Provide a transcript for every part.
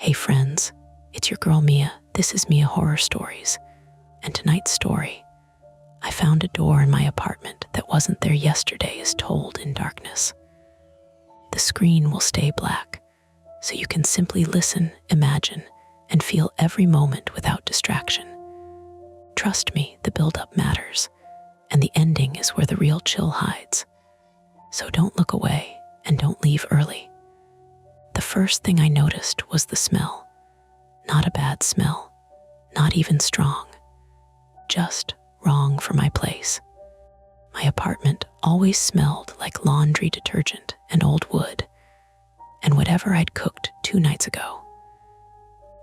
Hey friends, it's your girl Mia. This is Mia Horror Stories. And tonight's story, I found a door in my apartment that wasn't there yesterday is told in darkness. The screen will stay black, so you can simply listen, imagine, and feel every moment without distraction. Trust me, the build-up matters, and the ending is where the real chill hides. So don't look away and don't leave early. The first thing I noticed was the smell. Not a bad smell, not even strong, just wrong for my place. My apartment always smelled like laundry detergent and old wood, and whatever I'd cooked 2 nights ago.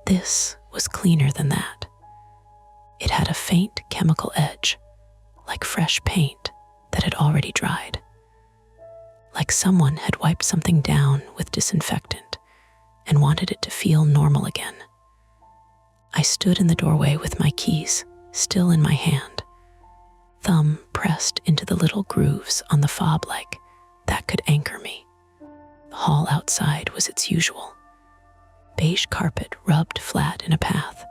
This was cleaner than that. It had a faint chemical edge, like fresh paint that had already dried. Like someone had wiped something down with disinfectant and wanted it to feel normal again. I stood in the doorway with my keys still in my hand, thumb pressed into the little grooves on the fob like that could anchor me. The hall outside was its usual. Beige carpet rubbed flat in a path,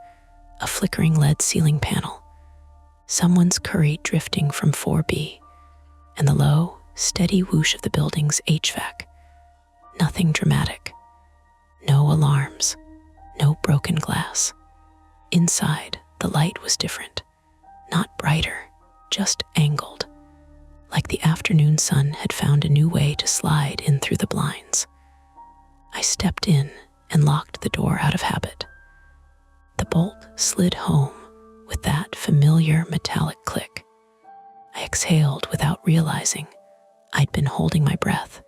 a flickering lead ceiling panel, someone's curry drifting from 4B, and the low, steady whoosh of the building's HVAC. Nothing dramatic. No alarms. No broken glass. Inside, the light was different. Not brighter, just angled. Like the afternoon sun had found a new way to slide in through the blinds. I stepped in and locked the door out of habit. The bolt slid home with that familiar metallic click. I exhaled without realizing I'd been holding my breath.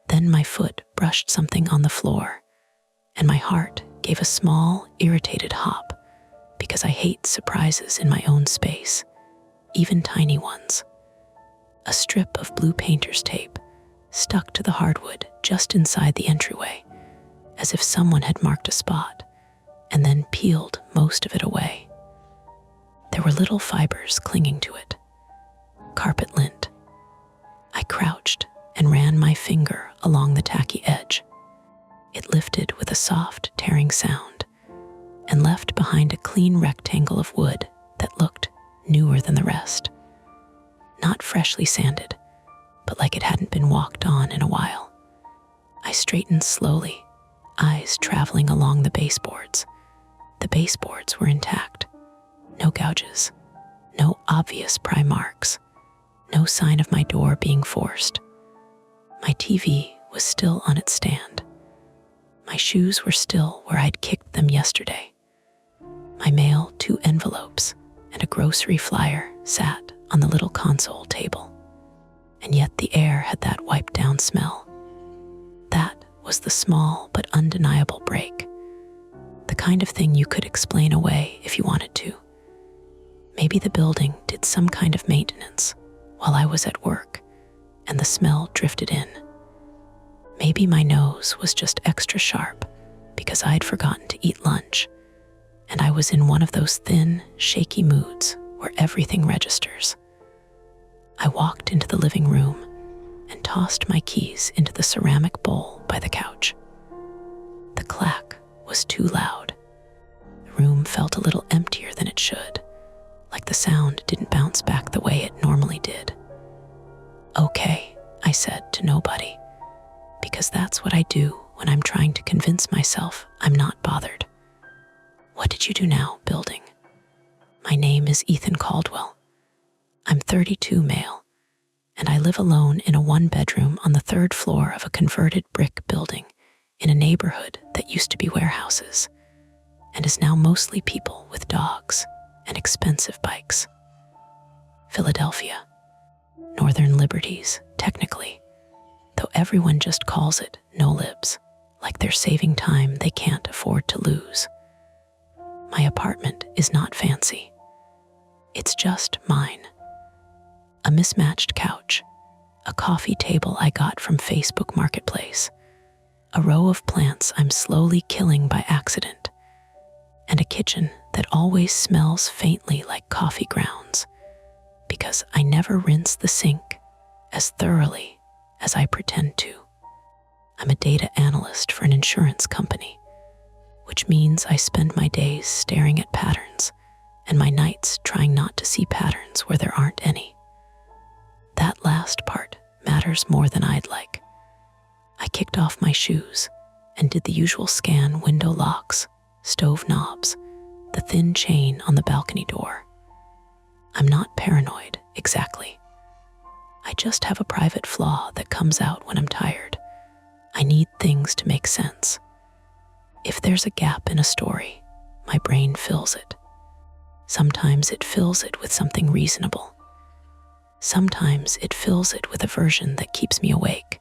Then my foot brushed something on the floor, and my heart gave a small, irritated hop because I hate surprises in my own space, even tiny ones. A strip of blue painter's tape stuck to the hardwood just inside the entryway, as if someone had marked a spot and then peeled most of it away. There were little fibers clinging to it. Carpet lint. I crouched and ran my finger along the tacky edge. It lifted with a soft, tearing sound and left behind a clean rectangle of wood that looked newer than the rest. Not freshly sanded, but like it hadn't been walked on in a while. I straightened slowly, eyes traveling along the baseboards. The baseboards were intact. No gouges, no obvious pry marks, no sign of my door being forced. My TV was still on its stand. My shoes were still where I'd kicked them yesterday. My mail, 2 envelopes, and a grocery flyer sat on the little console table. And yet the air had that wiped-down smell. That was the small but undeniable break. The kind of thing you could explain away if you wanted to. Maybe the building did some kind of maintenance while I was at work, and the smell drifted in. Maybe my nose was just extra sharp because I'd forgotten to eat lunch, and I was in one of those thin, shaky moods where everything registers. I walked into the living room and tossed my keys into the ceramic bowl by the couch. The clack was too loud. The room felt a little emptier than it should, like the sound didn't bounce back the way it normally did. Okay, I said to nobody, because that's what I do when I'm trying to convince myself I'm not bothered. What did you do now, building? My name is Ethan Caldwell. I'm 32 male, and I live alone in a 1-bedroom on the 3rd floor of a converted brick building in a neighborhood that used to be warehouses and is now mostly people with dogs and expensive bikes. Philadelphia. Northern Liberties, technically, though everyone just calls it no-libs, like they're saving time they can't afford to lose. My apartment is not fancy. It's just mine. A mismatched couch, a coffee table I got from Facebook Marketplace, a row of plants I'm slowly killing by accident, and a kitchen that always smells faintly like coffee grounds, because I never rinse the sink as thoroughly as I pretend to. I'm a data analyst for an insurance company, which means I spend my days staring at patterns and my nights trying not to see patterns where there aren't any. That last part matters more than I'd like. I kicked off my shoes and did the usual scan: window locks, stove knobs, the thin chain on the balcony door. I'm not paranoid, exactly. I just have a private flaw that comes out when I'm tired. I need things to make sense. If there's a gap in a story, my brain fills it. Sometimes it fills it with something reasonable. Sometimes it fills it with a version that keeps me awake.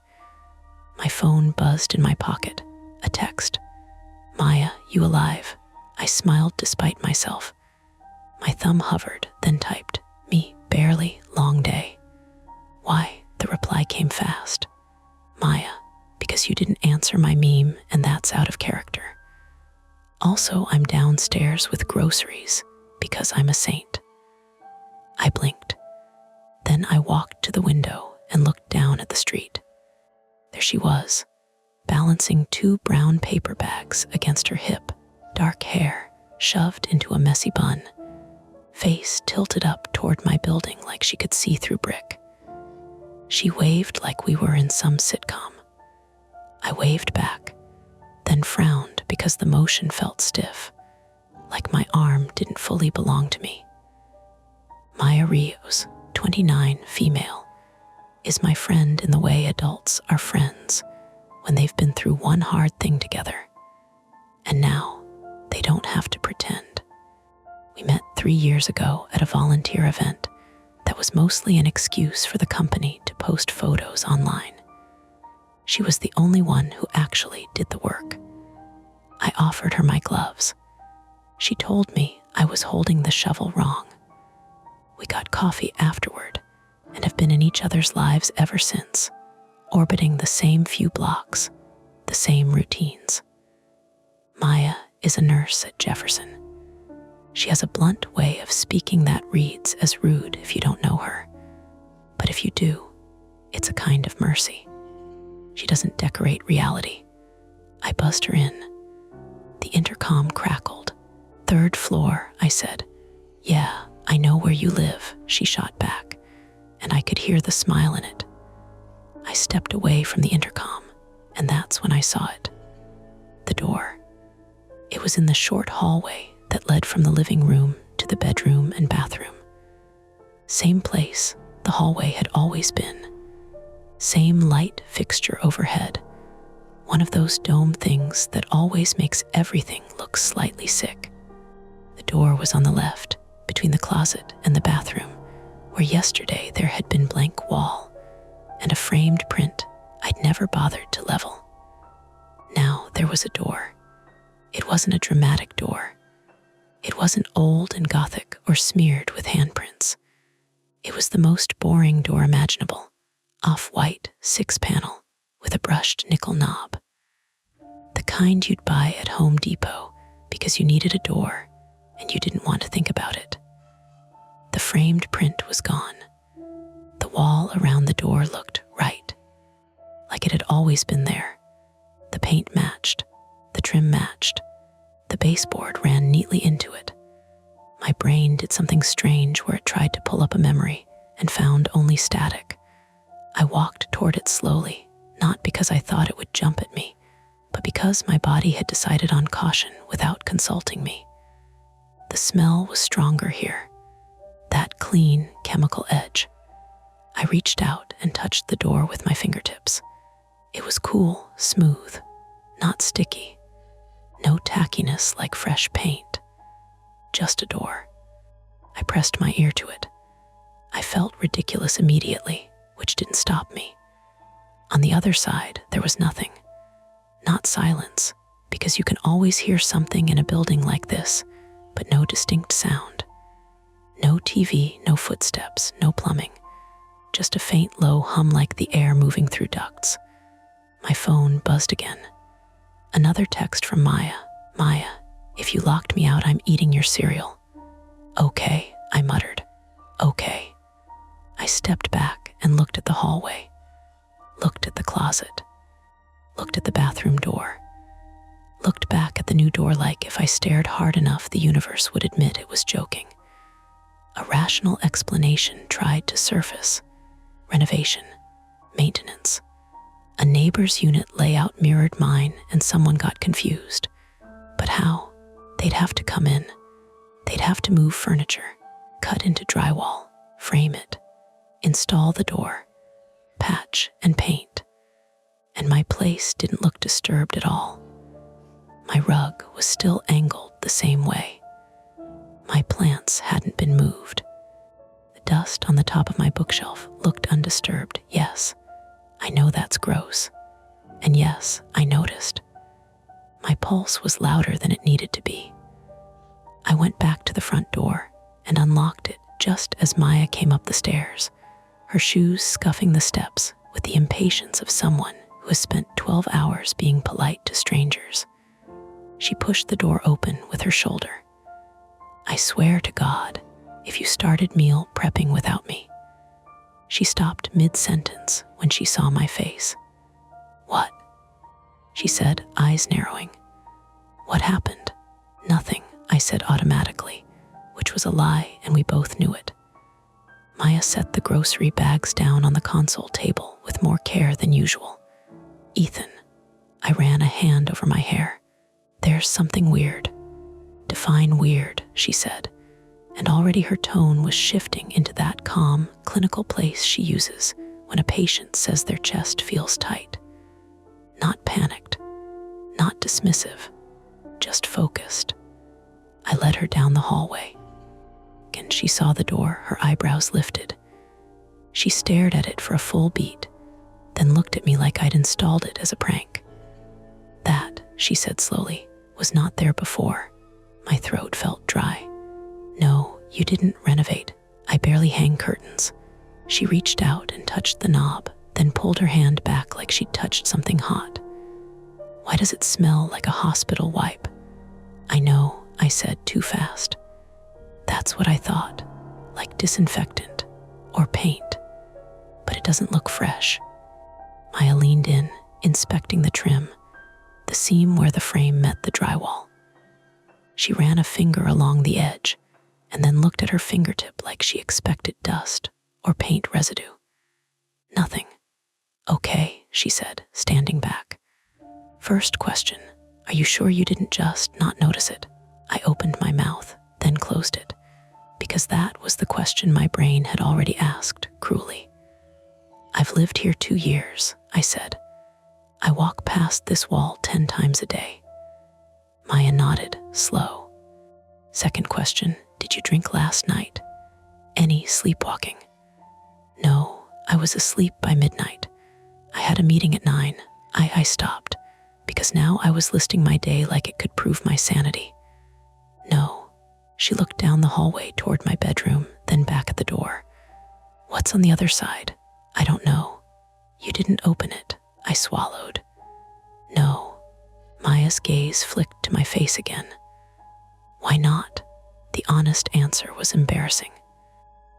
My phone buzzed in my pocket. A text. "Maya, you alive?" I smiled despite myself. My thumb hovered, then typed, "Me, barely, long day." "Why?" The reply came fast. "Maya, because you didn't answer my meme, and that's out of character. Also, I'm downstairs with groceries because I'm a saint." I blinked. Then I walked to the window and looked down at the street. There she was, balancing 2 brown paper bags against her hip, dark hair shoved into a messy bun, face tilted up toward my building like she could see through brick. She waved like we were in some sitcom. I waved back, then frowned because the motion felt stiff, like my arm didn't fully belong to me. Maya Rios, 29, female, is my friend in the way adults are friends when they've been through one hard thing together. And now, they don't have to pretend. We met 3 years ago at a volunteer event that was mostly an excuse for the company to post photos online. She was the only one who actually did the work. I offered her my gloves. She told me I was holding the shovel wrong. We got coffee afterward and have been in each other's lives ever since, orbiting the same few blocks, the same routines. Maya is a nurse at Jefferson. She has a blunt way of speaking that reads as rude if you don't know her. But if you do, it's a kind of mercy. She doesn't decorate reality. I buzzed her in. The intercom crackled. "3rd floor," I said. "Yeah, I know where you live," she shot back, and I could hear the smile in it. I stepped away from the intercom, and that's when I saw it. The door. It was in the short hallway that led from the living room to the bedroom and bathroom. Same place the hallway had always been. Same light fixture overhead. One of those dome things that always makes everything look slightly sick. The door was on the left, between the closet and the bathroom, where yesterday there had been blank wall and a framed print I'd never bothered to level. Now there was a door. It wasn't a dramatic door. It wasn't old and gothic or smeared with handprints. It was the most boring door imaginable, off-white, 6-panel, with a brushed nickel knob. The kind you'd buy at Home Depot because you needed a door and you didn't want to think about it. The framed print was gone. The wall around the door looked right, like it had always been there. The paint matched, the trim matched, the baseboard ran neatly into it. My brain did something strange where it tried to pull up a memory and found only static. I walked toward it slowly, not because I thought it would jump at me, but because my body had decided on caution without consulting me. The smell was stronger here, that clean, chemical edge. I reached out and touched the door with my fingertips. It was cool, smooth, not sticky. No tackiness like fresh paint. Just a door. I pressed my ear to it. I felt ridiculous immediately, which didn't stop me. On the other side, there was nothing. Not silence, because you can always hear something in a building like this, but no distinct sound. No TV, no footsteps, no plumbing. Just a faint low hum like the air moving through ducts. My phone buzzed again. Another text from Maya. "Maya, if you locked me out, I'm eating your cereal." "Okay," I muttered. "Okay." I stepped back and looked at the hallway, looked at the closet, looked at the bathroom door, looked back at the new door like if I stared hard enough, the universe would admit it was joking. A rational explanation tried to surface. Renovation, maintenance. A neighbor's unit layout mirrored mine and someone got confused. But how? They'd have to come in. They'd have to move furniture, cut into drywall, frame it, install the door, patch and paint. And my place didn't look disturbed at all. My rug was still angled the same way. My plants hadn't been moved. The dust on the top of my bookshelf looked undisturbed. Yes, I know that's gross. And yes, I noticed. My pulse was louder than it needed to be. I went back to the front door and unlocked it just as Maya came up the stairs, her shoes scuffing the steps with the impatience of someone who has spent 12 hours being polite to strangers. She pushed the door open with her shoulder. I swear to God, if you started meal prepping without me. She stopped mid-sentence when she saw my face. What? She said, eyes narrowing. What happened? Nothing, I said automatically, which was a lie, and we both knew it. Maya set the grocery bags down on the console table with more care than usual. Ethan, I ran a hand over my hair. There's something weird. Define weird, she said, and already her tone was shifting into that calm, clinical place she uses when a patient says their chest feels tight. Not panicked, not dismissive, just focused. I led her down the hallway, and she saw the door, her eyebrows lifted. She stared at it for a full beat, then looked at me like I'd installed it as a prank. That, she said slowly, was not there before. My throat felt dry. No, you didn't renovate. I barely hang curtains. She reached out and touched the knob, then pulled her hand back like she'd touched something hot. Why does it smell like a hospital wipe? I know, I said too fast. That's what I thought, like disinfectant or paint. But it doesn't look fresh. Maya leaned in, inspecting the trim, the seam where the frame met the drywall. She ran a finger along the edge and then looked at her fingertip like she expected dust or paint residue. Nothing. Okay, she said, standing back. First question, are you sure you didn't just not notice it? I opened my mouth, then closed it, because that was the question my brain had already asked, cruelly. I've lived here 2 years, I said. I walk past this wall 10 times a day. Maya nodded, slow. Second question, did you drink last night? Any sleepwalking? No, I was asleep by midnight. I had a meeting at 9. I stopped, because now I was listing my day like it could prove my sanity. No. She looked down the hallway toward my bedroom, then back at the door. What's on the other side? I don't know. You didn't open it, I swallowed. No. Maya's gaze flicked to my face again. Why not? The honest answer was embarrassing.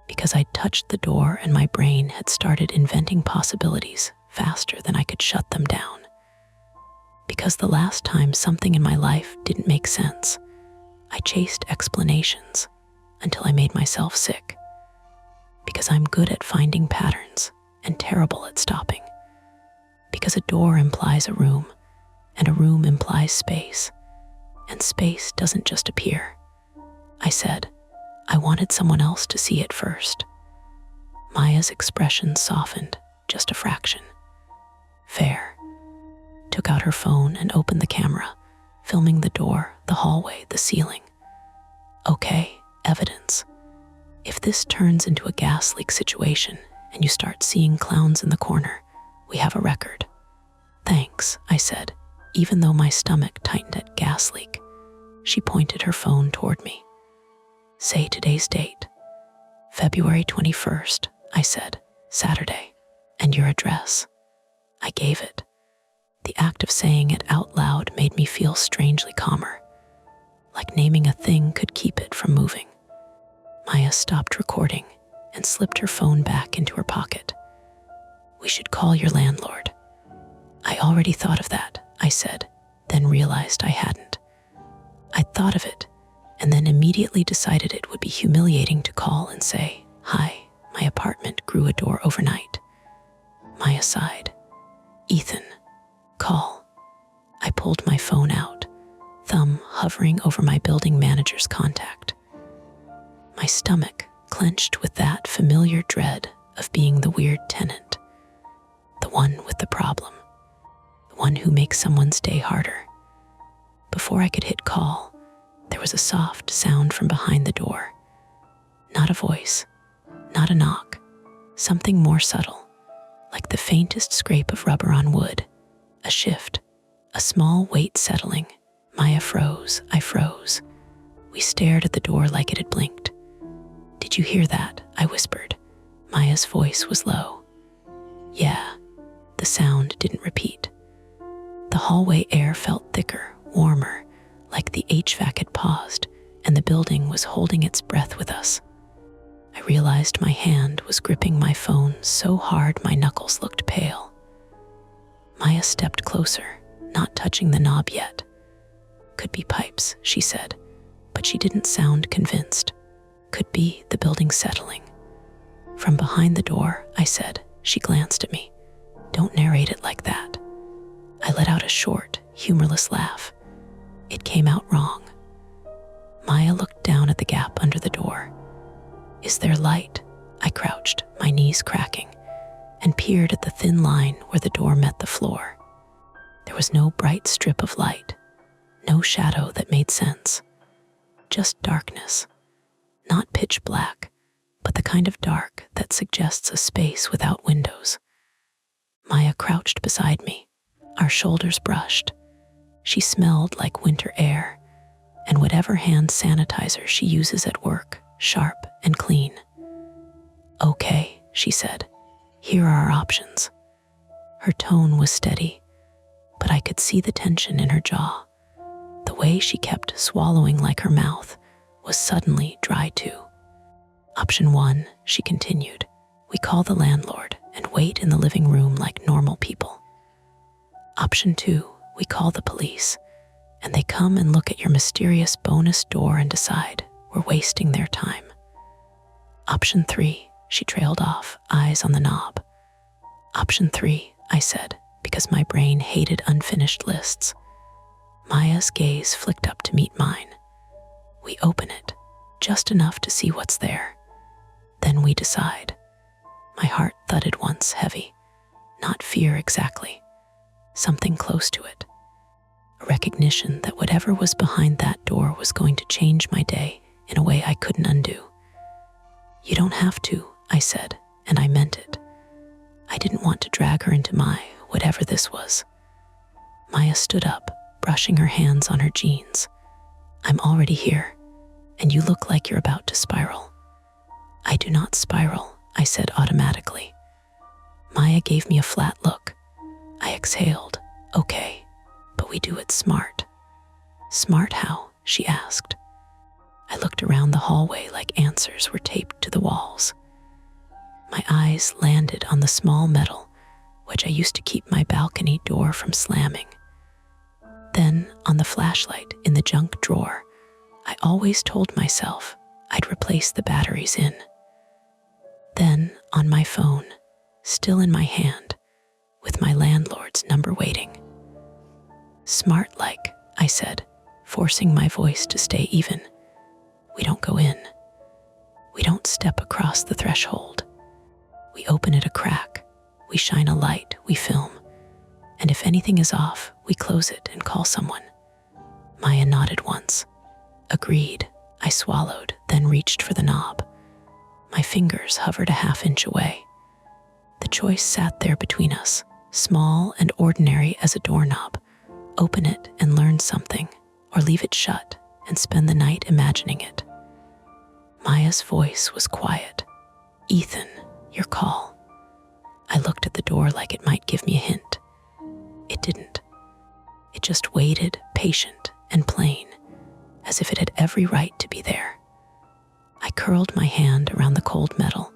Because I'd touched the door and my brain had started inventing possibilities faster than I could shut them down. Because the last time something in my life didn't make sense, I chased explanations until I made myself sick. Because I'm good at finding patterns and terrible at stopping. Because a door implies a room, and a room implies space, and space doesn't just appear. I said, I wanted someone else to see it first. Maya's expression softened, just a fraction. Fair. Took out her phone and opened the camera, filming the door, the hallway, the ceiling. Okay, evidence. If this turns into a gas leak situation and you start seeing clowns in the corner, we have a record. Thanks, I said, even though my stomach tightened at gas leak. She pointed her phone toward me. Say today's date. February 21st, I said, Saturday. And your address. I gave it. The act of saying it out loud made me feel strangely calmer, like naming a thing could keep it from moving. Maya stopped recording and slipped her phone back into her pocket. We should call your landlord. I already thought of that, I said, then realized I hadn't. I'd thought of it, and then immediately decided it would be humiliating to call and say, "Hi, my apartment grew a door overnight." Maya sighed. "Ethan, call." I pulled my phone out, thumb hovering over my building manager's contact. My stomach clenched with that familiar dread of being the weird tenant, the one with the problem, the one who makes someone's day harder. Before I could hit call, there was a soft sound from behind the door. Not a voice, not a knock, something more subtle, like the faintest scrape of rubber on wood, a shift, a small weight settling. Maya froze, I froze. We stared at the door like it had blinked. "Did you hear that?" I whispered. Maya's voice was low. "Yeah." The sound didn't repeat. The hallway air felt thicker, warmer, like the HVAC had paused and the building was holding its breath with us. I realized my hand was gripping my phone so hard my knuckles looked pale. Maya stepped closer, not touching the knob yet. "Could be pipes," she said, but she didn't sound convinced. "Could be the building settling." "From behind the door," I said. She glanced at me. "Don't narrate it like that." I let out a short, humorless laugh. It came out wrong. Maya looked down at the gap under the door. "Is there light?" I crouched, my knees cracking, and peered at the thin line where the door met the floor. There was no bright strip of light, no shadow that made sense. Just darkness. Not pitch black, but the kind of dark that suggests a space without windows. Maya crouched beside me. Our shoulders brushed. She smelled like winter air, and whatever hand sanitizer she uses at work, sharp and clean. "Okay," she said. "Here are our options." Her tone was steady, but I could see the tension in her jaw. The way she kept swallowing like her mouth was suddenly dry too. "Option 1, she continued. "We call the landlord and wait in the living room like normal people. Option 2, we call the police, and they come and look at your mysterious bonus door and decide we're wasting their time. Option 3, she trailed off, eyes on the knob. "Option 3, I said, because my brain hated unfinished lists. Maya's gaze flicked up to meet mine. "We open it, just enough to see what's there. Then we decide." My heart thudded once, heavy. Not fear exactly. Something close to it. A recognition that whatever was behind that door was going to change my day in a way I couldn't undo. "You don't have to," I said, and I meant it. I didn't want to drag her into my whatever this was. Maya stood up, brushing her hands on her jeans. "I'm already here, and you look like you're about to spiral." "I do not spiral," I said automatically. Maya gave me a flat look. I exhaled. "Okay, but we do it smart." "Smart how?" she asked. I looked around the hallway like answers were taped to the walls. My eyes landed on the small metal which I used to keep my balcony door from slamming. Then on the flashlight in the junk drawer I always told myself I'd replace the batteries in. Then on my phone, still in my hand, with my landlord's number waiting. "Smart like," I said, forcing my voice to stay even. "We don't go in. We don't step across the threshold. We open it a crack, we shine a light, we film, and if anything is off, we close it and call someone." Maya nodded once. "Agreed." I swallowed, then reached for the knob. My fingers hovered a half-inch away. The choice sat there between us, small and ordinary as a doorknob. Open it and learn something, or leave it shut and spend the night imagining it. Maya's voice was quiet. "Ethan, your call." I looked at the door like it might give me a hint. It didn't. It just waited, patient and plain, as if it had every right to be there. I curled my hand around the cold metal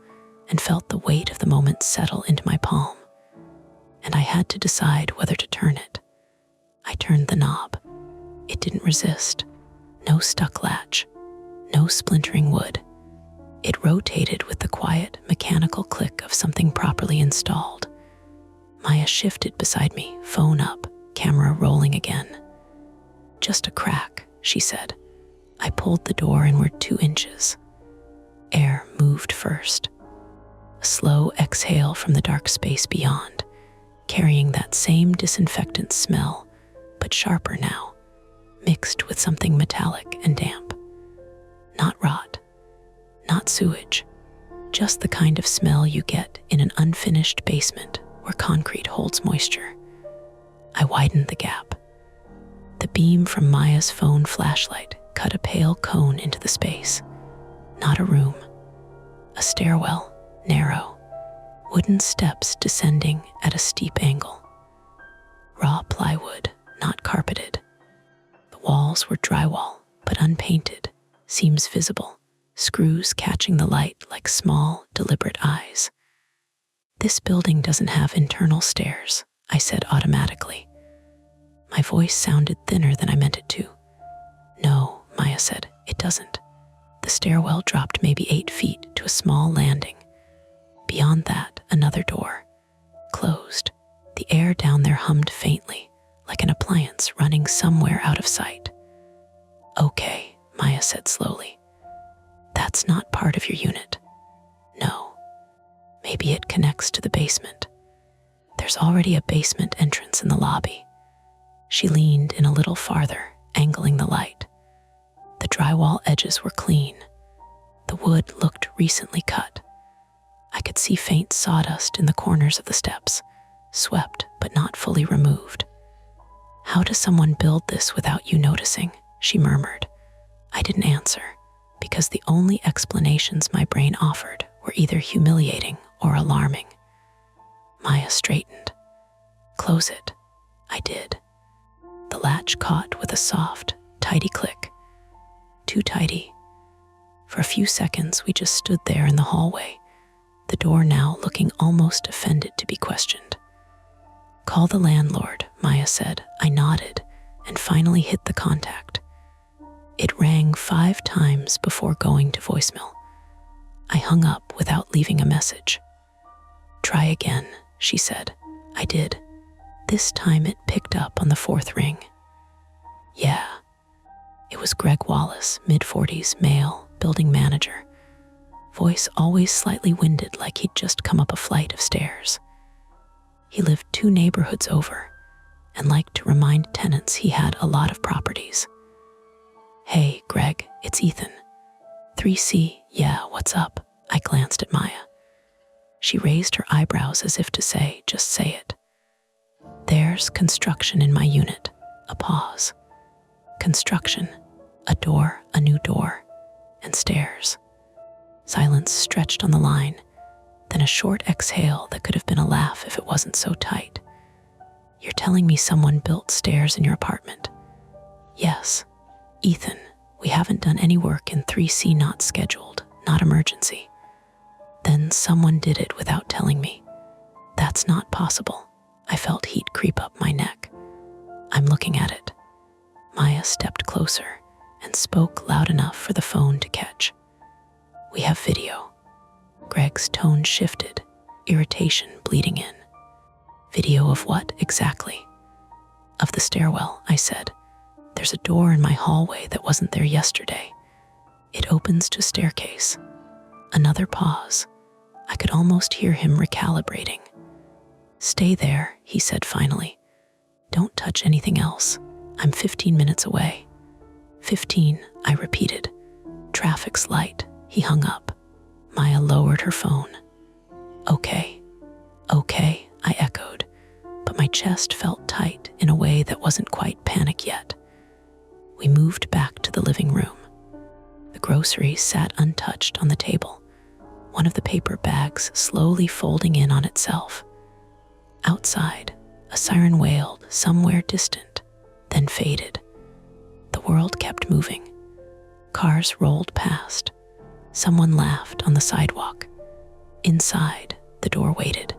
and felt the weight of the moment settle into my palm, and I had to decide whether to turn it. I turned the knob. It didn't resist. No stuck latch, no splintering wood. It rotated with the quiet, mechanical click of something properly installed. Maya shifted beside me, phone up, camera rolling again. "Just a crack," she said. I pulled the door inward 2 inches. Air moved first. A slow exhale from the dark space beyond, carrying that same disinfectant smell, but sharper now, mixed with something metallic and damp. Not rot, not sewage, just the kind of smell you get in an unfinished basement where concrete holds moisture. I widened the gap. The beam from Maya's phone flashlight cut a pale cone into the space. Not a room, a stairwell, narrow, wooden steps descending at a steep angle. Raw plywood, not carpeted. The walls were drywall, but unpainted, seams visible, screws catching the light like small, deliberate eyes. "This building doesn't have internal stairs," I said automatically. My voice sounded thinner than I meant it to. "No," Maya said, "it doesn't." The stairwell dropped maybe 8 feet to a small landing. Beyond that, another door. Closed. The air down there hummed faintly, like an appliance running somewhere out of sight. "Okay," Maya said slowly. "That's not part of your unit." "No. Maybe it connects to the basement. There's already a basement entrance in the lobby." She leaned in a little farther, angling the light. The drywall edges were clean. The wood looked recently cut. I could see faint sawdust in the corners of the steps, swept but not fully removed. "How does someone build this without you noticing?" she murmured. I didn't answer, because the only explanations my brain offered were either humiliating or alarming. Maya straightened. "Close it." I did. The latch caught with a soft, tidy click. Too tidy. For a few seconds, we just stood there in the hallway, the door now looking almost offended to be questioned. "Call the landlord," Maya said. I nodded and finally hit the contact. It rang 5 times before going to voicemail. I hung up without leaving a message. "Try again," she said. I did. This time it picked up on the 4th ring. Yeah. It was Greg Wallace, mid-40s, male, building manager. Voice always slightly winded, like he'd just come up a flight of stairs. He lived 2 neighborhoods over and liked to remind tenants he had a lot of properties. "Hey, Greg, it's Ethan." 3C, yeah, what's up? I glanced at Maya. She raised her eyebrows as if to say, just say it. "There's construction in my unit." A pause. Construction. A door, a new door, and stairs. Silence stretched on the line, then a short exhale that could have been a laugh if it wasn't so tight. "You're telling me someone built stairs in your apartment?" "Yes. Ethan, we haven't done any work in 3C, not scheduled, not emergency." "Then someone did it without telling me." "That's not possible." I felt heat creep up my neck. "I'm looking at it." Maya stepped closer and spoke loud enough for the phone to catch. "We have video." Greg's tone shifted, irritation bleeding in. "Video of what exactly?" "Of the stairwell," I said. "There's a door in my hallway that wasn't there yesterday. It opens to a staircase." Another pause. I could almost hear him recalibrating. "Stay there," he said finally. "Don't touch anything else. I'm 15 minutes away." 15, I repeated. "Traffic's light." He hung up. Maya lowered her phone. Okay, I echoed, but my chest felt tight in a way that wasn't quite panic yet. We moved back to the living room. The groceries sat untouched on the table, one of the paper bags slowly folding in on itself. Outside, a siren wailed somewhere distant, then faded. The world kept moving. Cars rolled past. Someone laughed on the sidewalk. Inside, the door waited.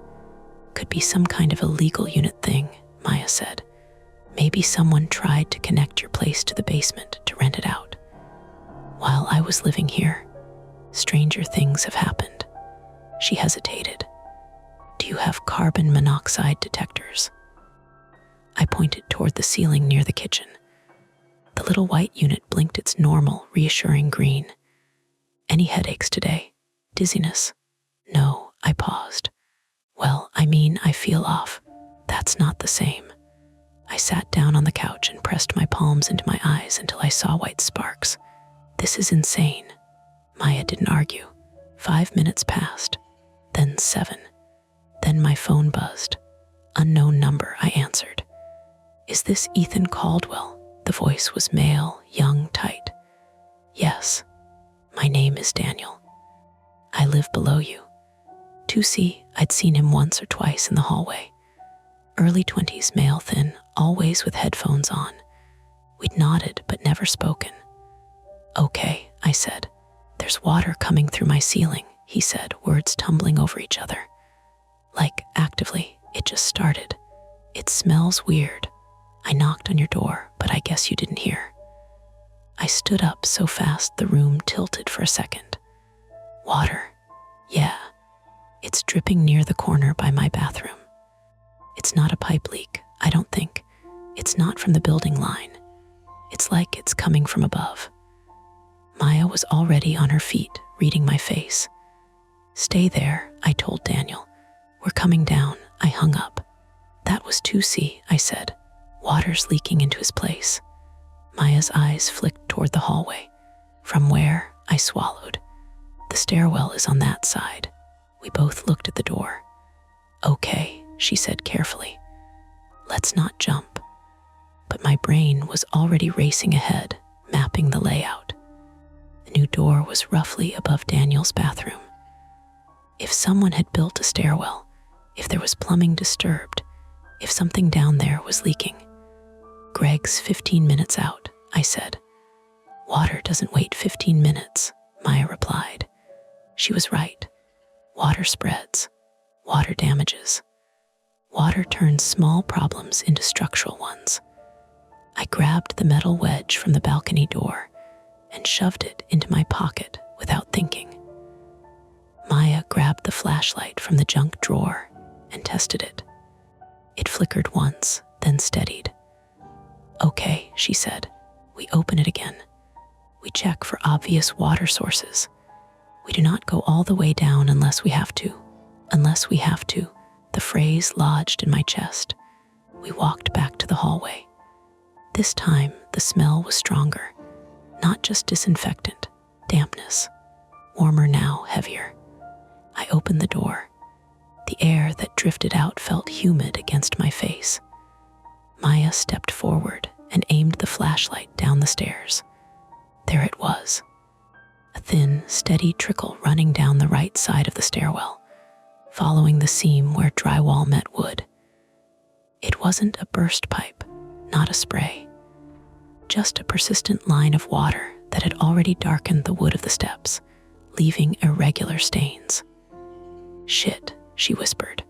Could be some kind of illegal unit thing, Maya said. Maybe someone tried to connect your place to the basement to rent it out. I was living here, stranger things have happened. She hesitated. Do you have carbon monoxide detectors? I pointed toward the ceiling near the kitchen. The little white unit blinked its normal, reassuring green. Any headaches today? Dizziness? No, I paused. Well, I feel off. That's not the same. I sat down on the couch and pressed my palms into my eyes until I saw white sparks. This is insane. Maya didn't argue. 5 minutes passed, then 7. Then my phone buzzed. Unknown number, I answered. Is this Ethan Caldwell? The voice was male, young, tight. Yes. My name is Daniel. I live below you. 2C, I'd seen him once or twice in the hallway. Early 20s, male, thin, always with headphones on. We'd nodded but never spoken. Okay, I said. There's water coming through my ceiling, he said, words tumbling over each other. Like, actively, it just started. It smells weird. I knocked on your door, but I guess you didn't hear. I stood up so fast the room tilted for a second. Water. Yeah. It's dripping near the corner by my bathroom. It's not a pipe leak, I don't think. It's not from the building line. It's like it's coming from above. Maya was already on her feet, reading my face. Stay there, I told Daniel. We're coming down. I hung up. That was 2C, I said. Water's leaking into his place. Maya's eyes flicked toward the hallway. From where? I swallowed. The stairwell is on that side. We both looked at the door. Okay, she said carefully. Let's not jump. But my brain was already racing ahead, mapping the layout. The new door was roughly above Daniel's bathroom. If someone had built a stairwell, if there was plumbing disturbed, if something down there was leaking. Greg's 15 minutes out, I said. Water doesn't wait 15 minutes, Maya replied. She was right. Water spreads. Water damages. Water turns small problems into structural ones. I grabbed the metal wedge from the balcony door and shoved it into my pocket without thinking. Maya grabbed the flashlight from the junk drawer and tested it. It flickered once, then steadied. Okay, she said. We open it again. We check for obvious water sources. We do not go all the way down unless we have to. Unless we have to, the phrase lodged in my chest. We walked back to the hallway. This time, the smell was stronger. Not just disinfectant, dampness. Warmer now, heavier. I opened the door. The air that drifted out felt humid against my face. Maya stepped forward and aimed the flashlight down the stairs. There it was. A thin, steady trickle running down the right side of the stairwell, following the seam where drywall met wood. It wasn't a burst pipe, not a spray. Just a persistent line of water that had already darkened the wood of the steps, leaving irregular stains. Shit, she whispered.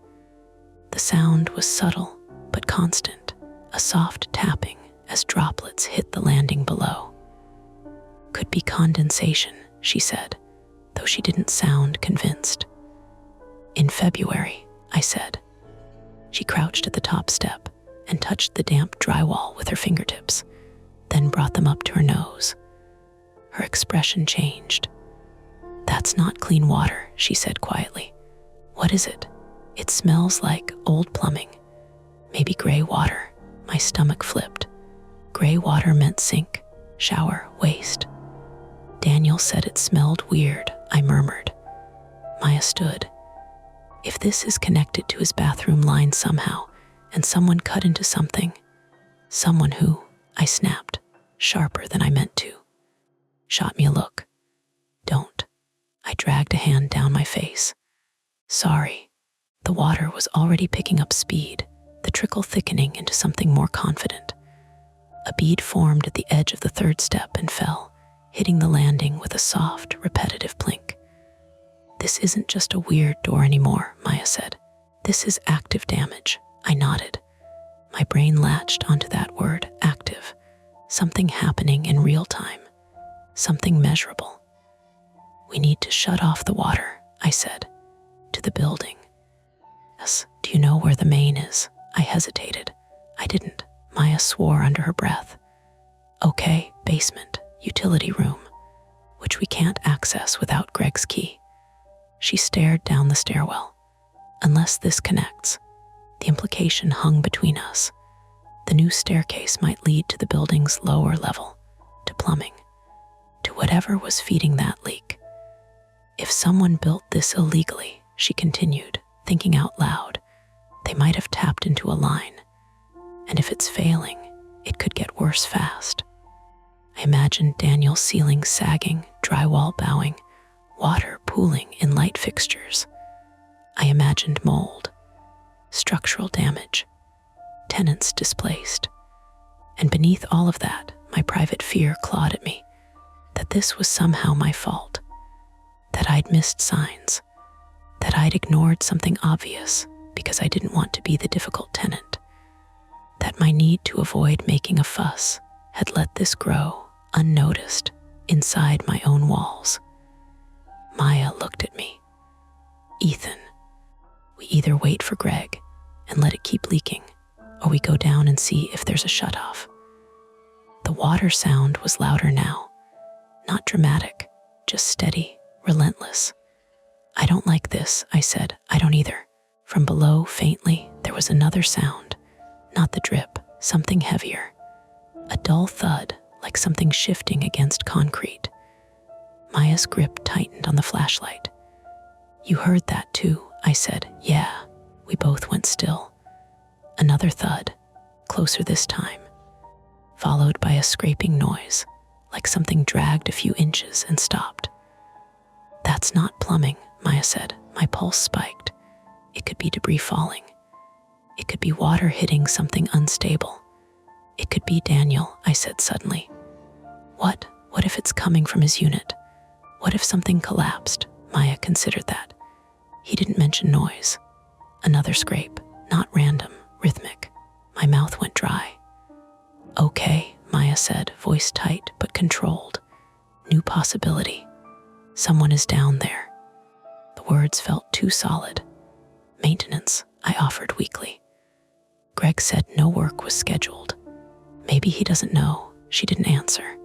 The sound was subtle but constant, a soft tapping as droplets hit the landing below. Could be condensation, she said, though she didn't sound convinced. In February, I said. She crouched at the top step and touched the damp drywall with her fingertips, then brought them up to her nose. Her expression changed. That's not clean water, she said quietly. What is it? It smells like old plumbing. Maybe gray water. My stomach flipped. Gray water meant sink, shower, waste. Daniel said it smelled weird, I murmured. Maya stood. If this is connected to his bathroom line somehow, and someone cut into something, someone who, I snapped, sharper than I meant to, shot me a look. Don't. I dragged a hand down my face. Sorry. The water was already picking up speed, the trickle thickening into something more confident. A bead formed at the edge of the third step and fell, hitting the landing with a soft, repetitive plink. This isn't just a weird door anymore, Maya said. This is active damage. I nodded. My brain latched onto that word, active. Something happening in real time. something measurable. "We need to shut off the water," I said. "To the building." "Yes, do you know where the main is?" I hesitated. "I didn't," Maya swore under her breath. "Okay, basement, utility room, which we can't access without Greg's key." She stared down the stairwell. "Unless this connects." The implication hung between us. The new staircase might lead to the building's lower level, to plumbing, to whatever was feeding that leak. "If someone built this illegally," she continued, thinking out loud, "they might have tapped into a line. And if it's failing, it could get worse fast." I imagined Daniel's ceiling sagging, drywall bowing, water pooling in light fixtures. I imagined mold, structural damage, tenants displaced. And beneath all of that, my private fear clawed at me, that this was somehow my fault, that I'd missed signs, that I'd ignored something obvious because I didn't want to be the difficult tenant, that my need to avoid making a fuss had let this grow unnoticed inside my own walls. Maya looked at me. "Ethan, we either wait for Greg and let it keep leaking, or we go down and see if there's a shutoff." The water sound was louder now, not dramatic, just steady, relentless. "I don't like this," I said. "I don't either." From below, faintly, there was another sound, not the drip, something heavier. A dull thud, like something shifting against concrete. Maya's grip tightened on the flashlight. "You heard that too," I said. "Yeah." We both went still. Another thud, closer this time, followed by a scraping noise, like something dragged a few inches and stopped. "That's not plumbing," Maya said. My pulse spiked. It could be debris falling. It could be water hitting something unstable. It could be Daniel, I said suddenly. What if it's coming from his unit? What if something collapsed? Maya considered that. He didn't mention noise. Another scrape, not random, rhythmic. My mouth went dry. "Okay," Maya said, voice tight but controlled. "New possibility. Someone is down there." The words felt too solid. "Maintenance," I offered weakly. Greg said no work was scheduled. Maybe he doesn't know. She didn't answer.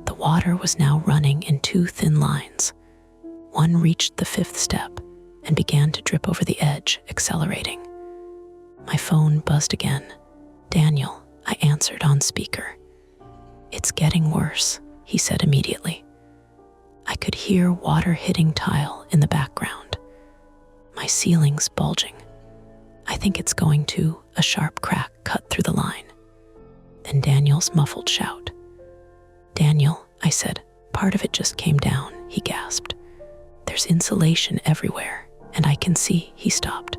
The water was now running in two thin lines. One reached the 5th step and began to drip over the edge, accelerating. My phone buzzed again. "Daniel," I answered on speaker. "It's getting worse," he said immediately. I could hear water hitting tile in the background. My ceiling's bulging. "I think it's going to," a sharp crack cut through the line. Then Daniel's muffled shout. "Daniel," I said, "part of it just came down," he gasped. "There's insulation everywhere, and I can see," he stopped.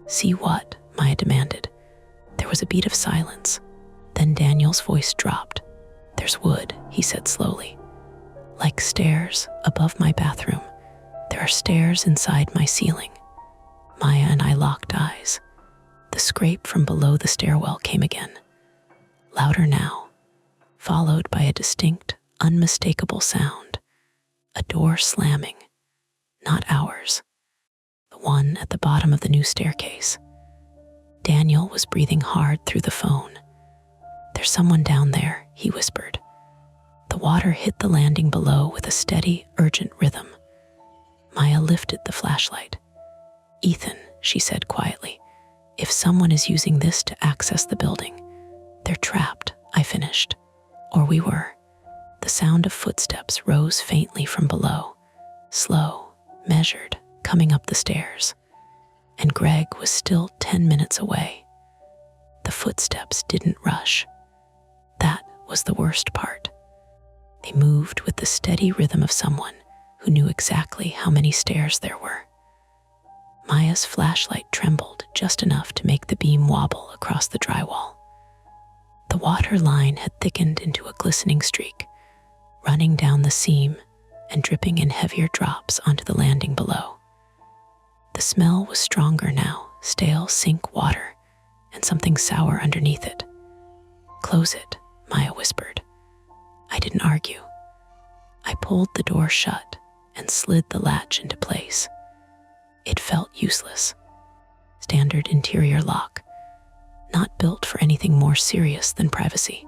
"See what?" Maya demanded. There was a beat of silence. Then Daniel's voice dropped. "There's wood," he said slowly. "Like stairs above my bathroom. There are stairs inside my ceiling." Maya and I locked eyes. The scrape from below the stairwell came again. Louder now, followed by a distinct, unmistakable sound. A door slamming. Not ours. The one at the bottom of the new staircase. Daniel was breathing hard through the phone. "There's someone down there," he whispered. The water hit the landing below with a steady, urgent rhythm. Maya lifted the flashlight. "Ethan," she said quietly, "if someone is using this to access the building, they're trapped," I finished. Or we were. The sound of footsteps rose faintly from below, slow, measured, coming up the stairs. And Greg was still 10 minutes away. The footsteps didn't rush. That was the worst part. They moved with the steady rhythm of someone who knew exactly how many stairs there were. Maya's flashlight trembled just enough to make the beam wobble across the drywall. The water line had thickened into a glistening streak, running down the seam and dripping in heavier drops onto the landing below. The smell was stronger now, stale sink water and something sour underneath it. "Close it," Maya whispered. I didn't argue. I pulled the door shut and slid the latch into place. It felt useless. Standard interior lock, not built for anything more serious than privacy.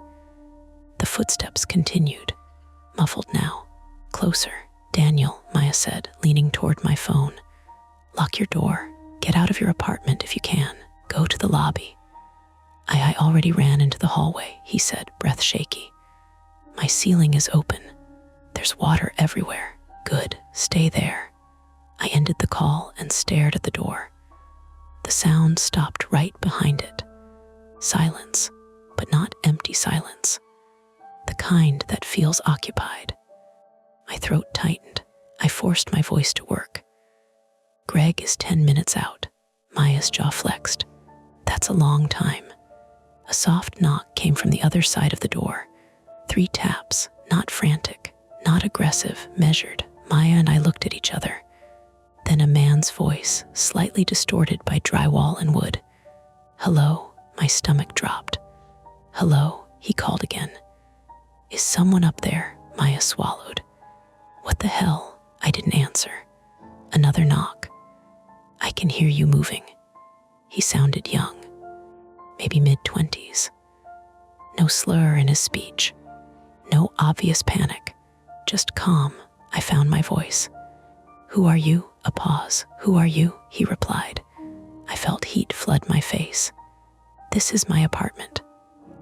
The footsteps continued, muffled now. Closer. Daniel, Maya said, leaning toward my phone. Lock your door. Get out of your apartment if you can. Go to the lobby. I already ran into the hallway, he said, breath shaky. My ceiling is open. There's water everywhere. Good. Stay there. I ended the call and stared at the door. The sound stopped right behind it. Silence, but not empty silence. The kind that feels occupied. My throat tightened. I forced my voice to work. Greg is 10 minutes out. Maya's jaw flexed. That's a long time. A soft knock came from the other side of the door. 3 taps, not frantic, not aggressive, measured. Maya and I looked at each other. Then a man's voice, slightly distorted by drywall and wood. Hello, my stomach dropped. Hello, he called again. Is someone up there? Maya swallowed. What the hell? I didn't answer. Another knock. I can hear you moving. He sounded young, maybe mid-20s. No slur in his speech, no obvious panic, just calm. I found my voice. Who are you? A pause. Who are you? He replied. I felt heat flood my face. This is my apartment.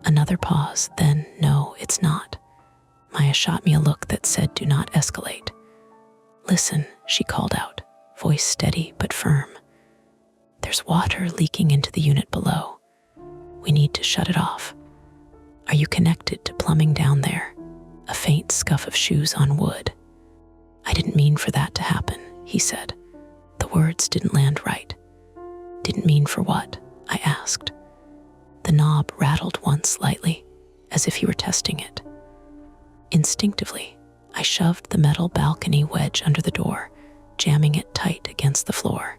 Another pause, then no, it's not. Maya shot me a look that said, do not escalate. Listen, she called out, voice steady but firm. There's water leaking into the unit below. We need to shut it off. Are you connected to plumbing down there? A faint scuff of shoes on wood. I didn't mean for that to happen, he said. The words didn't land right. Didn't mean for what? I asked. The knob rattled once lightly, as if he were testing it. Instinctively, I shoved the metal balcony wedge under the door, jamming it tight against the floor.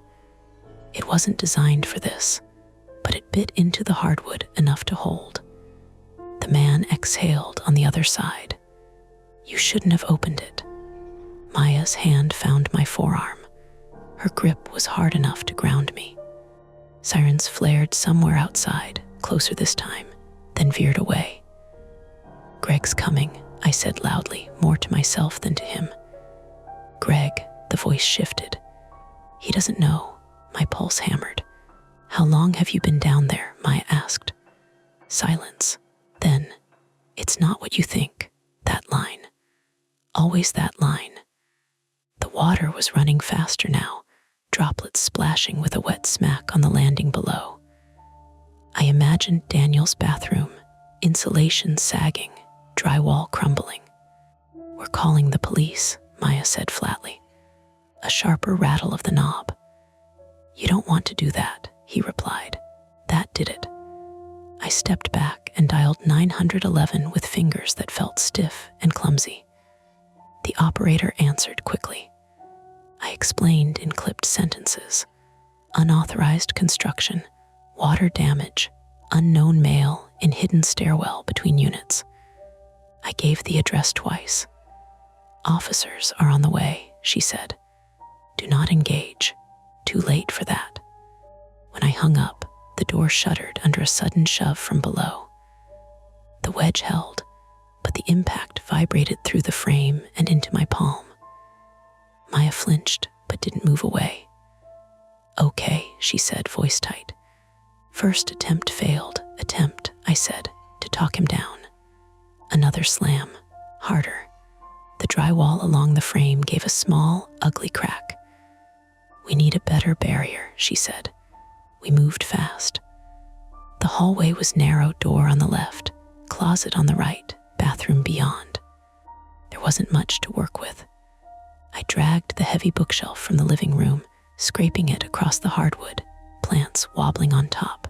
It wasn't designed for this, but it bit into the hardwood enough to hold. The man exhaled on the other side. You shouldn't have opened it. Maya's hand found my forearm. Her grip was hard enough to ground me. Sirens flared somewhere outside, closer this time, then veered away. Greg's coming, I said loudly, more to myself than to him. Greg, the voice shifted. He doesn't know. My pulse hammered. How long have you been down there? Maya asked. Silence. Then, it's not what you think. That line. Always that line. The water was running faster now, droplets splashing with a wet smack on the landing below. I imagined Daniel's bathroom, insulation sagging, drywall crumbling. We're calling the police, Maya said flatly. A sharper rattle of the knob. You don't want to do that, he replied. That did it. I stepped back and dialed 911 with fingers that felt stiff and clumsy. The operator answered quickly. I explained in clipped sentences. Unauthorized construction, water damage, unknown male in hidden stairwell between units. I gave the address twice. Officers are on the way, she said. Do not engage. Too late for that. When I hung up, the door shuddered under a sudden shove from below. The wedge held, but the impact vibrated through the frame and into my palm. Maya flinched, but didn't move away. Okay, she said, voice tight. First attempt failed. Attempt, I said, to talk him down. Another slam, harder. The drywall along the frame gave a small, ugly crack. We need a better barrier, she said. We moved fast. The hallway was narrow, door on the left, closet on the right, bathroom beyond. There wasn't much to work with. I dragged the heavy bookshelf from the living room, scraping it across the hardwood, plants wobbling on top.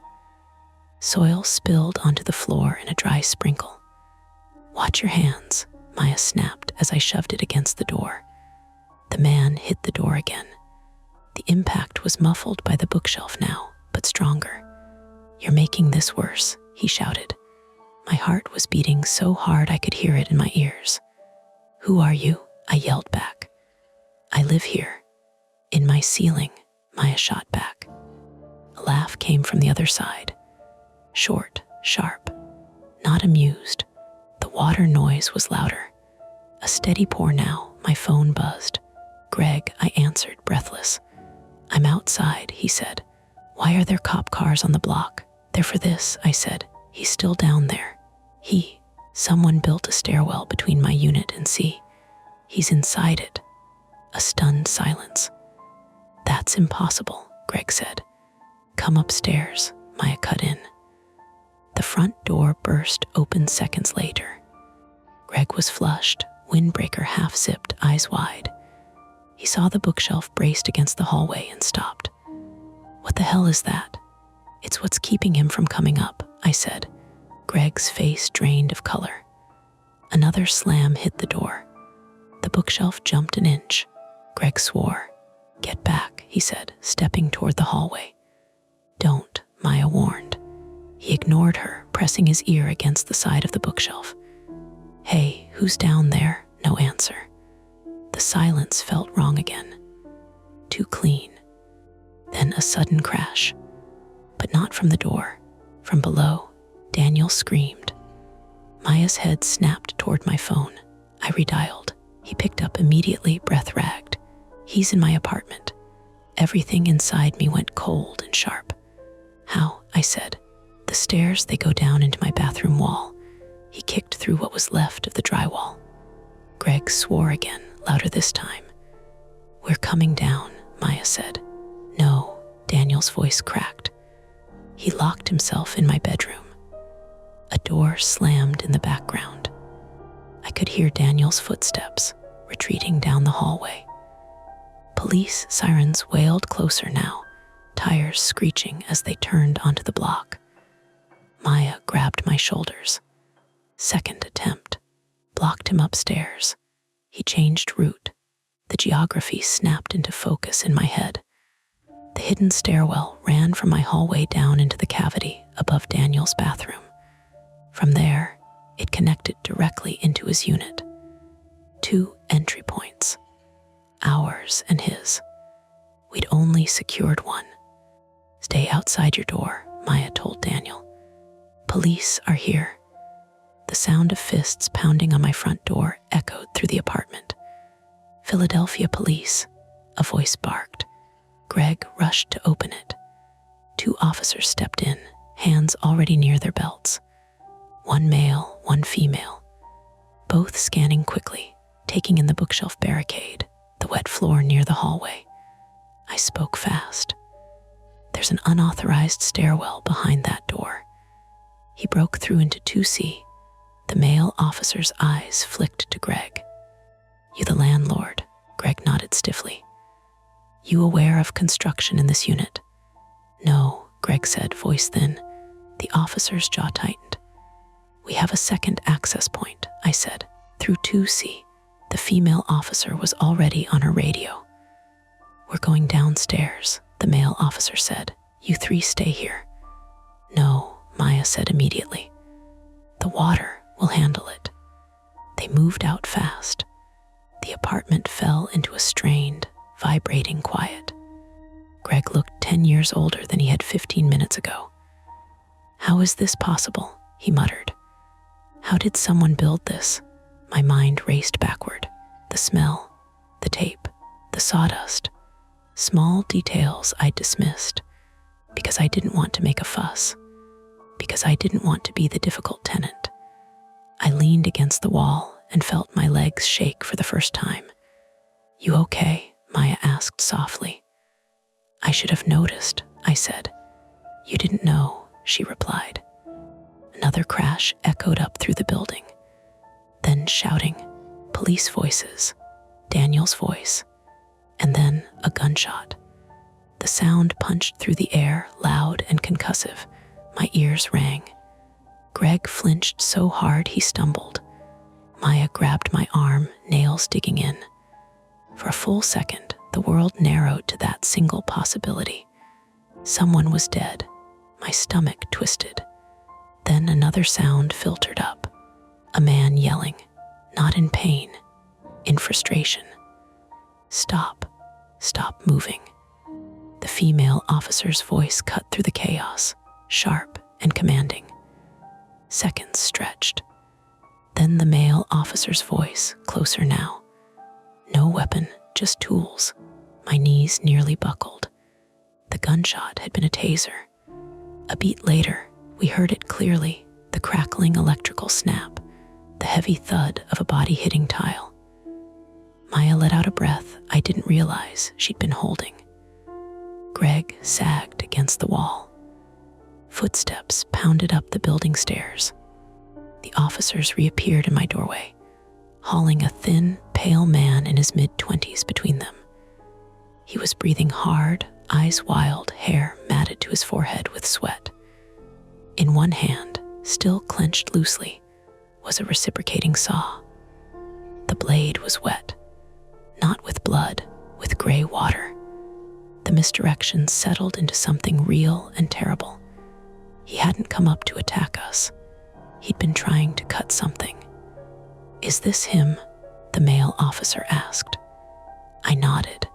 Soil spilled onto the floor in a dry sprinkle. Watch your hands, Maya snapped as I shoved it against the door. The man hit the door again. The impact was muffled by the bookshelf now, but stronger. You're making this worse, he shouted. My heart was beating so hard I could hear it in my ears. Who are you? I yelled back. I live here. In my ceiling, Maya shot back. A laugh came from the other side. Short, sharp, not amused. The water noise was louder. A steady pour now, my phone buzzed. Greg, I answered, breathless. I'm outside, he said. Why are there cop cars on the block? They're for this, I said. He's still down there. Someone built a stairwell between my unit and C. He's inside it. A stunned silence. That's impossible, Greg said. Come upstairs, Maya cut in. The front door burst open seconds later. Greg was flushed, windbreaker half-zipped, eyes wide. He saw the bookshelf braced against the hallway and stopped. What the hell is that? It's what's keeping him from coming up, I said. Greg's face drained of color. Another slam hit the door. The bookshelf jumped an inch. Greg swore. Get back, he said, stepping toward the hallway. Don't, Maya warned. He ignored her, pressing his ear against the side of the bookshelf. Hey, who's down there? No answer. The silence felt wrong again. Too clean. Then a sudden crash. But not from the door. From below, Daniel screamed. Maya's head snapped toward my phone. I redialed. He picked up immediately, breath ragged. He's in my apartment. Everything inside me went cold and sharp. How? I said. The stairs, they go down into my bathroom wall. He kicked through what was left of the drywall. Greg swore again, louder this time. We're coming down, Maya said. No, Daniel's voice cracked. He locked himself in my bedroom. A door slammed in the background. I could hear Daniel's footsteps retreating down the hallway. Police sirens wailed closer now, tires screeching as they turned onto the block. Maya grabbed my shoulders. Second attempt. Blocked him upstairs. He changed route. The geography snapped into focus in my head. The hidden stairwell ran from my hallway down into the cavity above Daniel's bathroom. From there, it connected directly into his unit. 2 entry points. Ours and his. We'd only secured one. Stay outside your door, Maya told Daniel. Police are here. The sound of fists pounding on my front door echoed through the apartment. Philadelphia police, a voice barked. Greg rushed to open it. 2 officers stepped in, hands already near their belts. 1 male, 1 female. Both scanning quickly, taking in the bookshelf barricade, the wet floor near the hallway. I spoke fast. There's an unauthorized stairwell behind that door. He broke through into 2C. The male officer's eyes flicked to Greg. You the landlord? Greg nodded stiffly. You aware of construction in this unit? No, Greg said, voice thin. The officer's jaw tightened. We have a second access point, I said, through 2C. The female officer was already on her radio. We're going downstairs, the male officer said. You 3 stay here. No, Maya said immediately. The water will handle it. They moved out fast. The apartment fell into a strained, vibrating quiet. Greg looked 10 years older than he had 15 minutes ago. How is this possible? He muttered. How did someone build this? My mind raced backward. The smell, the tape, the sawdust. Small details I dismissed because I didn't want to make a fuss, because I didn't want to be the difficult tenant. I leaned against the wall and felt my legs shake for the first time. You okay? Maya asked softly. I should have noticed, I said. You didn't know, she replied. Another crash echoed up through the building. Then shouting, police voices, Daniel's voice, and then a gunshot. The sound punched through the air, loud and concussive. My ears rang. Greg flinched so hard he stumbled. Maya grabbed my arm, nails digging in. For a full second, the world narrowed to that single possibility. Someone was dead. My stomach twisted. Then another sound filtered up. A man yelling, not in pain, in frustration. "Stop. Stop moving." The female officer's voice cut through the chaos, sharp and commanding. Seconds stretched. Then the male officer's voice, closer now. "No weapon, just tools." My knees nearly buckled. The gunshot had been a taser. A beat later, we heard it clearly, the crackling electrical snap, the heavy thud of a body hitting tile. Maya let out a breath I didn't realize she'd been holding. Greg sagged against the wall. Footsteps pounded up the building stairs. The officers reappeared in my doorway, hauling a thin, pale man in his mid-20s between them. He was breathing hard, eyes wild, hair matted to his forehead with sweat. In one hand, still clenched loosely, was a reciprocating saw. The blade was wet, not with blood, with gray water. The misdirection settled into something real and terrible. He hadn't come up to attack us. He'd been trying to cut something. "Is this him?" the male officer asked. I nodded.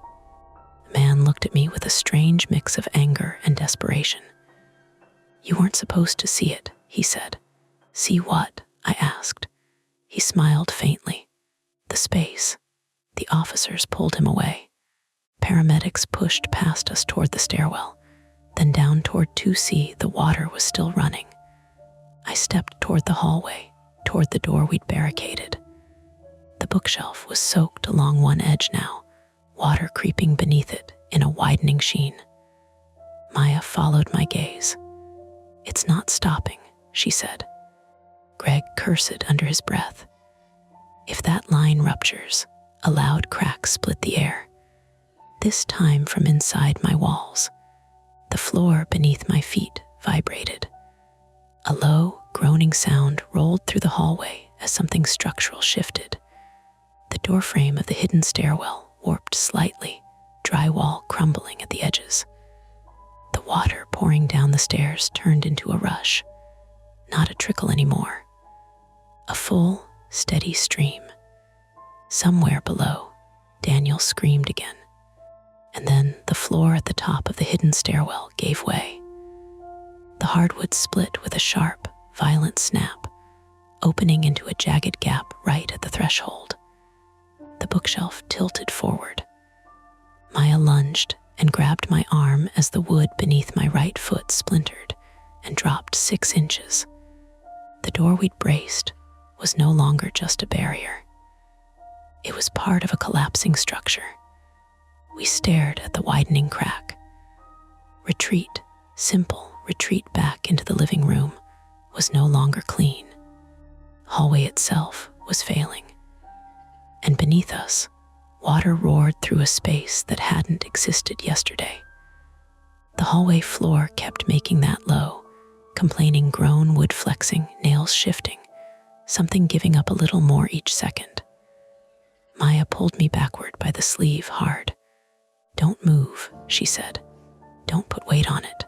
The man looked at me with a strange mix of anger and desperation. "You weren't supposed to see it," he said. "See what?" I asked. He smiled faintly. "The space." The officers pulled him away. Paramedics pushed past us toward the stairwell, then down toward 2C. The water was still running. I stepped toward the hallway, toward the door we'd barricaded. The bookshelf was soaked along one edge now, water creeping beneath it in a widening sheen. Maya followed my gaze. "It's not stopping," she said. Greg cursed under his breath. "If that line ruptures," a loud crack split the air, this time from inside my walls. The floor beneath my feet vibrated. A low, groaning sound rolled through the hallway as something structural shifted. The doorframe of the hidden stairwell warped slightly, drywall crumbling at the edges. The water pouring down the stairs turned into a rush, not a trickle anymore. A full, steady stream. Somewhere below, Daniel screamed again. And then the floor at the top of the hidden stairwell gave way. The hardwood split with a sharp, violent snap, opening into a jagged gap right at the threshold. The bookshelf tilted forward. Maya lunged and grabbed my arm as the wood beneath my right foot splintered and dropped 6 inches. The door we'd braced was no longer just a barrier. It was part of a collapsing structure. We stared at the widening crack. Retreat, simple retreat back into the living room, was no longer clean. Hallway itself was failing. And beneath us, water roared through a space that hadn't existed yesterday. The hallway floor kept making that low, complaining groan, wood flexing, nails shifting, something giving up a little more each second. Maya pulled me backward by the sleeve hard. "Don't move," she said. "Don't put weight on it."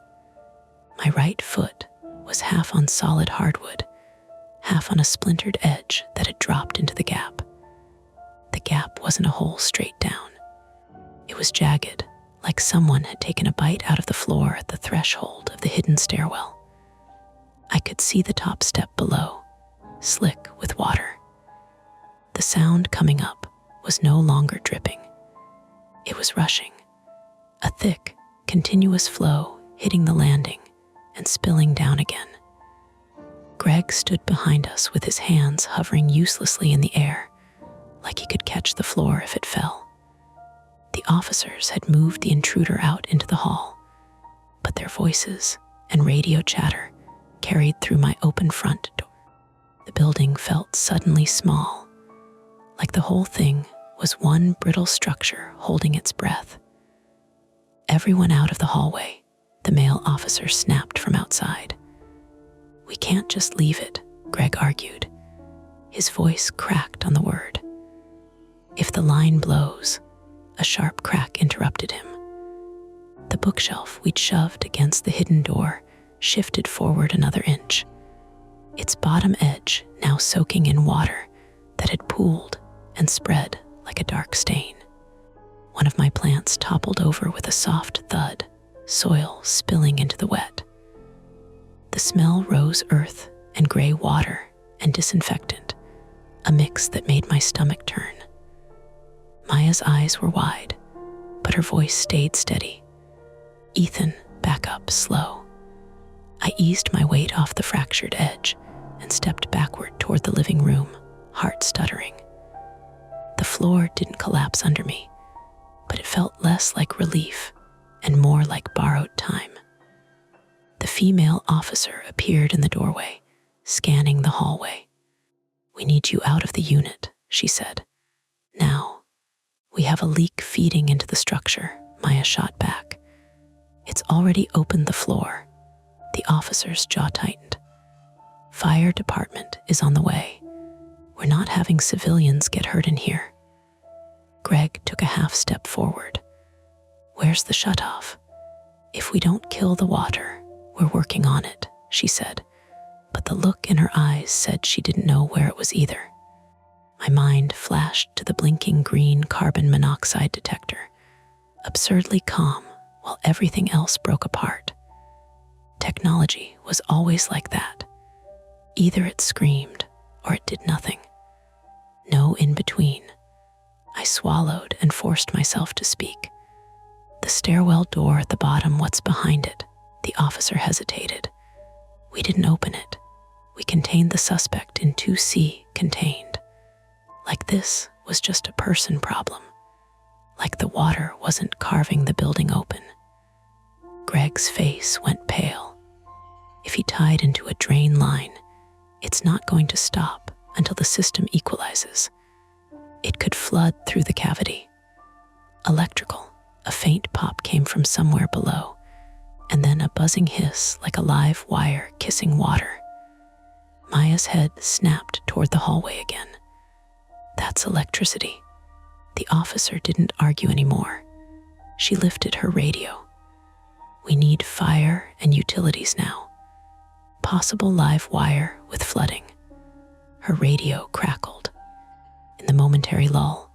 My right foot was half on solid hardwood, half on a splintered edge that had dropped into the gap. The gap wasn't a hole straight down. It was jagged, like someone had taken a bite out of the floor at the threshold of the hidden stairwell. I could see the top step below, slick with water. The sound coming up was no longer dripping. It was rushing, a thick, continuous flow hitting the landing and spilling down again. Greg stood behind us with his hands hovering uselessly in the air, like he could catch the floor if it fell. The officers had moved the intruder out into the hall, but their voices and radio chatter carried through my open front door. The building felt suddenly small, like the whole thing was one brittle structure holding its breath. "Everyone out of the hallway," the male officer snapped from outside. "We can't just leave it," Greg argued. His voice cracked on the word. "If the line blows," a sharp crack interrupted him. The bookshelf we'd shoved against the hidden door shifted forward another inch, its bottom edge now soaking in water that had pooled and spread like a dark stain. One of my plants toppled over with a soft thud, soil spilling into the wet. The smell rose earth and gray water and disinfectant, a mix that made my stomach turn. Maya's eyes were wide, but her voice stayed steady. "Ethan, back up, slow." I eased my weight off the fractured edge and stepped backward toward the living room, heart stuttering. The floor didn't collapse under me, but it felt less like relief and more like borrowed time. The female officer appeared in the doorway, scanning the hallway. "We need you out of the unit," she said. "Now." "We have a leak feeding into the structure," Maya shot back. "It's already opened the floor." The officer's jaw tightened. "Fire department is on the way. We're not having civilians get hurt in here." Greg took a half step forward. "Where's the shutoff?" "If we don't kill the water, we're working on it," she said, but the look in her eyes said she didn't know where it was either. My mind flashed to the blinking green carbon monoxide detector, absurdly calm while everything else broke apart. Technology was always like that. Either it screamed or it did nothing. No in between. I swallowed and forced myself to speak. "The stairwell door at the bottom, what's behind it?" The officer hesitated. "We didn't open it. We contained the suspect in 2C contained. Like this was just a person problem. Like the water wasn't carving the building open." Greg's face went pale. "If he tied into a drain line, it's not going to stop until the system equalizes. It could flood through the cavity." Electrical, a faint pop came from somewhere below, and then a buzzing hiss like a live wire kissing water. Maya's head snapped toward the hallway again. "That's electricity." The officer didn't argue anymore. She lifted her radio. "We need fire and utilities now. Possible live wire with flooding." Her radio crackled. In the momentary lull,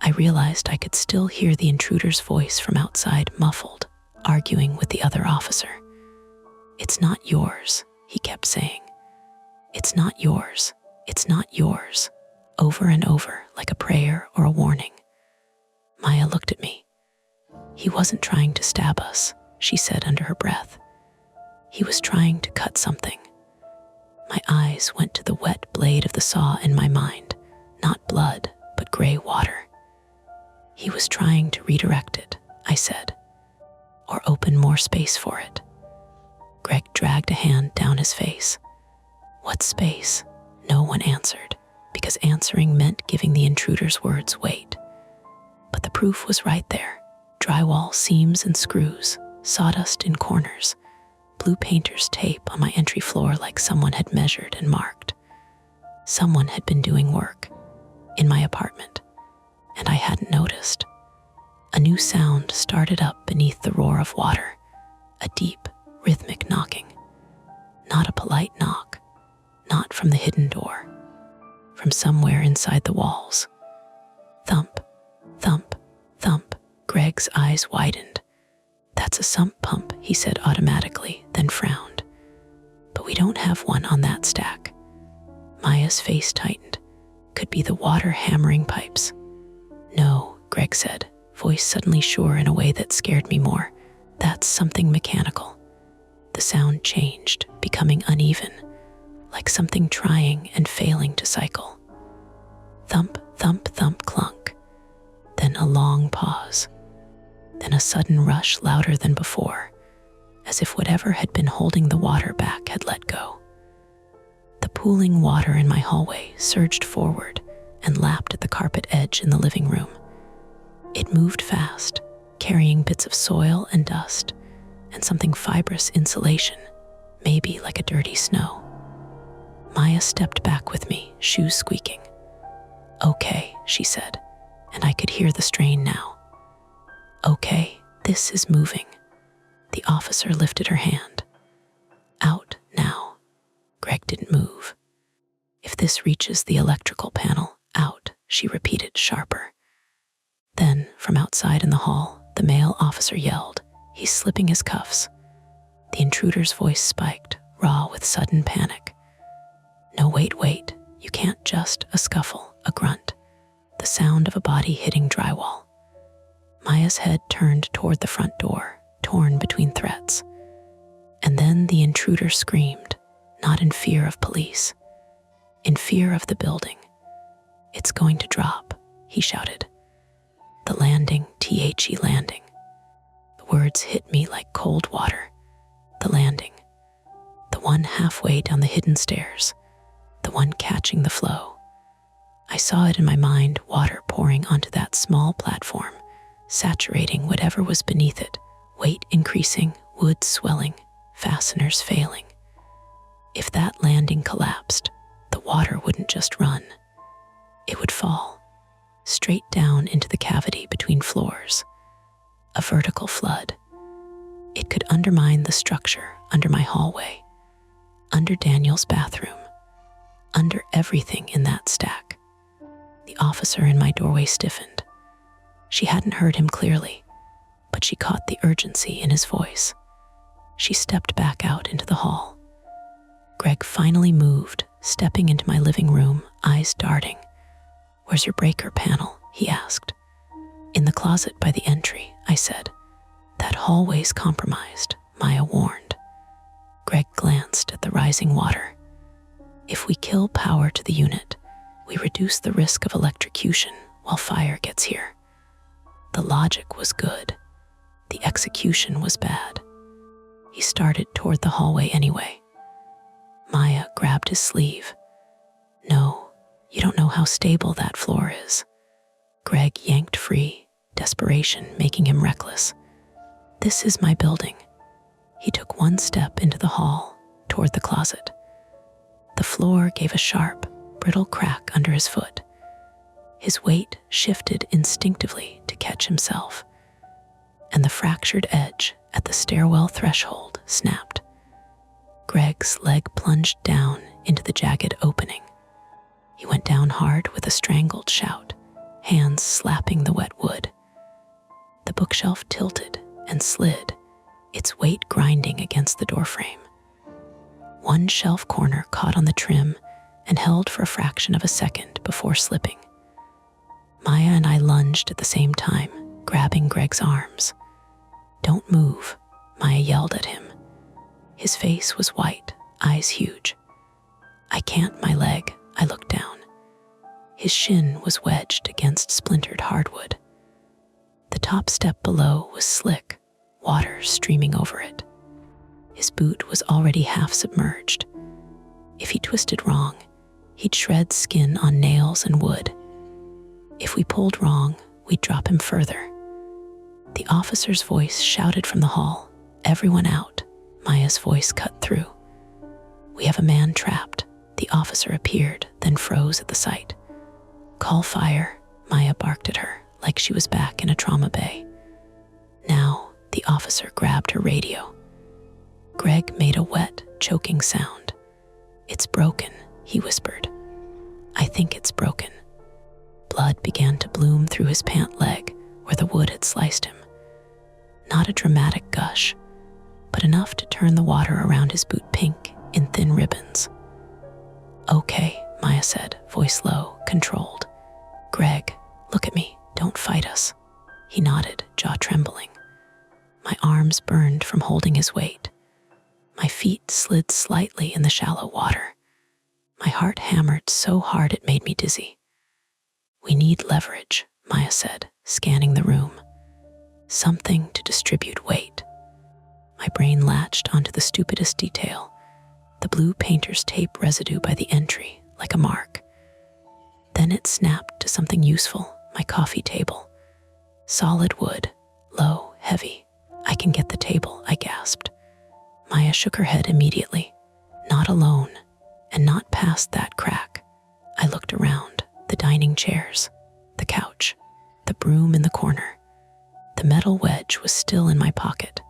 I realized I could still hear the intruder's voice from outside, muffled, arguing with the other officer. "It's not yours," he kept saying. "It's not yours. It's not yours," over and over like a prayer or a warning. Maya looked at me. "He wasn't trying to stab us," she said under her breath. "He was trying to cut something." My eyes went to the wet blade of the saw in my mind, not blood, but gray water. "He was trying to redirect it," I said, "or open more space for it." Greg dragged a hand down his face. "What space?" No one answered, because answering meant giving the intruder's words weight. But the proof was right there. Drywall seams and screws, sawdust in corners, blue painter's tape on my entry floor like someone had measured and marked. Someone had been doing work in my apartment, and I hadn't noticed. A new sound started up beneath the roar of water, a deep, rhythmic knocking. Not a polite knock, not from the hidden door, from somewhere inside the walls. Thump, thump, thump. Greg's eyes widened. "That's a sump pump," he said automatically, then frowned. "But we don't have one on that stack." Maya's face tightened. "Could be the water hammering pipes." "No," Greg said, voice suddenly sure in a way that scared me more. "That's something mechanical." The sound changed, becoming uneven, like something trying and failing to cycle. Thump, thump, thump, clunk. Then a long pause. Then a sudden rush louder than before, as if whatever had been holding the water back had let go. The pooling water in my hallway surged forward and lapped at the carpet edge in the living room. It moved fast, carrying bits of soil and dust, and something fibrous insulation, maybe like a dirty snow. Maya stepped back with me, shoes squeaking. "Okay," she said, and I could hear the strain now. "Okay, this is moving." The officer lifted her hand. "Out now." Greg didn't move. "If this reaches the electrical panel, out," she repeated, sharper. Then, from outside in the hall, the male officer yelled, "He's slipping his cuffs." The intruder's voice spiked, raw with sudden panic. "No, wait, you can't just," a scuffle, a grunt, the sound of a body hitting drywall. Maya's head turned toward the front door, torn between threats. And then the intruder screamed, not in fear of police, in fear of the building. "It's going to drop," he shouted. "The landing, THE landing." The words hit me like cold water. The landing. The one halfway down the hidden stairs. The one catching the flow. I saw it in my mind, water pouring onto that small platform, saturating whatever was beneath it, weight increasing, wood swelling, fasteners failing. If that landing collapsed, the water wouldn't just run. It would fall, straight down into the cavity between floors. A vertical flood. It could undermine the structure under my hallway, under Daniel's bathroom, under everything in that stack. The officer in my doorway stiffened. She hadn't heard him clearly, but she caught the urgency in his voice. She stepped back out into the hall. Greg finally moved, stepping into my living room, eyes darting. "Where's your breaker panel?" he asked. "In the closet by the entry," I said. "That hallway's compromised," Maya warned. Greg glanced at the rising water. "If we kill power to the unit, we reduce the risk of electrocution while fire gets here." The logic was good. The execution was bad. He started toward the hallway anyway. Maya grabbed his sleeve. "No, you don't know how stable that floor is." Greg yanked free, desperation making him reckless. "This is my building." He took one step into the hall, toward the closet. The floor gave a sharp, brittle crack under his foot. His weight shifted instinctively to catch himself, and the fractured edge at the stairwell threshold snapped. Greg's leg plunged down into the jagged opening. He went down hard with a strangled shout, hands slapping the wet wood. The bookshelf tilted and slid, its weight grinding against the doorframe. One shelf corner caught on the trim and held for a fraction of a second before slipping. Maya and I lunged at the same time, grabbing Greg's arms. "Don't move," Maya yelled at him. His face was white, eyes huge. "I can't, my leg." I looked down. His shin was wedged against splintered hardwood. The top step below was slick, water streaming over it. His boot was already half submerged. If he twisted wrong, he'd shred skin on nails and wood. If we pulled wrong, we'd drop him further. The officer's voice shouted from the hall, "Everyone out." Maya's voice cut through. "We have a man trapped." The officer appeared, then froze at the sight. "Call fire," Maya barked at her, like she was back in a trauma bay. Now, the officer grabbed her radio. Greg made a wet, choking sound. "It's broken," he whispered. "I think it's broken." Blood began to bloom through his pant leg where the wood had sliced him. Not a dramatic gush, but enough to turn the water around his boot pink in thin ribbons. "Okay," Maya said, voice low, controlled. "Greg, look at me, don't fight us." He nodded, jaw trembling. My arms burned from holding his weight. My feet slid slightly in the shallow water. My heart hammered so hard it made me dizzy. "We need leverage," Maya said, scanning the room. "Something to distribute weight." My brain latched onto the stupidest detail, the blue painter's tape residue by the entry, like a mark. Then it snapped to something useful, my coffee table. Solid wood, low, heavy. "I can get the table," I gasped. Maya shook her head immediately. "Not alone, and not past that crack." I looked around, the dining chairs, the couch, the broom in the corner. The metal wedge was still in my pocket.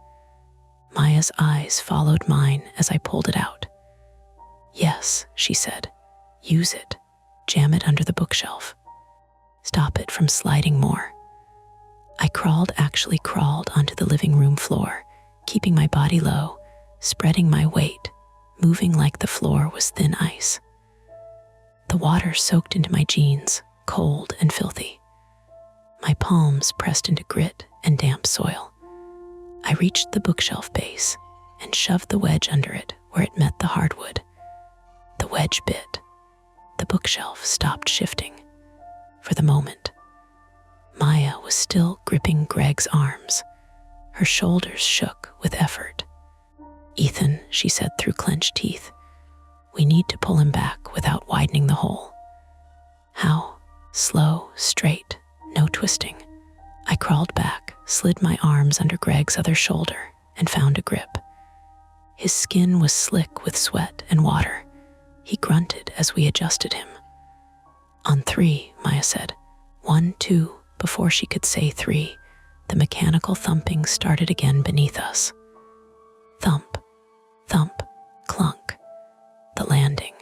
Maya's eyes followed mine as I pulled it out. "Yes," she said. "Use it. Jam it under the bookshelf. Stop it from sliding more." Actually crawled onto the living room floor, keeping my body low, spreading my weight, moving like the floor was thin ice. The water soaked into my jeans, cold and filthy. My palms pressed into grit and damp soil. I reached the bookshelf base and shoved the wedge under it where it met the hardwood. The wedge bit. The bookshelf stopped shifting. For the moment, Maya was still gripping Greg's arms. Her shoulders shook with effort. "Ethan," she said through clenched teeth, "we need to pull him back without widening the hole." "How?" "Slow, straight, no twisting." I crawled back, slid my arms under Greg's other shoulder, and found a grip. His skin was slick with sweat and water. He grunted as we adjusted him. "On 3, Maya said. 1, 2, before she could say 3, the mechanical thumping started again beneath us. Thump, thump, clunk. The landing.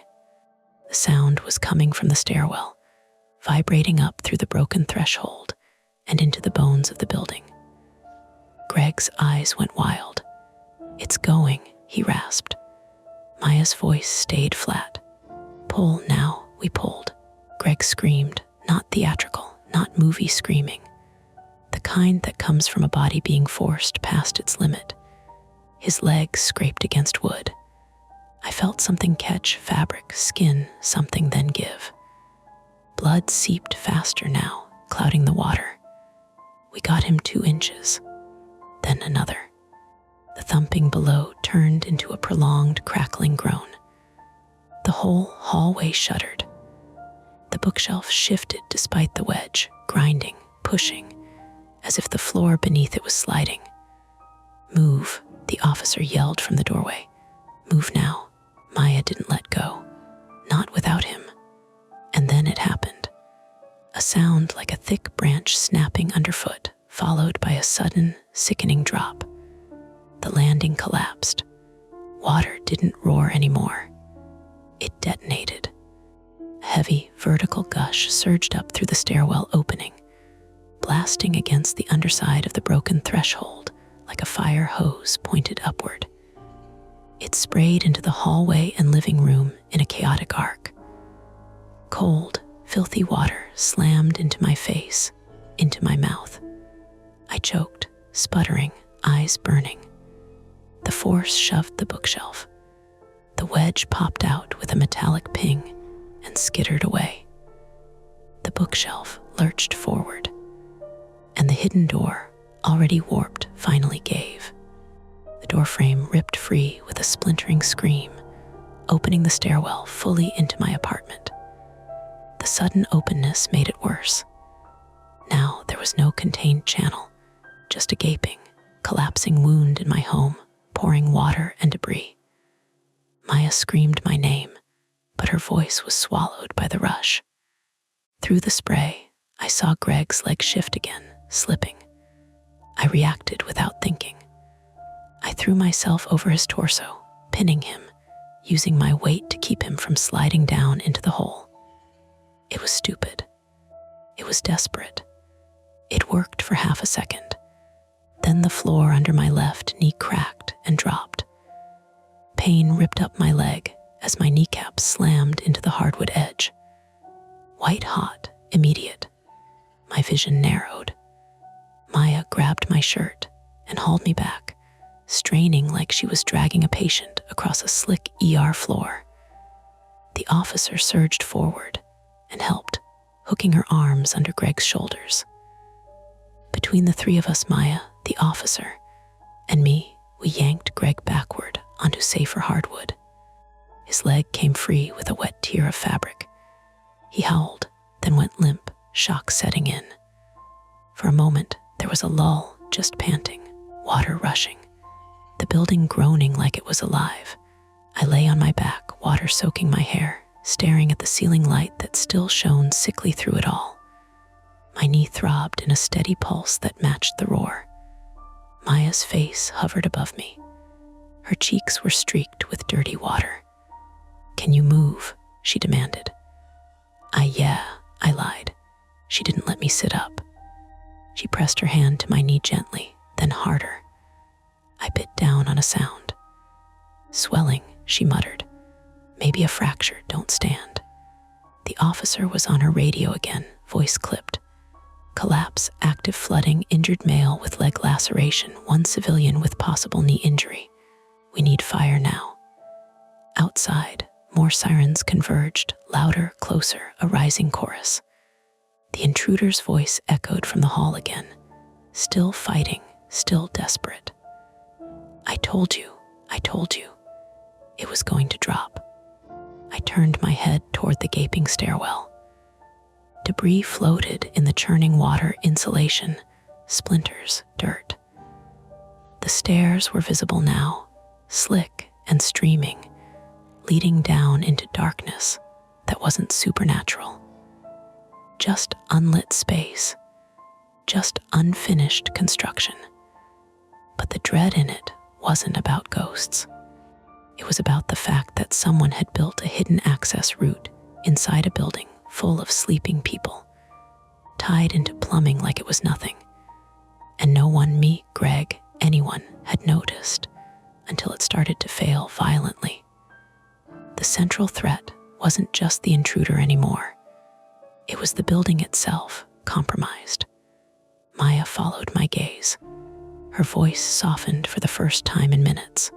The sound was coming from the stairwell, vibrating up through the broken threshold and into the bones of the building. Greg's eyes went wild. "It's going," he rasped. Maya's voice stayed flat. "Pull now." We pulled. Greg screamed, not theatrical, not movie screaming. The kind that comes from a body being forced past its limit. His legs scraped against wood. I felt something catch fabric, skin, something then give. Blood seeped faster now, clouding the water. We got him 2 inches, then another. The thumping below turned into a prolonged, crackling groan. The whole hallway shuddered. The bookshelf shifted despite the wedge, grinding, pushing, as if the floor beneath it was sliding. "Move," the officer yelled from the doorway. "Move now." Maya didn't let go. Not without him. And then it happened. A sound like a thick branch snapping underfoot, followed by a sudden, sickening drop. The landing collapsed. Water didn't roar anymore. It detonated. A heavy, vertical gush surged up through the stairwell opening, blasting against the underside of the broken threshold like a fire hose pointed upward. It sprayed into the hallway and living room in a chaotic arc. Cold, filthy water slammed into my face, into my mouth. I choked, sputtering, eyes burning. The force shoved the bookshelf. The wedge popped out with a metallic ping and skittered away. The bookshelf lurched forward, and the hidden door, already warped, finally gave. The doorframe ripped free with a splintering scream, opening the stairwell fully into my apartment. The sudden openness made it worse. Now there was no contained channel, just a gaping, collapsing wound in my home, pouring water and debris. Maya screamed my name, but her voice was swallowed by the rush. Through the spray, I saw Greg's leg shift again, slipping. I reacted without thinking. I threw myself over his torso, pinning him, using my weight to keep him from sliding down into the hole. It was stupid. It was desperate. It worked for half a second. Then the floor under my left knee cracked and dropped. Pain ripped up my leg as my kneecap slammed into the hardwood edge. White hot, immediate. My vision narrowed. Maya grabbed my shirt and hauled me back, straining like she was dragging a patient across a slick ER floor. The officer surged forward and helped, hooking her arms under Greg's shoulders. Between the 3 of us, Maya, the officer, and me, we yanked Greg backward onto safer hardwood. His leg came free with a wet tear of fabric. He howled, then went limp, shock setting in. For a moment, there was a lull, just panting, water rushing, the building groaning like it was alive. I lay on my back, water soaking my hair, staring at the ceiling light that still shone sickly through it all. My knee throbbed in a steady pulse that matched the roar. Maya's face hovered above me. Her cheeks were streaked with dirty water. "Can you move?" she demanded. Yeah, I lied. She didn't let me sit up. She pressed her hand to my knee gently, then harder. I bit down on a sound. "Swelling," she muttered. "Maybe a fracture, don't stand." The officer was on her radio again, voice clipped. "Collapse, active flooding, injured male with leg laceration, one civilian with possible knee injury. We need fire now." Outside, more sirens converged, louder, closer, a rising chorus. The intruder's voice echoed from the hall again, still fighting, still desperate. I told you. It was going to drop." I turned my head toward the gaping stairwell. Debris floated in the churning water, insulation, splinters, dirt. The stairs were visible now, slick and streaming, leading down into darkness that wasn't supernatural. Just unlit space, just unfinished construction. But the dread in it wasn't about ghosts. It was about the fact that someone had built a hidden access route inside a building full of sleeping people, tied into plumbing like it was nothing. And no one, me, Greg, anyone, had noticed until it started to fail violently. The central threat wasn't just the intruder anymore. It was the building itself, compromised. Maya followed my gaze. Her voice softened for the first time in minutes.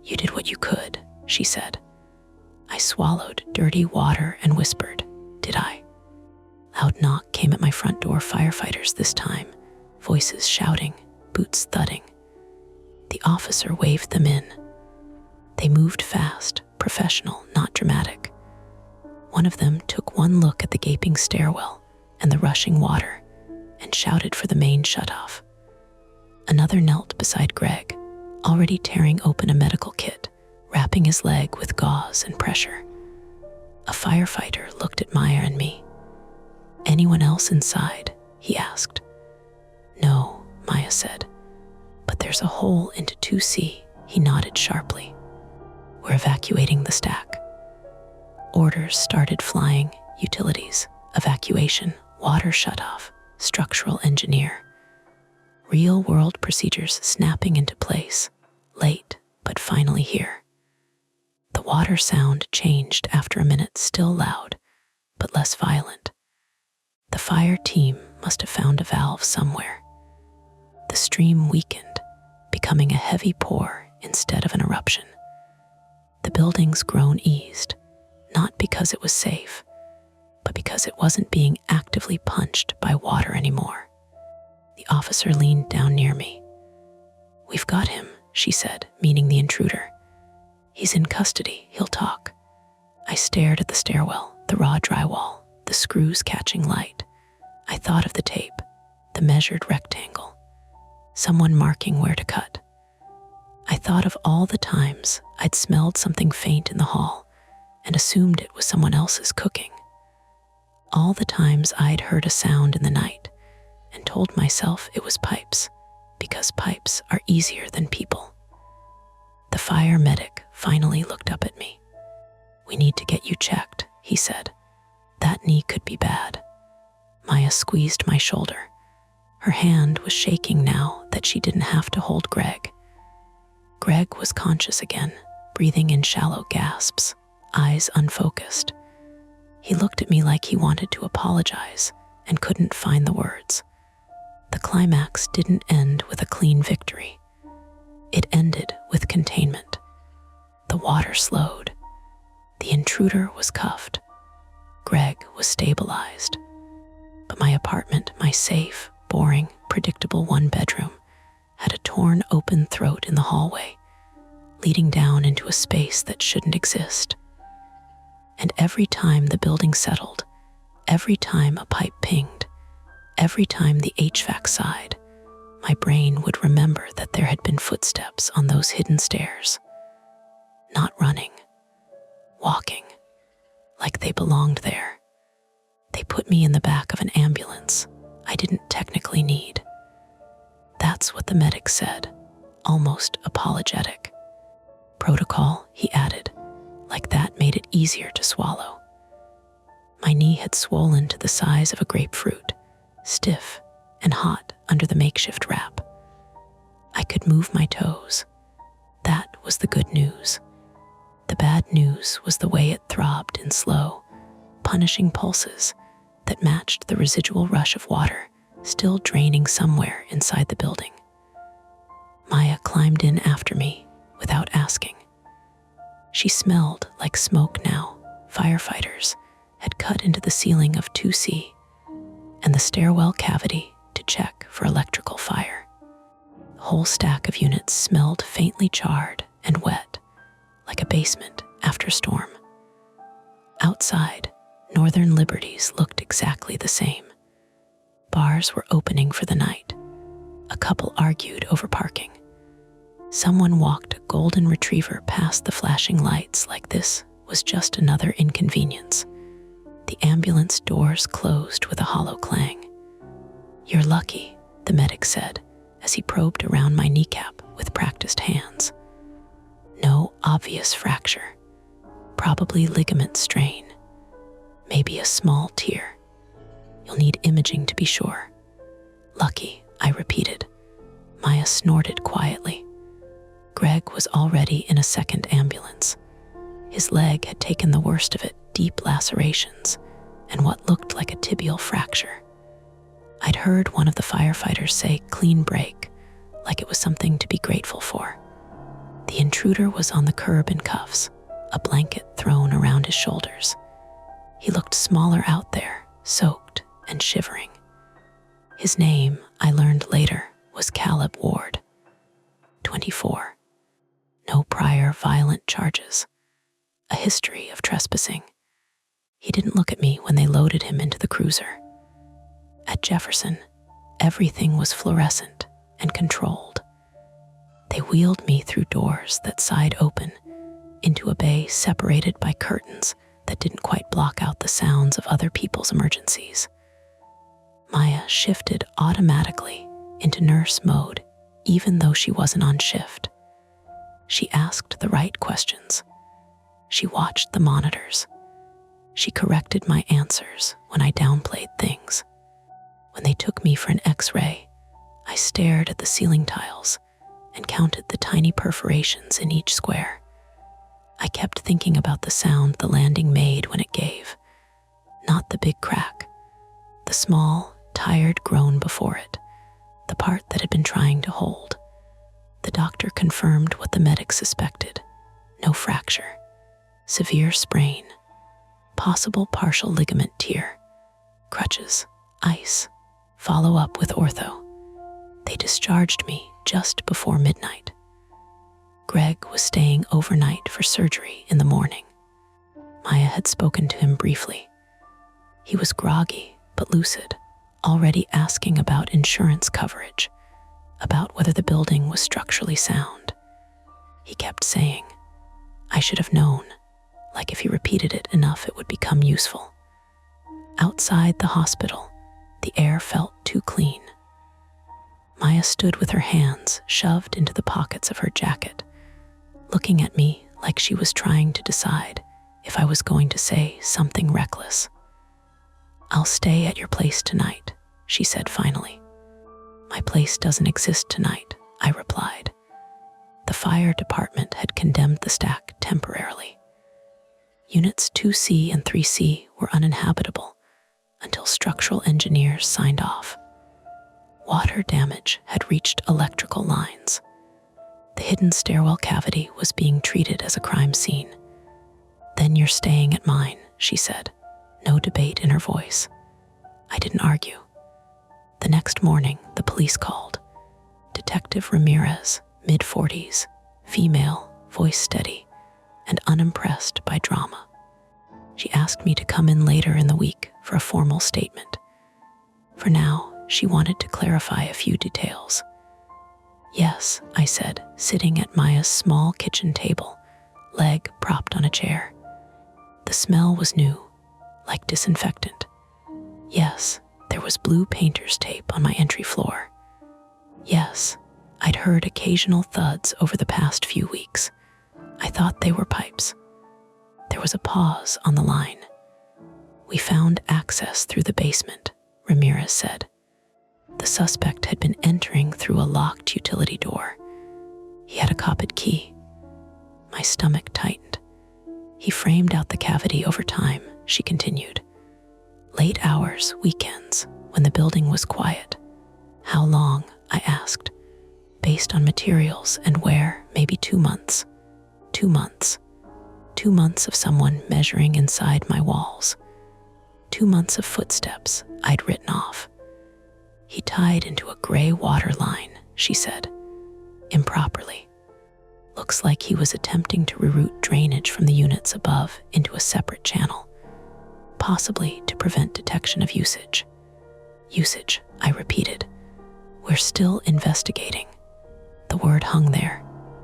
"You did what you could," she said. I swallowed dirty water and whispered, "Did I?" Loud knock came at my front door, firefighters this time, voices shouting, boots thudding. The officer waved them in. They moved fast, professional, not dramatic. One of them took one look at the gaping stairwell and the rushing water and shouted for the main shutoff. Another knelt beside Greg, already tearing open a medical kit, wrapping his leg with gauze and pressure. A firefighter looked at Maya and me. "Anyone else inside?" he asked. "No," Maya said. "But there's a hole into 2C, he nodded sharply. "We're evacuating the stack." Orders started flying, utilities, evacuation, water shutoff, structural engineer. Real-world procedures snapping into place, late, but finally here. The water sound changed after a minute, still loud, but less violent. The fire team must have found a valve somewhere. The stream weakened, becoming a heavy pour instead of an eruption. The building's groan eased, not because it was safe, but because it wasn't being actively punched by water anymore. The officer leaned down near me. "We've got him," she said, meaning the intruder. "He's in custody, he'll talk." I stared at the stairwell, the raw drywall, the screws catching light. I thought of the tape, the measured rectangle, someone marking where to cut. I thought of all the times I'd smelled something faint in the hall and assumed it was someone else's cooking. All the times I'd heard a sound in the night and told myself it was pipes, because pipes are easier than people. The fire medic finally looked up at me. "We need to get you checked," he said. "That knee could be bad." Maya squeezed my shoulder. Her hand was shaking now that she didn't have to hold Greg. Greg was conscious again, breathing in shallow gasps, eyes unfocused. He looked at me like he wanted to apologize and couldn't find the words. The climax didn't end with a clean victory. It ended with containment. The water slowed. The intruder was cuffed. Greg was stabilized. But my apartment, my safe, boring, predictable one-bedroom, had a torn open throat in the hallway, leading down into a space that shouldn't exist. And every time the building settled, every time a pipe pinged, every time the HVAC sighed, my brain would remember that there had been footsteps on those hidden stairs. Not running, walking, like they belonged there. They put me in the back of an ambulance I didn't technically need. That's what the medic said, almost apologetic. "Protocol," he added, like that made it easier to swallow. My knee had swollen to the size of a grapefruit, stiff and hot under the makeshift wrap. I could move my toes. That was the good news. The bad news was the way it throbbed in slow, punishing pulses that matched the residual rush of water still draining somewhere inside the building. Maya climbed in after me without asking. She smelled like smoke now. Firefighters had cut into the ceiling of 2C and the stairwell cavity to check for electrical fire. The whole stack of units smelled faintly charred and wet, like a basement after storm. Outside, Northern Liberties looked exactly the same. Bars were opening for the night. A couple argued over parking. Someone walked a golden retriever past the flashing lights like this was just another inconvenience. The ambulance doors closed with a hollow clang. "You're lucky," the medic said as he probed around my kneecap with practiced hands. No obvious fracture. Probably ligament strain. Maybe a small tear. You'll need imaging to be sure. Lucky, I repeated. Maya snorted quietly. Greg was already in a second ambulance. His leg had taken the worst of it, deep lacerations, and what looked like a tibial fracture. I'd heard one of the firefighters say clean break, like it was something to be grateful for. The intruder was on the curb in cuffs, a blanket thrown around his shoulders. He looked smaller out there, soaked and shivering. His name, I learned later, was Caleb Ward. 24. No prior violent charges. A history of trespassing. He didn't look at me when they loaded him into the cruiser. At Jefferson, everything was fluorescent and controlled. They wheeled me through doors that sighed open into a bay separated by curtains that didn't quite block out the sounds of other people's emergencies. Maya shifted automatically into nurse mode, even though she wasn't on shift. She asked the right questions. She watched the monitors. She corrected my answers when I downplayed things. When they took me for an X-ray, I stared at the ceiling tiles and counted the tiny perforations in each square. I kept thinking about the sound the landing made when it gave. Not the big crack, the small, tired groan before it, the part that had been trying to hold. The doctor confirmed what the medic suspected. No fracture, severe sprain, possible partial ligament tear, crutches, ice, follow up with ortho. They discharged me just before midnight. Greg was staying overnight for surgery in the morning. Maya had spoken to him briefly. He was groggy but lucid, already asking about insurance coverage, about whether the building was structurally sound. He kept saying, "I should have known," like if he repeated it enough it would become useful. Outside the hospital, the air felt too clean. Maya stood with her hands shoved into the pockets of her jacket, looking at me like she was trying to decide if I was going to say something reckless. "I'll stay at your place tonight," she said finally. "My place doesn't exist tonight," I replied. The fire department had condemned the stack temporarily. Units 2C and 3C were uninhabitable until structural engineers signed off. Water damage had reached electrical lines. The hidden stairwell cavity was being treated as a crime scene. "Then you're staying at mine," she said, no debate in her voice. I didn't argue. The next morning, the police called. Detective Ramirez, mid-40s, female, voice steady, and unimpressed by drama. She asked me to come in later in the week for a formal statement. For now, she wanted to clarify a few details. "Yes," I said, sitting at Maya's small kitchen table, leg propped on a chair. The smell was new, like disinfectant. Yes, there was blue painter's tape on my entry floor. Yes, I'd heard occasional thuds over the past few weeks. I thought they were pipes. There was a pause on the line. "We found access through the basement," Ramirez said. The suspect had been entering through a locked utility door. He had a copied key. My stomach tightened. He framed out the cavity over time, she continued. Late hours, weekends, when the building was quiet. How long? I asked. Based on materials and where, maybe 2 months. 2 months. 2 months of someone measuring inside my walls. 2 months of footsteps I'd written off. He tied into a gray water line, she said, improperly. Looks like he was attempting to reroute drainage from the units above into a separate channel, possibly to prevent detection of usage. Usage, I repeated. We're still investigating. The word hung there.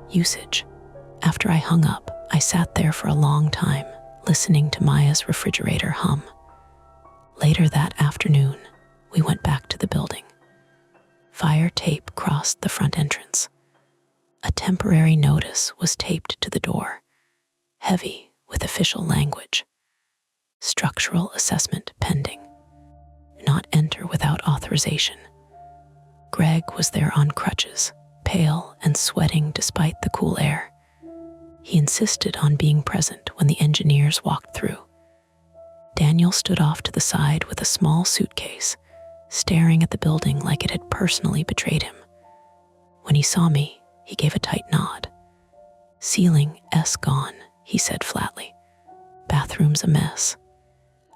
Usage. After I hung up, I sat there for a long time, listening to Maya's refrigerator hum. Later that afternoon, we went back to the building. Fire tape crossed the front entrance. A temporary notice was taped to the door, heavy with official language. Structural assessment pending. Not enter without authorization. Greg was there on crutches, pale and sweating despite the cool air. He insisted on being present when the engineers walked through. Daniel stood off to the side with a small suitcase, staring at the building like it had personally betrayed him. When he saw me, he gave a tight nod. Ceiling S gone, he said flatly. Bathroom's a mess.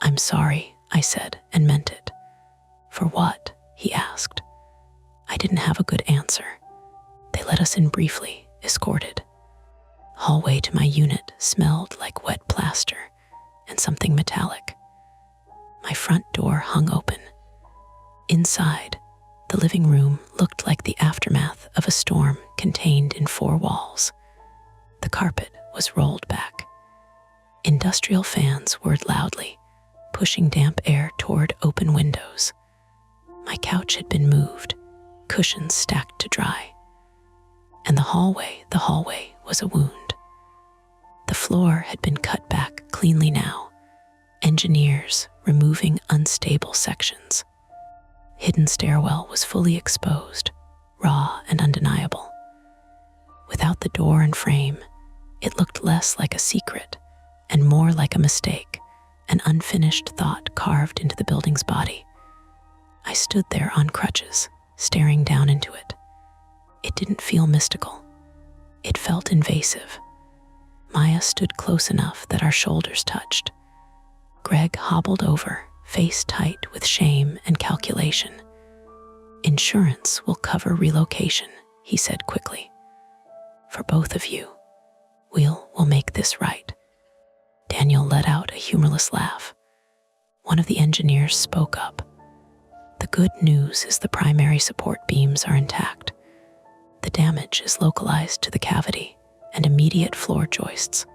I'm sorry, I said, and meant it. For what? He asked. I didn't have a good answer. They let us in briefly, escorted. Hallway to my unit smelled like wet plaster and something metallic. My front door hung open. Inside, the living room looked like the aftermath of a storm contained in 4 walls. The carpet was rolled back. Industrial fans whirred loudly, pushing damp air toward open windows. My couch had been moved, cushions stacked to dry. And the hallway was a wound. The floor had been cut back cleanly now, engineers removing unstable sections. Hidden stairwell was fully exposed, raw and undeniable. Without the door and frame, it looked less like a secret and more like a mistake, an unfinished thought carved into the building's body. I stood there on crutches, staring down into it. It didn't feel mystical. It felt invasive. Maya stood close enough that our shoulders touched. Greg hobbled over, face tight with shame and calculation. Insurance will cover relocation, he said quickly. For both of you, we'll make this right. Daniel let out a humorless laugh. One of the engineers spoke up. The good news is the primary support beams are intact. The damage is localized to the cavity and immediate floor joists.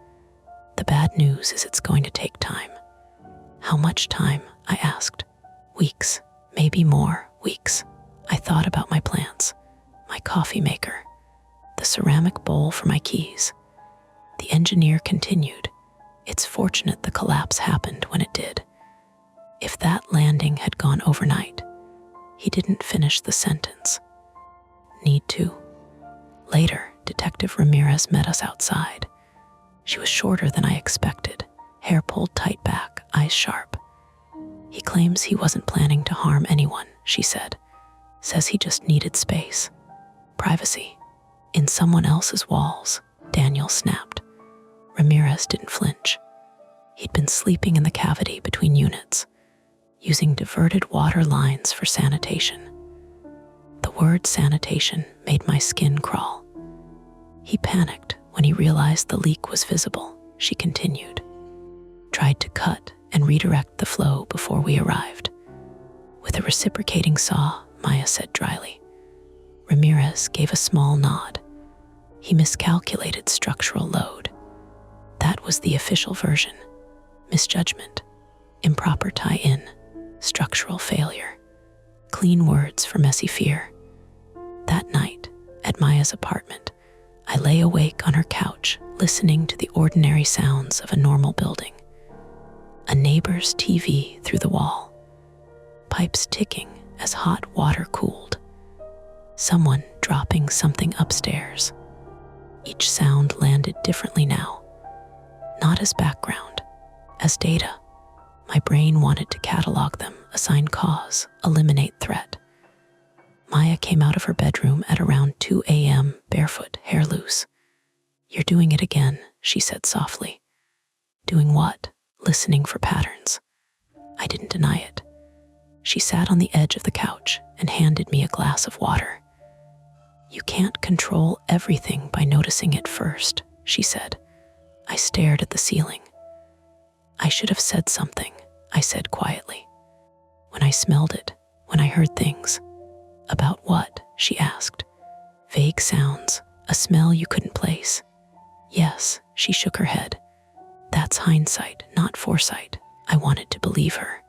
The bad news is it's going to take time. How much time? I asked. Weeks, maybe more weeks. I thought about my plants, my coffee maker, the ceramic bowl for my keys. The engineer continued. It's fortunate the collapse happened when it did. If that landing had gone overnight, he didn't finish the sentence. Need to. Later, Detective Ramirez met us outside. She was shorter than I expected, hair pulled tight back, eyes sharp. He claims he wasn't planning to harm anyone, she said. Says he just needed space. Privacy. In someone else's walls, Daniel snapped. Ramirez didn't flinch. He'd been sleeping in the cavity between units, using diverted water lines for sanitation. The word sanitation made my skin crawl. He panicked when he realized the leak was visible, she continued. Tried to cut and redirect the flow before we arrived. With a reciprocating saw, Maya said dryly. Ramirez gave a small nod. He miscalculated structural load. That was the official version. Misjudgment, improper tie-in, structural failure. Clean words for messy fear. That night, at Maya's apartment, I lay awake on her couch, listening to the ordinary sounds of a normal building. A neighbor's TV through the wall. Pipes ticking as hot water cooled. someone dropping something upstairs. Each sound landed differently now, not as background, as data. My brain wanted to catalog them, assign cause, eliminate threat. Maya came out of her bedroom at around 2 a.m., barefoot, hair loose. "You're doing it again," she said softly. "Doing what?" "Listening for patterns." I didn't deny it. She sat on the edge of the couch and handed me a glass of water. "You can't control everything by noticing it first," she said. I stared at the ceiling. "I should have said something," I said quietly. "When I smelled it, when I heard things." "About what?" she asked. "Vague sounds, a smell you couldn't place." "Yes," she shook her head. "That's hindsight, not foresight." I wanted to believe her.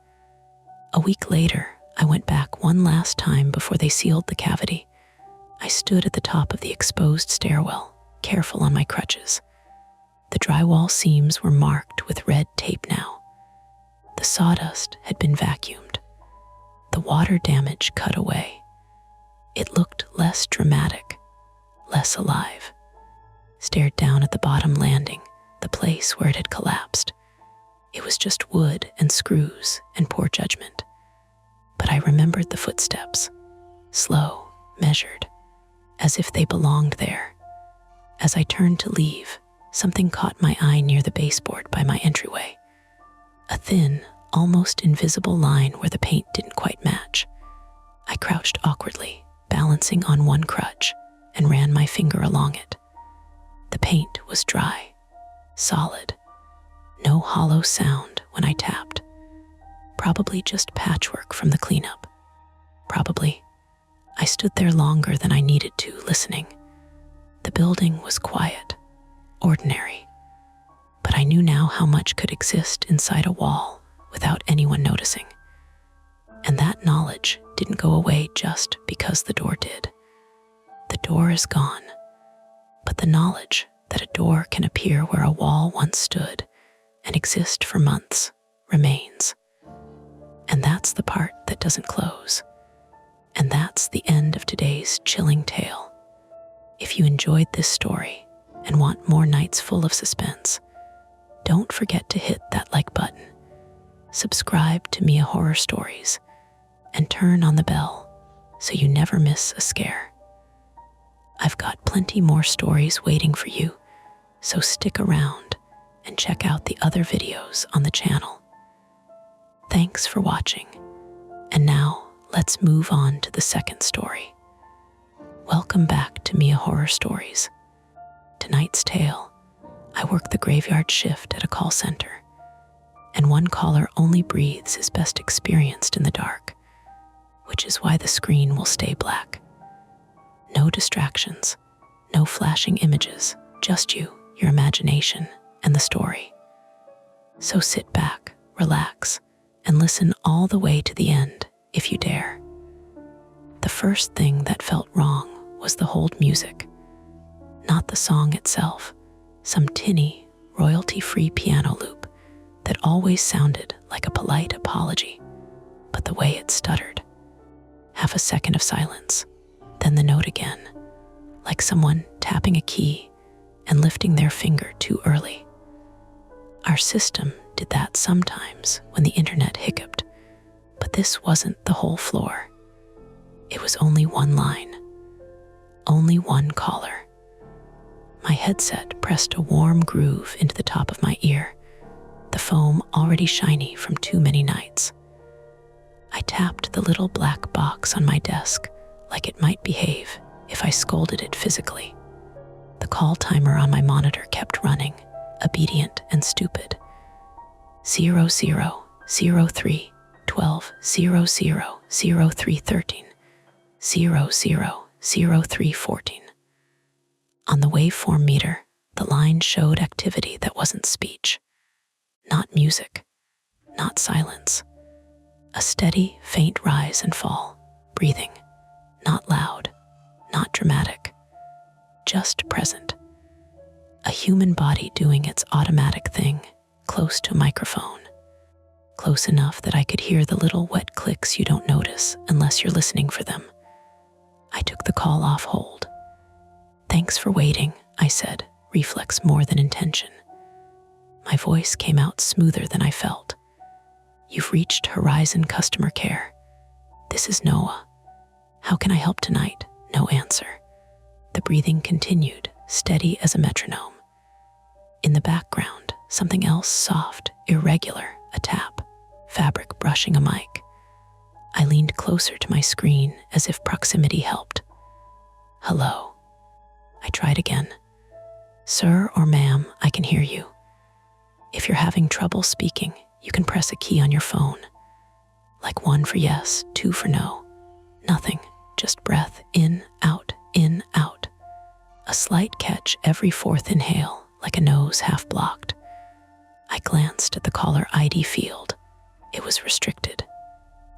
A week later, I went back one last time before they sealed the cavity. I stood at the top of the exposed stairwell, careful on my crutches. The drywall seams were marked with red tape now. The sawdust had been vacuumed. The water damage cut away. It looked less dramatic, less alive. Stared down at the bottom landing, the place where it had collapsed. It was just wood and screws and poor judgment. But I remembered the footsteps, slow, measured, as if they belonged there. As I turned to leave, something caught my eye near the baseboard by my entryway. A thin, almost invisible line where the paint didn't quite match. I crouched awkwardly, balancing on one crutch, and ran my finger along it. The paint was dry, solid. No hollow sound when I tapped. Probably just patchwork from the cleanup. Probably. I stood there longer than I needed to, listening. The building was quiet, ordinary. But I knew now how much could exist inside a wall without anyone noticing. And that knowledge didn't go away just because the door did. The door is gone. But the knowledge that a door can appear where a wall once stood and exist for months remains. And that's the part that doesn't close. And that's the end of today's chilling tale. If you enjoyed this story and want more nights full of suspense, don't forget to hit that like button, subscribe to Mia Horror Stories, and turn on the bell so you never miss a scare. I've got plenty more stories waiting for you, so stick around and check out the other videos on the channel. Thanks for watching, and now let's move on to the second story. Welcome back to Mia Horror Stories. Tonight's tale, I work the graveyard shift at a call center, and one caller only breathes his best experienced in the dark, which is why the screen will stay black. No distractions, no flashing images, just you, your imagination, and the story. So sit back, relax, and listen all the way to the end, if you dare. The first thing that felt wrong was the hold music. Not the song itself, some tinny, royalty-free piano loop that always sounded like a polite apology, but the way it stuttered. Half a second of silence, then the note again, like someone tapping a key and lifting their finger too early. Our system did that sometimes when the internet hiccuped, but this wasn't the whole floor. It was only one line, only one caller. My headset pressed a warm groove into the top of my ear, the foam already shiny from too many nights. I tapped the little black box on my desk like it might behave if I scolded it physically. The call timer on my monitor kept running, obedient and stupid. 0003 12 0003 13 0003 14. On the waveform meter, the line showed activity that wasn't speech, not music, not silence. A steady, faint rise and fall, breathing, not loud, not dramatic, just present. A human body doing its automatic thing, close to a microphone. Close enough that I could hear the little wet clicks you don't notice unless you're listening for them. I took the call off hold. "Thanks for waiting," I said, reflex more than intention. My voice came out smoother than I felt. "You've reached Horizon Customer Care. This is Noah. How can I help tonight?" No answer. The breathing continued, steady as a metronome. In the background, something else soft, irregular, a tap, fabric brushing a mic. I leaned closer to my screen as if proximity helped. "Hello." I tried again. "Sir or ma'am, I can hear you. If you're having trouble speaking, you can press a key on your phone. Like 1 for yes, 2 for no. Nothing, just breath in, out, in, out. A slight catch every 4th inhale, like a nose half blocked." I glanced at the caller ID field. It was restricted.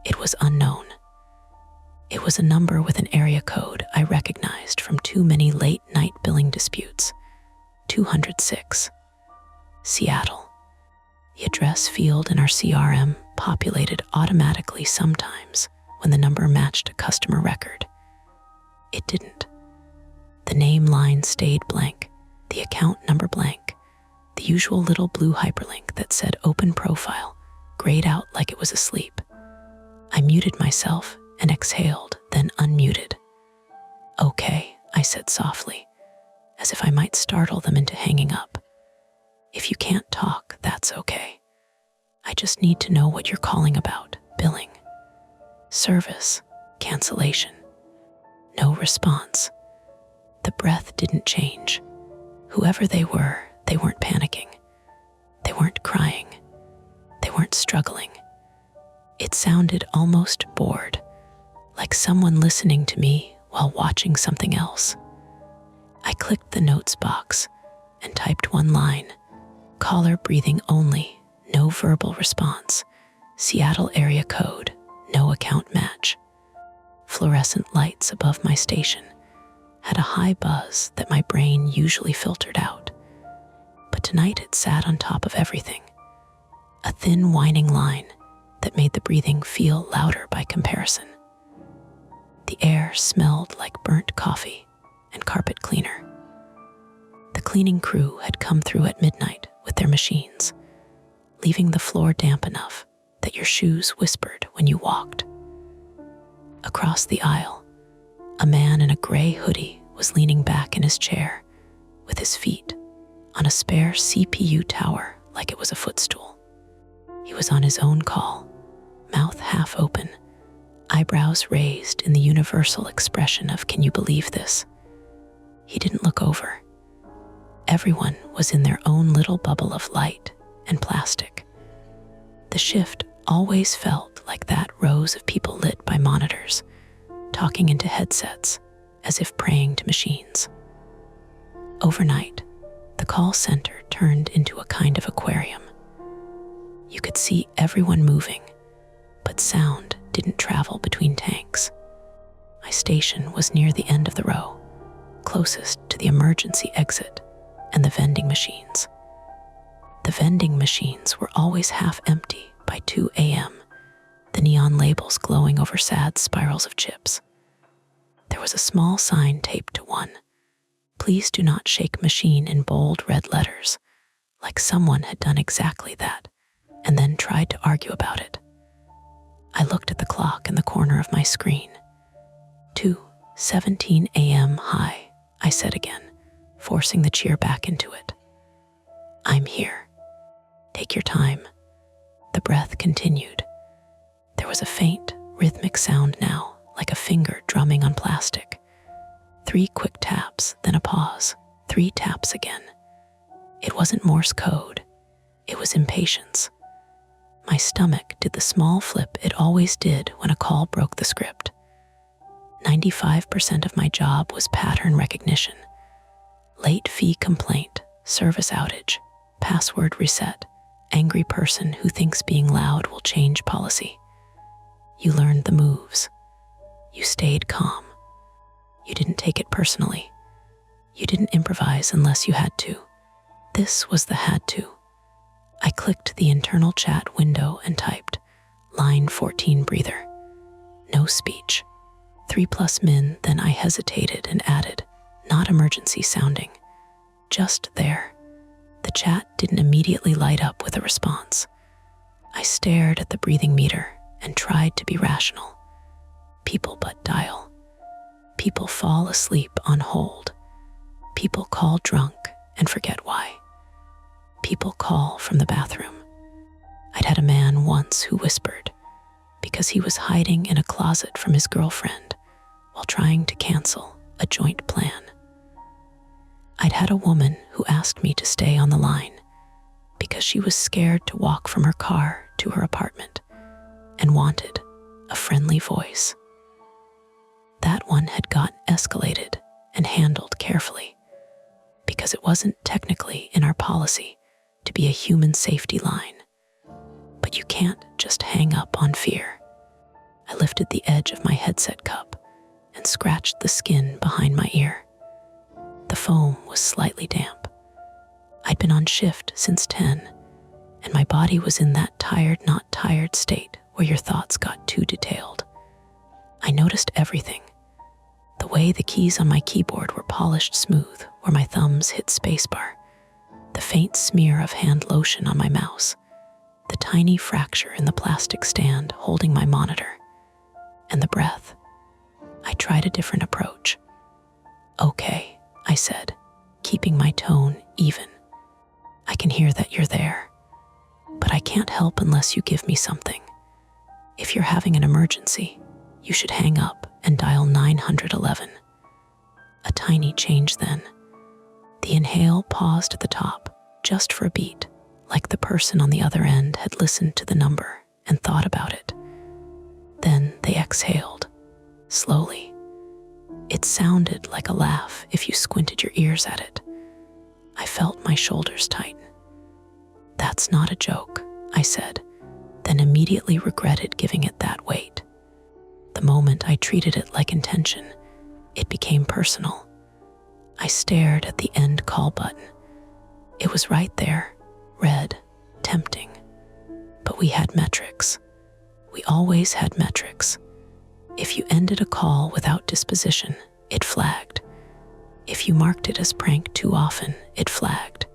It was unknown. It was a number with an area code I recognized from too many late-night billing disputes. 206. Seattle. The address field in our CRM populated automatically sometimes when the number matched a customer record. It didn't. The name line stayed blank, the account number blank, the usual little blue hyperlink that said open profile grayed out like it was asleep. I muted myself and exhaled, then unmuted. "Okay," I said softly, as if I might startle them into hanging up. "If you can't talk, that's okay. I just need to know what you're calling about. Billing. Service. Cancellation." No response. The breath didn't change. Whoever they weren't panicking. They weren't crying. They weren't struggling. It sounded almost bored, like someone listening to me while watching something else. I clicked the notes box and typed one line. Caller breathing only, no verbal response. Seattle area code, no account match. Fluorescent lights above my station had a high buzz that my brain usually filtered out. But tonight it sat on top of everything. A thin whining line that made the breathing feel louder by comparison. The air smelled like burnt coffee and carpet cleaner. The cleaning crew had come through at midnight with their machines, leaving the floor damp enough that your shoes whispered when you walked. Across the aisle, a man in a gray hoodie was leaning back in his chair with his feet on a spare CPU tower like it was a footstool. He was on his own call, mouth half open, eyebrows raised in the universal expression of "Can you believe this?" He didn't look over. Everyone was in their own little bubble of light and plastic. The shift always felt like that rows of people lit by monitors, talking into headsets as if praying to machines. Overnight, the call center turned into a kind of aquarium. You could see everyone moving, but sound didn't travel between tanks. My station was near the end of the row, closest to the emergency exit and the vending machines. The vending machines were always half empty by 2 a.m., the neon labels glowing over sad spirals of chips. There was a small sign taped to one, "Please do not shake machine," in bold red letters, like someone had done exactly that and then tried to argue about it. I looked at the clock in the corner of my screen. 2:17 a.m. Hi, I said again, forcing the cheer back into it. "I'm here. Take your time." The breath continued. There was a faint, rhythmic sound now, like a finger drumming on plastic. 3 quick taps, then a pause. 3 taps again. It wasn't Morse code. It was impatience. My stomach did the small flip it always did when a call broke the script. 95% of my job was pattern recognition. Late fee complaint, service outage, password reset, angry person who thinks being loud will change policy. You learned the moves. You stayed calm. You didn't take it personally. You didn't improvise unless you had to. This was the had to. I clicked the internal chat window and typed, "Line 14 breather." No speech. 3+ min, then I hesitated and added, not emergency sounding, just there. The chat didn't immediately light up with a response. I stared at the breathing meter and tried to be rational. People but dial. People fall asleep on hold. People call drunk and forget why. People call from the bathroom. I'd had a man once who whispered because he was hiding in a closet from his girlfriend while trying to cancel a joint plan. I'd had a woman who asked me to stay on the line because she was scared to walk from her car to her apartment and wanted a friendly voice. That one had gotten escalated and handled carefully because it wasn't technically in our policy to be a human safety line. But you can't just hang up on fear. I lifted the edge of my headset cup and scratched the skin behind my ear. The foam was slightly damp. I'd been on shift since 10, and my body was in that tired, not tired state where your thoughts got too detailed. I noticed everything. The way the keys on my keyboard were polished smooth where my thumbs hit spacebar, the faint smear of hand lotion on my mouse, the tiny fracture in the plastic stand holding my monitor, and the breath. I tried a different approach. Okay, I said, keeping my tone even. I can hear that you're there, but I can't help unless you give me something. If you're having an emergency, you should hang up and dial 911. A tiny change then. The inhale paused at the top, just for a beat, like the person on the other end had listened to the number and thought about it. Then they exhaled, slowly. It sounded like a laugh if you squinted your ears at it. I felt my shoulders tighten. That's not a joke, I said, then immediately regretted giving it that weight. The moment I treated it like intention, it became personal. I stared at the end call button. It was right there, red, tempting. But we had metrics. We always had metrics. If you ended a call without disposition, it flagged. If you marked it as prank too often, it flagged.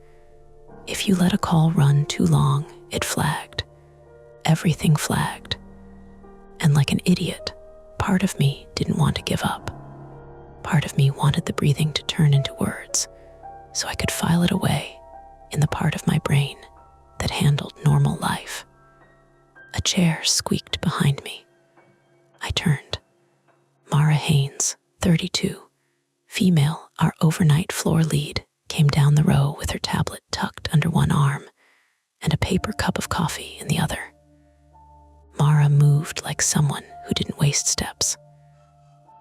If you let a call run too long, it flagged. Everything flagged. And like an idiot, part of me didn't want to give up. Part of me wanted the breathing to turn into words, so I could file it away in the part of my brain that handled normal life. A chair squeaked behind me. I turned. Mara Haynes, 32, female, our overnight floor lead, came down the row with her tablet tucked under one arm and a paper cup of coffee in the other. Mara moved like someone who didn't waste steps.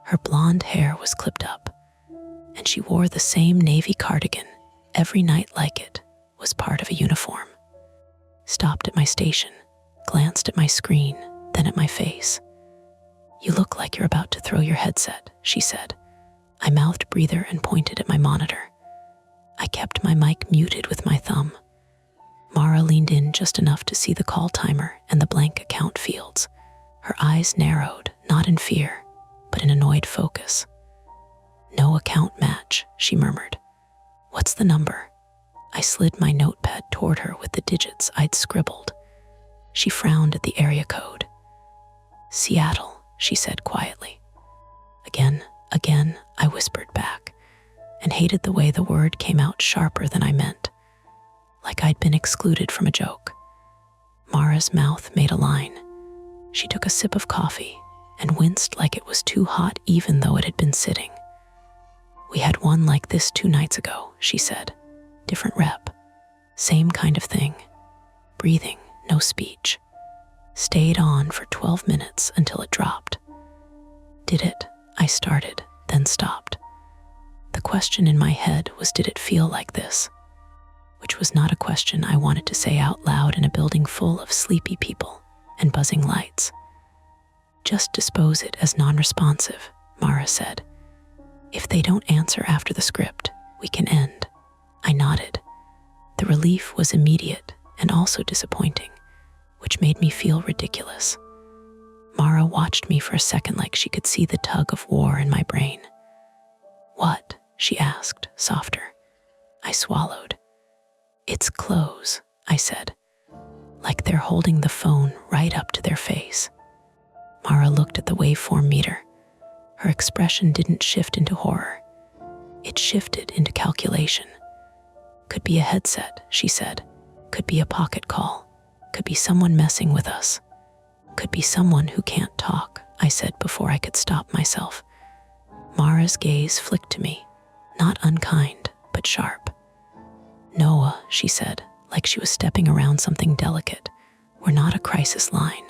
Her blonde hair was clipped up, and she wore the same navy cardigan every night like it was part of a uniform. Stopped at my station, glanced at my screen, then at my face. You look like you're about to throw your headset, she said. I mouthed breather and pointed at my monitor. I kept my mic muted with my thumb. Mara leaned in just enough to see the call timer and the blank account fields. Her eyes narrowed, not in fear, but in annoyed focus. No account match, she murmured. What's the number? I slid my notepad toward her with the digits I'd scribbled. She frowned at the area code. Seattle, she said quietly. Again, I whispered back, and hated the way the word came out sharper than I meant, like I'd been excluded from a joke. Mara's mouth made a line. She took a sip of coffee and winced like it was too hot even though it had been sitting. We had one like this 2 nights ago, she said. Different rep. Same kind of thing. Breathing, no speech. Stayed on for 12 minutes until it dropped. Did it? I started, then stopped. The question in my head was, did it feel like this? Which was not a question I wanted to say out loud in a building full of sleepy people and buzzing lights. Just dispose it as non-responsive, Mara said. If they don't answer after the script, we can end. I nodded. The relief was immediate and also disappointing, which made me feel ridiculous. Mara watched me for a second like she could see the tug of war in my brain. "What?" she asked, softer. I swallowed. "It's close," I said, like they're holding the phone right up to their face. Mara looked at the waveform meter. Her expression didn't shift into horror. It shifted into calculation. "Could be a headset," she said. "Could be a pocket call. Could be someone messing with us. Could be someone who can't talk," I said before I could stop myself. Mara's gaze flicked to me, not unkind, but sharp. "Noah," she said, like she was stepping around something delicate. "We're not a crisis line."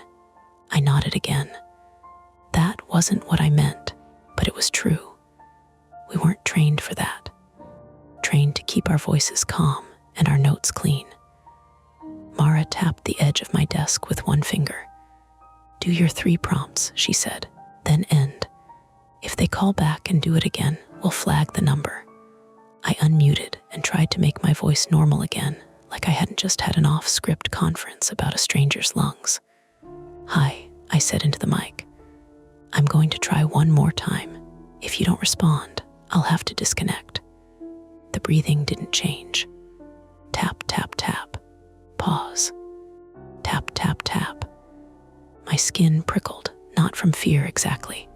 I nodded again. That wasn't what I meant, but it was true. We weren't trained for that. Trained to keep our voices calm and our notes clean. Mara tapped the edge of my desk with one finger. "Do your 3 prompts," she said, "then end. If they call back and do it again, we'll flag the number." I unmuted and tried to make my voice normal again, like I hadn't just had an off-script conference about a stranger's lungs. "Hi," I said into the mic. "I'm going to try one more time. If you don't respond, I'll have to disconnect." The breathing didn't change. Tap, tap, tap. Pause. Tap, tap, tap. My skin prickled, not from fear exactly,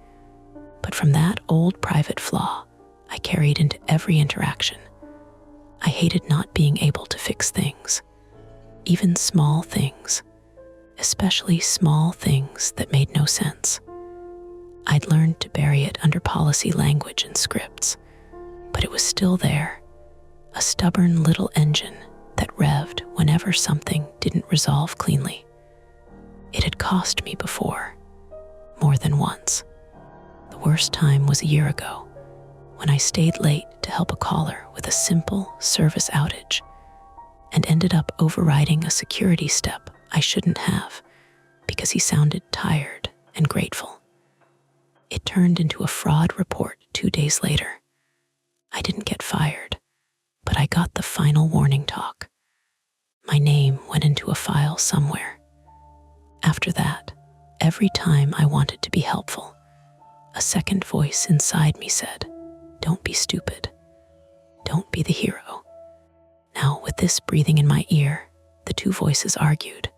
but from that old private flaw I carried into every interaction. I hated not being able to fix things, even small things, especially small things that made no sense. I'd learned to bury it under policy language and scripts, but it was still there, a stubborn little engine that revved whenever something didn't resolve cleanly. It had cost me before, more than once. The worst time was a year ago, when I stayed late to help a caller with a simple service outage and ended up overriding a security step I shouldn't have because he sounded tired and grateful. It turned into a fraud report 2 days later. I didn't get fired, but I got the final warning talk. My name went into a file somewhere. After that, every time I wanted to be helpful, a second voice inside me said, "Don't be stupid. Don't be the hero." Now, with this breathing in my ear, the 2 voices argued.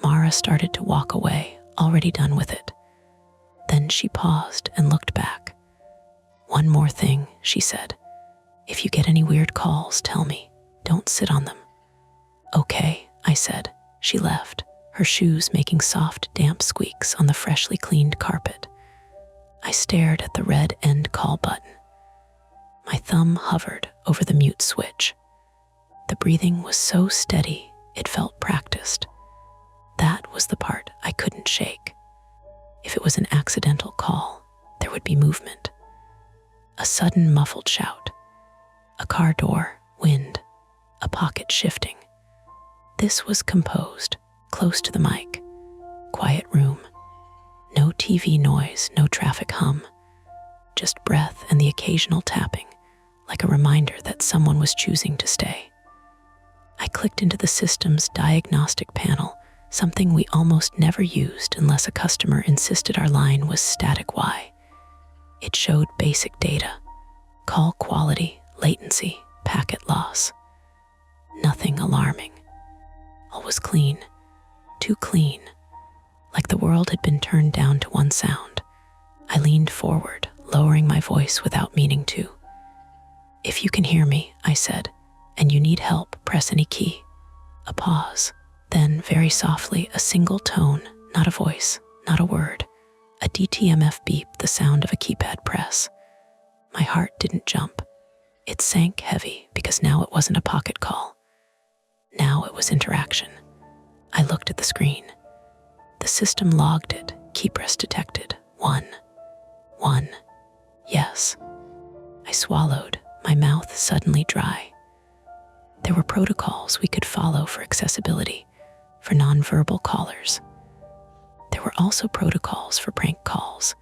Mara started to walk away, already done with it. Then she paused and looked back. "One more thing," she said. "If you get any weird calls, tell me. Don't sit on them." "Okay," I said. She left, her shoes making soft, damp squeaks on the freshly cleaned carpet. I stared at the red end call button. My thumb hovered over the mute switch. The breathing was so steady, it felt practiced. That was the part I couldn't shake. If it was an accidental call, there would be movement. A sudden muffled shout. A car door, wind, a pocket shifting. This was composed, close to the mic. Quiet room. No TV noise, no traffic hum. Just breath and the occasional tapping, like a reminder that someone was choosing to stay. I clicked into the system's diagnostic panel, something we almost never used unless a customer insisted our line was static Y. It showed basic data: call quality, latency, packet loss. Nothing alarming. All was clean, too clean, like the world had been turned down to one sound. I leaned forward, lowering my voice without meaning to. "If you can hear me," I said, "and you need help, press any key." A pause. Then, very softly, a single tone, not a voice, not a word. A DTMF beep, the sound of a keypad press. My heart didn't jump. It sank heavy because now it wasn't a pocket call. Now it was interaction. I looked at the screen. The system logged it, key press detected. 1. Yes. I swallowed, my mouth suddenly dry. There were protocols we could follow for accessibility, for nonverbal callers. There were also protocols for prank calls,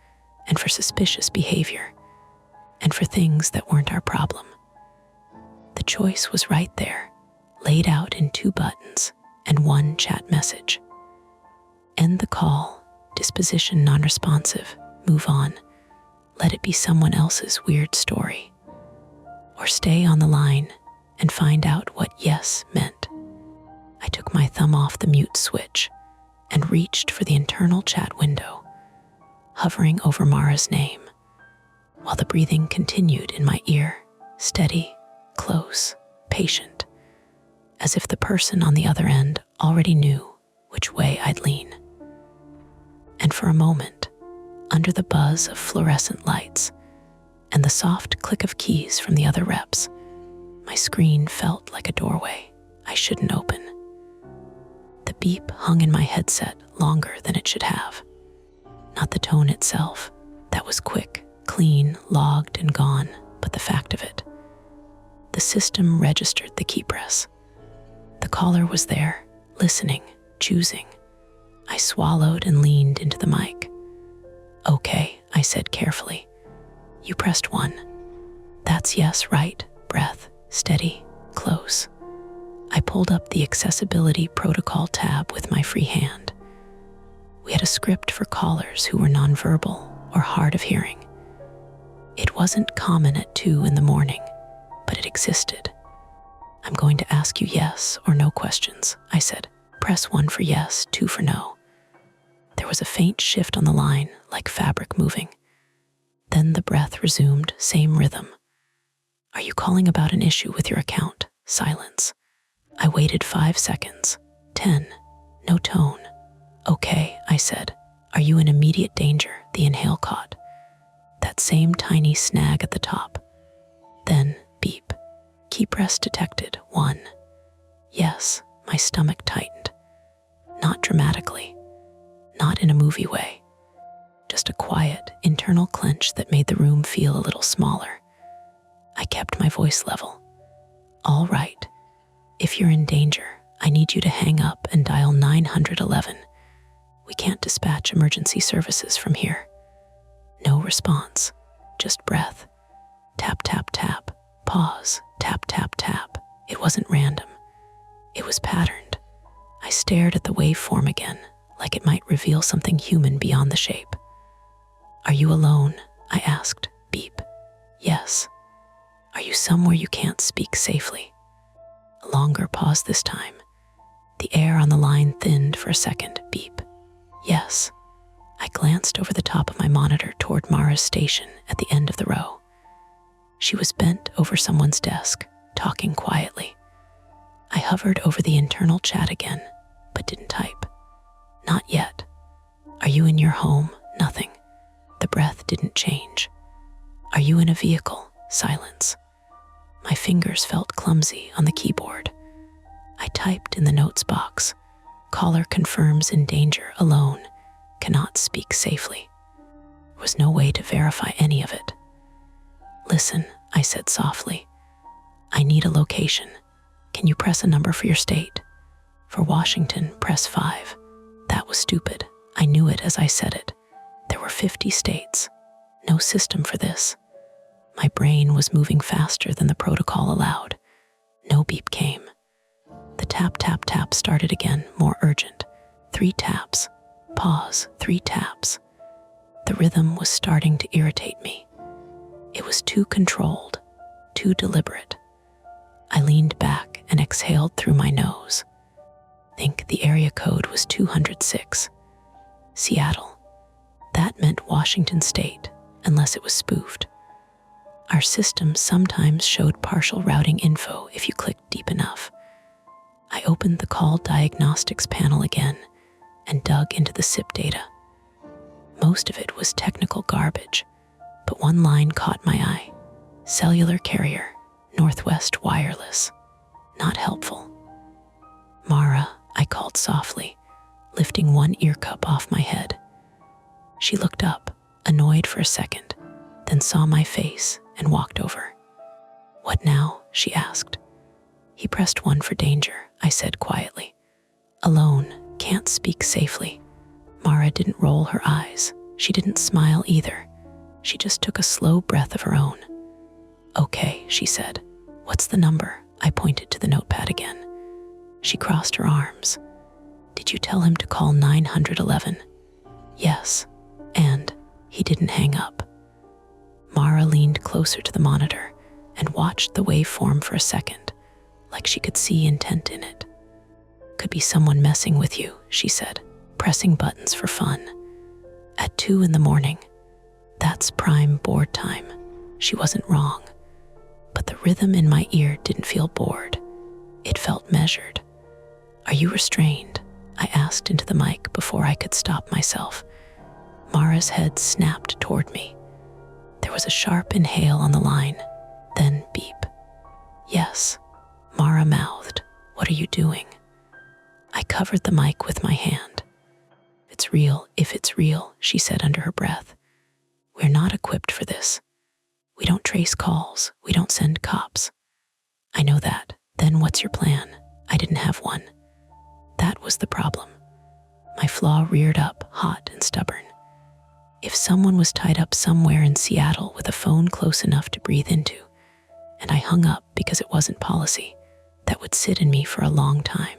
and for suspicious behavior, and for things that weren't our problem. The choice was right there, laid out in 2 buttons and 1 chat message. End the call, Disposition non-responsive. Move on. Let it be someone else's weird story. Or stay on the line and find out what yes meant. I took my thumb off the mute switch and reached for the internal chat window, hovering over Mara's name, while the breathing continued in my ear, steady, close, patient, as if the person on the other end already knew which way I'd lean. And for a moment, under the buzz of fluorescent lights and the soft click of keys from the other reps, my screen felt like a doorway I shouldn't open. The beep hung in my headset longer than it should have. Not the tone itself, that was quick, clean, logged, and gone, but the fact of it. The system registered the key press. The caller was there, listening, choosing. I swallowed and leaned into the mic. "Okay," I said carefully. "You pressed 1. That's yes, right, breath, steady, close." I pulled up the accessibility protocol tab with my free hand. We had a script for callers who were nonverbal or hard of hearing. It wasn't common at 2 in the morning, but it existed. "I'm going to ask you yes or no questions," I said. "Press 1 for yes, 2 for no." There was a faint shift on the line, like fabric moving. Then the breath resumed, same rhythm. "Are you calling about an issue with your account?" Silence. I waited 5 seconds. 10. No tone. "Okay," I said. "Are you in immediate danger?" The inhale caught. That same tiny snag at the top. Then, beep. Key press detected. 1. Yes, my stomach tightened. Not dramatically. Not in a movie way. Just a quiet, internal clench that made the room feel a little smaller. I kept my voice level. "All right. If you're in danger, I need you to hang up and dial 911. We can't dispatch emergency services from here." No response, just breath. Tap, tap, tap, pause, tap, tap, tap. It wasn't random. It was patterned. I stared at the waveform again, like it might reveal something human beyond the shape. "Are you alone?" I asked. Beep. "Yes." "Are you somewhere you can't speak safely?" A longer pause this time. The air on the line thinned for a second. Beep. "Yes." I glanced over the top of my monitor toward Mara's station at the end of the row. She was bent over someone's desk, talking quietly. I hovered over the internal chat again, but didn't type. "Not yet." "Are you in your home?" Nothing. The breath didn't change. "Are you in a vehicle?" Silence. My fingers felt clumsy on the keyboard. I typed in the notes box. "Caller confirms in danger, alone, cannot speak safely." There was no way to verify any of it. "Listen," I said softly. "I need a location. Can you press a number for your state?" "For Washington, press 5. That was stupid. I knew it as I said it. There were 50 states. No system for this. My brain was moving faster than the protocol allowed. No beep came. The tap, tap, tap started again, more urgent. 3 taps. Pause. 3 taps. The rhythm was starting to irritate me. It was too controlled, too deliberate. I leaned back and exhaled through my nose. Think the area code was 206. Seattle. That meant Washington State, unless it was spoofed. Our system sometimes showed partial routing info if you clicked deep enough. I opened the call diagnostics panel again and dug into the SIP data. Most of it was technical garbage, but one line caught my eye. Cellular carrier, Northwest Wireless. Not helpful. "Mara," I called softly, lifting one ear cup off my head. She looked up, annoyed for a second, then saw my face and walked over. "What now?" she asked. "He pressed 1 for danger," I said quietly. "Alone, can't speak safely." Mara didn't roll her eyes. She didn't smile either. She just took a slow breath of her own. "Okay," she said. "What's the number?" I pointed to the notepad again. She crossed her arms. "Did you tell him to call 911? Yes. And he didn't hang up. Mara leaned closer to the monitor and watched the waveform for a second, like she could see intent in it. Could be someone messing with you, she said, pressing buttons for fun. At 2 a.m, that's prime bored time. She wasn't wrong. But the rhythm in my ear didn't feel bored. It felt measured. Are you restrained? I asked into the mic before I could stop myself. Mara's head snapped toward me. There was a sharp inhale on the line, then beep. Yes, Mara mouthed. What are you doing? I covered the mic with my hand. It's real, if it's real, she said under her breath. We're not equipped for this. We don't trace calls. We don't send cops. I know that. Then what's your plan? I didn't have one. That was the problem. My flaw reared up, hot and stubborn. If someone was tied up somewhere in Seattle with a phone close enough to breathe into, and I hung up because it wasn't policy, that would sit in me for a long time.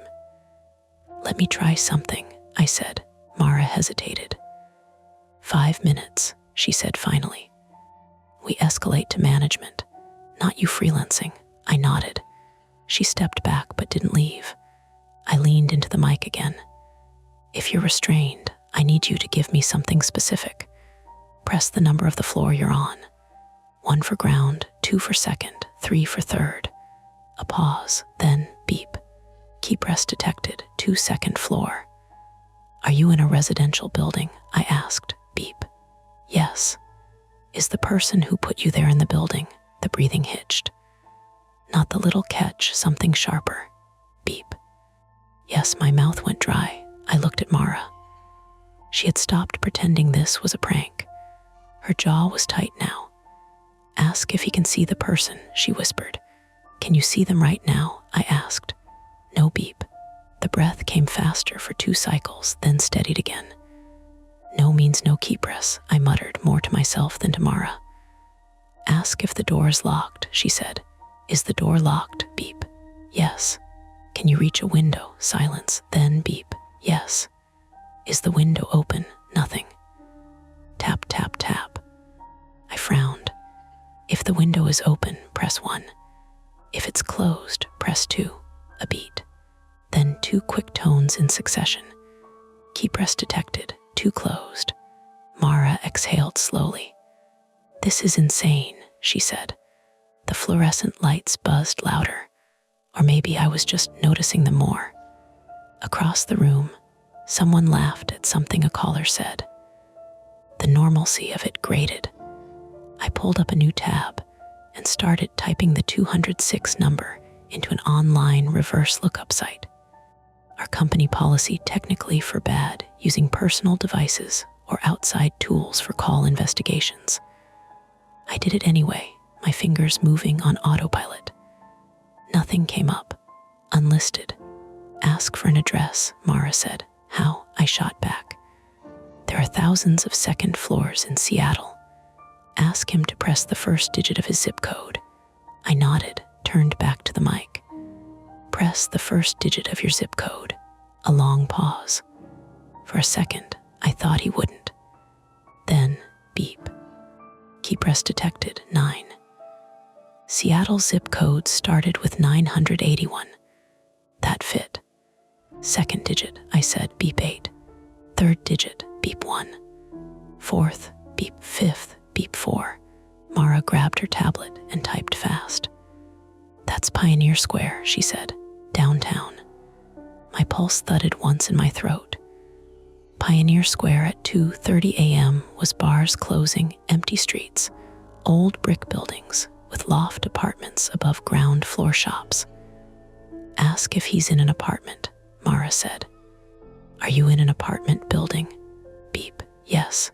Let me try something, I said. Mara hesitated. 5 minutes, she said finally. We escalate to management, not you freelancing. I nodded. She stepped back but didn't leave. I leaned into the mic again. If you're restrained, I need you to give me something specific. Press the number of the floor you're on. 1 for ground, 2 for second, 3 for third. A pause, then beep. Key press detected, 2nd floor. Are you in a residential building? I asked. Beep. Yes. Is the person who put you there in the building? The breathing hitched. Not the little catch, something sharper. Beep. Yes, my mouth went dry. I looked at Mara. She had stopped pretending this was a prank. Her jaw was tight now. Ask if he can see the person, she whispered. Can you see them right now? I asked. No beep. The breath came faster for 2 cycles, then steadied again. No means no key press, I muttered, more to myself than to Mara. Ask if the door is locked, she said. Is the door locked? Beep. Yes. Can you reach a window? Silence, then beep. Yes. Is the window open? Nothing. Tap, tap, tap. I frowned. If the window is open, press 1. If it's closed, press 2. A beat. Then 2 quick tones in succession. Key press detected, 2 closed. Mara exhaled slowly. This is insane, she said. The fluorescent lights buzzed louder. Or maybe I was just noticing them more. Across the room, someone laughed at something a caller said. The normalcy of it grated. I pulled up a new tab and started typing the 206 number into an online reverse lookup site. Our company policy technically forbade using personal devices or outside tools for call investigations. I did it anyway, my fingers moving on autopilot. Nothing came up. Unlisted. Ask for an address, Mara said. How? I shot back. There are thousands of second floors in Seattle. Ask him to press the first digit of his zip code. I nodded, turned back to the mic. Press the first digit of your zip code. A long pause. For a second, I thought he wouldn't. Then, beep. Key press detected, 9. Seattle zip code started with 981. That fit. Second digit, I said, beep 8. Third digit, beep 1. Fourth, beep 5th, beep 4. Mara grabbed her tablet and typed fast. That's Pioneer Square, she said, downtown. My pulse thudded once in my throat. Pioneer Square at 2:30 a.m. was bars closing, empty streets, old brick buildings with loft apartments above ground floor shops. Ask if he's in an apartment, Mara said. Are you in an apartment building? Beep. Yes.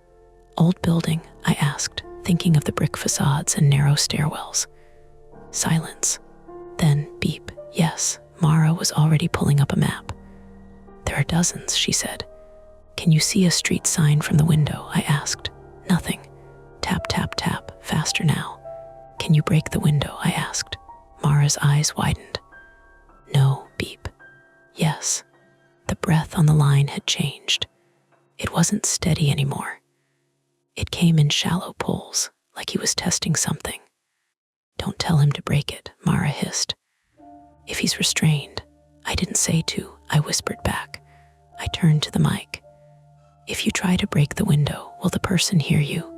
Old building, I asked, thinking of the brick facades and narrow stairwells. Silence. Then beep. Yes. Mara was already pulling up a map. There are dozens, she said. Can you see a street sign from the window? I asked. Nothing. Tap, tap, tap. Faster now. Can you break the window? I asked. Mara's eyes widened. No, beep. Yes. The breath on the line had changed. It wasn't steady anymore. It came in shallow pulls, like he was testing something. "Don't tell him to break it," Mara hissed. "If he's restrained." I didn't say to, I whispered back. I turned to the mic. "If you try to break the window, will the person hear you?"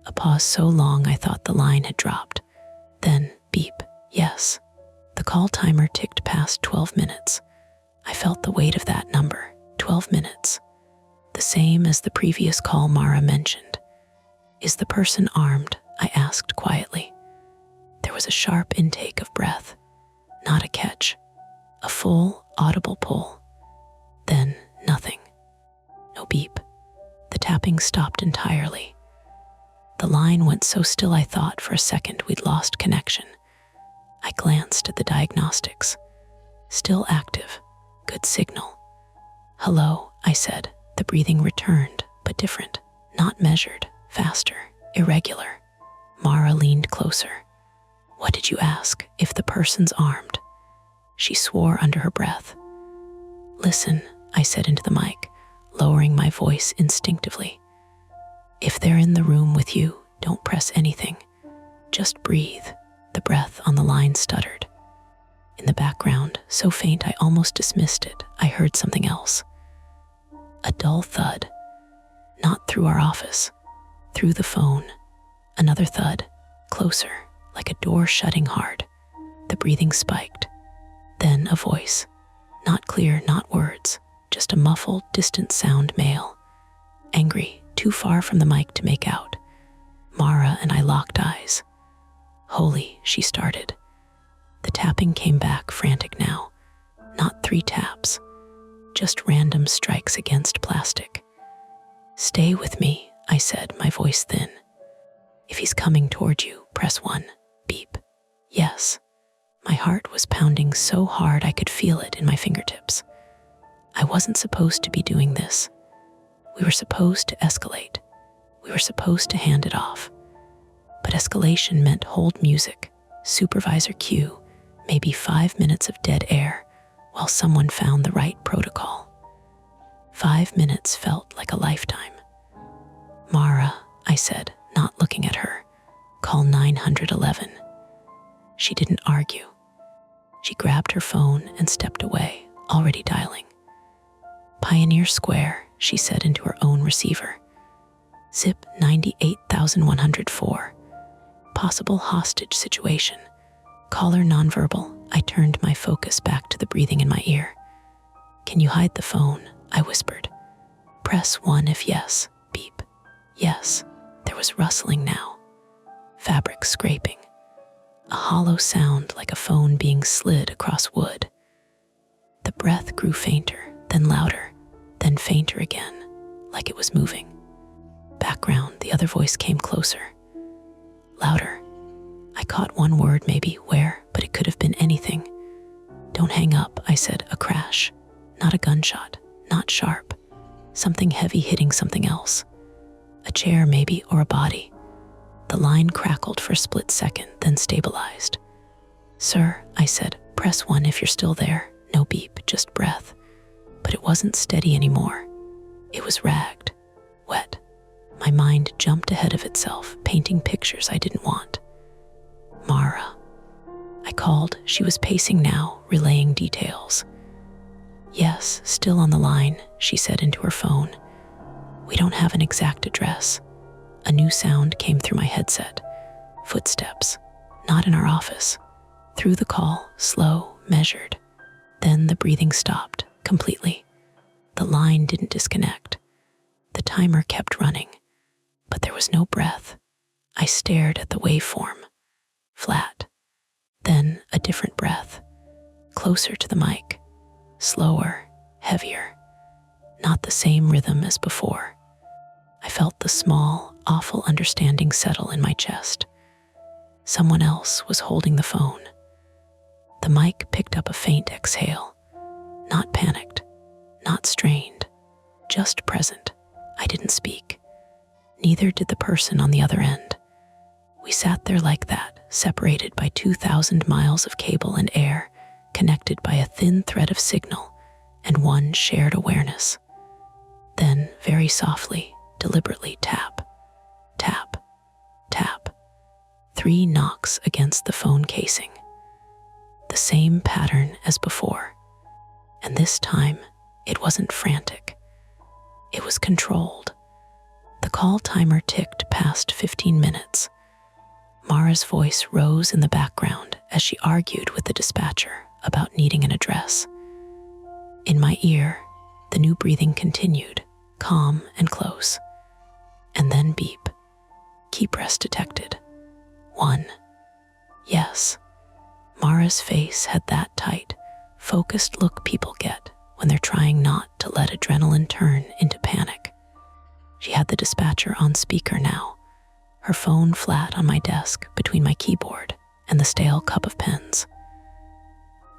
A pause so long I thought the line had dropped. Then, beep, yes. The call timer ticked past 12 minutes. I felt the weight of that number, 12 minutes. The same as the previous call Mara mentioned. "Is the person armed?" I asked quietly. There was a sharp intake of breath, not a catch, a full, audible pull. Then nothing. No beep. The tapping stopped entirely. The line went so still I thought for a second we'd lost connection. I glanced at the diagnostics. Still active. Good signal. "Hello," I said. The breathing returned, but different. Not measured, faster, irregular. Mara leaned closer. "What did you ask? If the person's armed?" She swore under her breath. "Listen," I said into the mic, lowering my voice instinctively. "If they're in the room with you, don't press anything. Just breathe." The breath on the line stuttered. In the background, so faint I almost dismissed it, I heard something else. A dull thud. Not through our office. Through the phone. Another thud. Closer, like a door shutting hard. The breathing spiked. Then a voice. Not clear, not words. Just a muffled, distant sound male. Angry, too far from the mic to make out. Mara and I locked eyes. "Holy," she started. The tapping came back, frantic now. Not 3 taps, just random strikes against plastic. "Stay with me," I said, my voice thin. "If he's coming toward you, press 1. Beep. Yes." My heart was pounding so hard I could feel it in my fingertips. I wasn't supposed to be doing this. We were supposed to escalate. We were supposed to hand it off. But escalation meant hold music, supervisor cue, maybe 5 minutes of dead air while someone found the right protocol. 5 minutes felt like a lifetime. "Mara," I said, not looking at her, "call 911. She didn't argue. She grabbed her phone and stepped away, already dialing. "Pioneer Square," she said into her own receiver. "Zip 98,104. Possible hostage situation. Caller nonverbal." I turned my focus back to the breathing in my ear. "Can you hide the phone?" I whispered. "Press 1 if yes." Beep. Yes. There was rustling now. Fabric scraping. A hollow sound like a phone being slid across wood. The breath grew fainter, then louder, then fainter again, like it was moving. Background, the other voice came closer. Louder. I caught one word maybe, where, but it could have been anything. "Don't hang up," I said, a crash. Not a gunshot, not sharp. Something heavy hitting something else. A chair maybe, or a body. The line crackled for a split second, then stabilized. "Sir," I said, "press 1 if you're still there." No beep, just breath. But it wasn't steady anymore. It was ragged, wet. My mind jumped ahead of itself, painting pictures I didn't want. "Mara." I called. She was pacing now, relaying details. "Yes, still on the line," she said into her phone. "We don't have an exact address." A new sound came through my headset. Footsteps. Not in our office. Through the call, slow, measured. Then the breathing stopped, completely. The line didn't disconnect. The timer kept running. But there was no breath. I stared at the waveform. Flat. Then a different breath. Closer to the mic. Slower, heavier. Not the same rhythm as before. I felt the small, awful understanding settle in my chest. Someone else was holding the phone. The mic picked up a faint exhale. Not panicked, not strained, just present. I didn't speak. Neither did the person on the other end. We sat there like that, separated by 2,000 miles of cable and air, connected by a thin thread of signal and one shared awareness. Then, very softly, deliberately tap, tap, tap. 3 knocks against the phone casing. The same pattern as before. And this time, it wasn't frantic. It was controlled. The call timer ticked past 15 minutes. Mara's voice rose in the background as she argued with the dispatcher about needing an address. In my ear, the new breathing continued, calm and close. And then beep. Key press detected. 1. Yes. Mara's face had that tight, focused look people get when they're trying not to let adrenaline turn into panic. She had the dispatcher on speaker now, her phone flat on my desk between my keyboard and the stale cup of pens.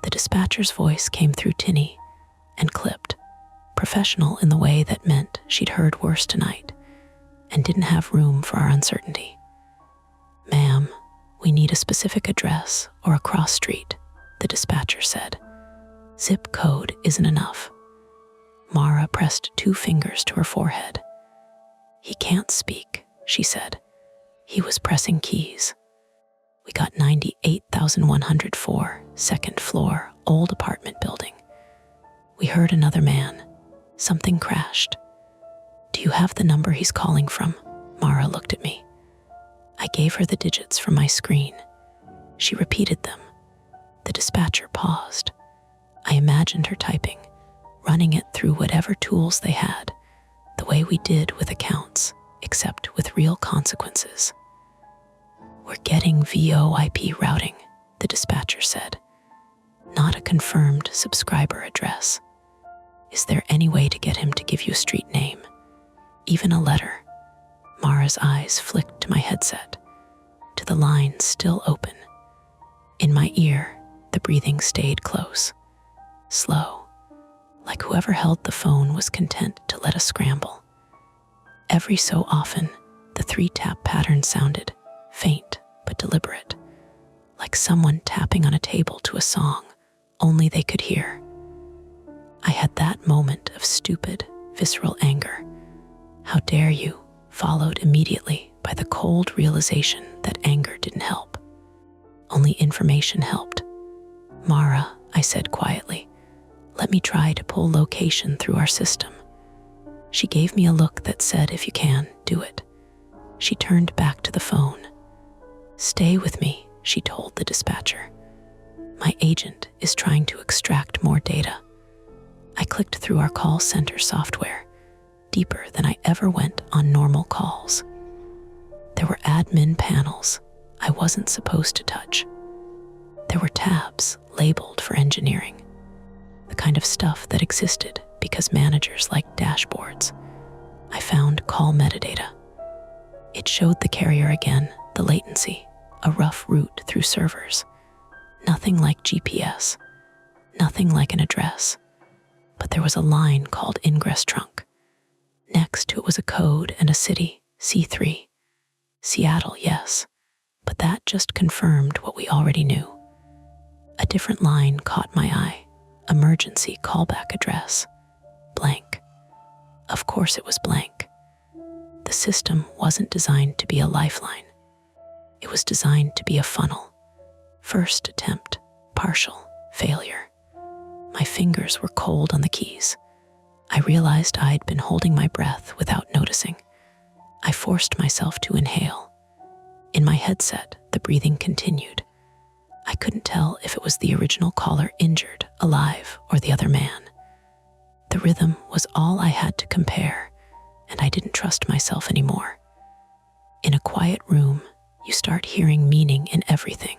The dispatcher's voice came through tinny and clipped, professional in the way that meant she'd heard worse tonight and didn't have room for our uncertainty. "Ma'am, we need a specific address or a cross street," the dispatcher said. "Zip code isn't enough." Mara pressed 2 fingers to her forehead. "He can't speak," she said. He was pressing keys. "We got 98,104, 2nd floor, old apartment building. We heard another man. Something crashed." "Do you have the number he's calling from?" Mara looked at me. I gave her the digits from my screen. She repeated them. The dispatcher paused. I imagined her typing, running it through whatever tools they had, the way we did with accounts, except with real consequences. "We're getting VoIP routing," the dispatcher said. "Not a confirmed subscriber address. Is there any way to get him to give you a street name? Even a letter?" Mara's eyes flicked to my headset, to the line still open. In my ear, the breathing stayed close, slow, like whoever held the phone was content to let us scramble. Every so often, the 3-tap pattern sounded, faint but deliberate, like someone tapping on a table to a song only they could hear. I had that moment of stupid, visceral anger. "How dare you?" followed immediately by the cold realization that anger didn't help. Only information helped. "Mara," I said quietly, "let me try to pull location through our system." She gave me a look that said, "If you can, do it." She turned back to the phone. "Stay with me," she told the dispatcher. "My agent is trying to extract more data." I clicked through our call center software, deeper than I ever went on normal calls. There were admin panels I wasn't supposed to touch. There were tabs labeled for engineering, the kind of stuff that existed because managers liked dashboards. I found call metadata. It showed the carrier again, the latency, a rough route through servers. Nothing like GPS, nothing like an address. But there was a line called ingress trunk. Next to it was a code and a city, C3. Seattle, yes, but that just confirmed what we already knew. A different line caught my eye, emergency callback address, blank. Of course it was blank. The system wasn't designed to be a lifeline. It was designed to be a funnel. First attempt, partial, failure. My fingers were cold on the keys. I realized I'd been holding my breath without noticing. I forced myself to inhale. In my headset, the breathing continued. I couldn't tell if it was the original caller injured, alive, or the other man. The rhythm was all I had to compare, and I didn't trust myself anymore. In a quiet room, you start hearing meaning in everything.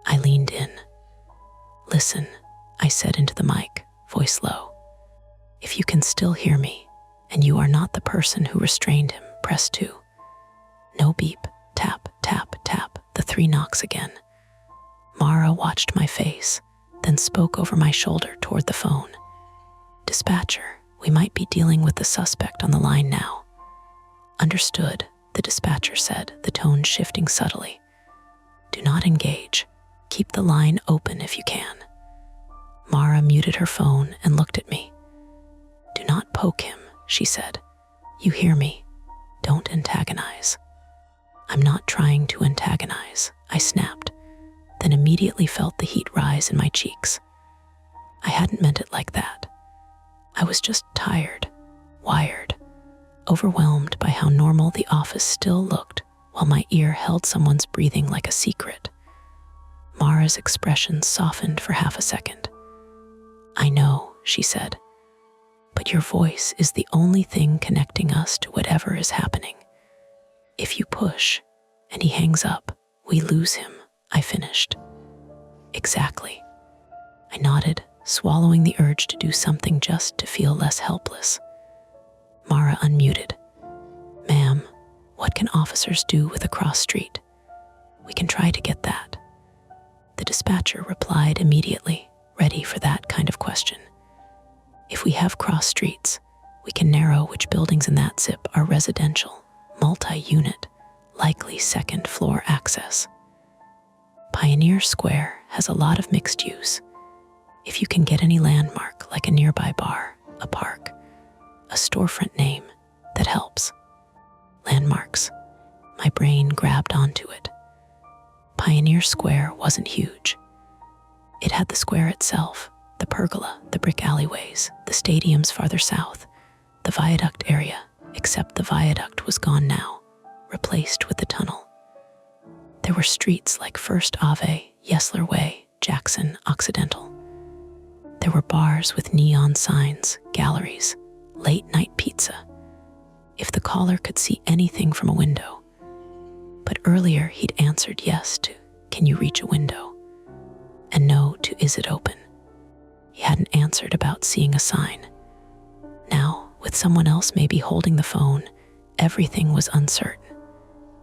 I leaned in. "Listen," I said into the mic, voice low. "If you can still hear me, and you are not the person who restrained him, press 2. No beep, tap, tap, tap, the 3 knocks again. Mara watched my face, then spoke over my shoulder toward the phone. "Dispatcher, we might be dealing with the suspect on the line now." "Understood," the dispatcher said, the tone shifting subtly. "Do not engage. Keep the line open if you can." Mara muted her phone and looked at me. "Do not poke him," she said. You hear me? Don't antagonize. I'm not trying to antagonize, I snapped, then immediately felt the heat rise in my cheeks. I hadn't meant it like that. I was just tired, wired, overwhelmed by how normal the office still looked while my ear held someone's breathing like a secret. Mara's expression softened for half a second. I know, she said, but your voice is the only thing connecting us to whatever is happening. If you push and he hangs up, we lose him, I finished. Exactly. I nodded, swallowing the urge to do something just to feel less helpless. Mara unmuted. Ma'am, what can officers do with a cross street? We can try to get that. The dispatcher replied immediately, ready for that kind of question. If we have cross streets, we can narrow which buildings in that zip are residential, multi-unit, likely second-floor access. Pioneer Square has a lot of mixed use. If you can get any landmark like a nearby bar, a park, a storefront name, that helps. Landmarks. My brain grabbed onto it. Pioneer Square wasn't huge. It had the square itself, the pergola, the brick alleyways, the stadiums farther south, the viaduct area, except the viaduct was gone now, replaced with the tunnel. There were streets like First Ave, Yesler Way, Jackson, Occidental. There were bars with neon signs, galleries, late-night pizza. If the caller could see anything from a window. But earlier he'd answered yes to, can you reach a window? And no to, is it open? He hadn't answered about seeing a sign. Now, with someone else maybe holding the phone, everything was uncertain.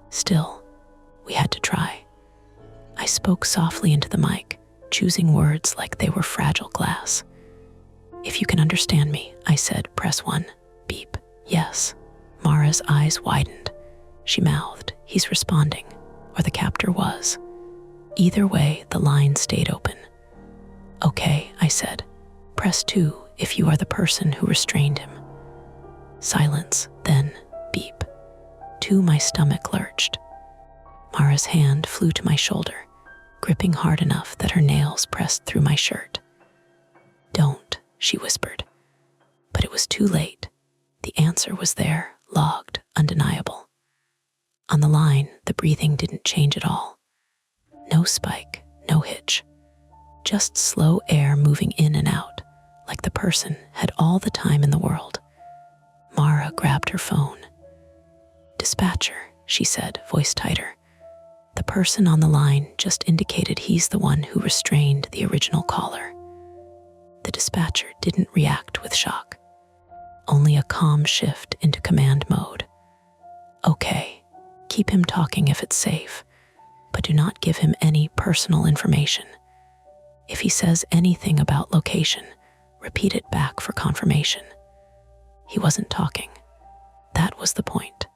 Still, we had to try. I spoke softly into the mic, choosing words like they were fragile glass. If you can understand me, I said, press 1. Beep. Yes. Mara's eyes widened. She mouthed, he's responding, or the captor was. Either way, the line stayed open. Okay, I said. Press 2 if you are the person who restrained him. Silence, then beep. 2, my stomach lurched. Mara's hand flew to my shoulder, gripping hard enough that her nails pressed through my shirt. Don't, she whispered. But it was too late. The answer was there, logged, undeniable. On the line, the breathing didn't change at all. No spike, no hitch. Just slow air moving in and out, like the person had all the time in the world. Mara grabbed her phone. Dispatcher, she said, voice tighter. The person on the line just indicated he's the one who restrained the original caller. The dispatcher didn't react with shock. Only a calm shift into command mode. Okay, keep him talking if it's safe, but do not give him any personal information. If he says anything about location, repeat it back for confirmation. He wasn't talking. That was the point.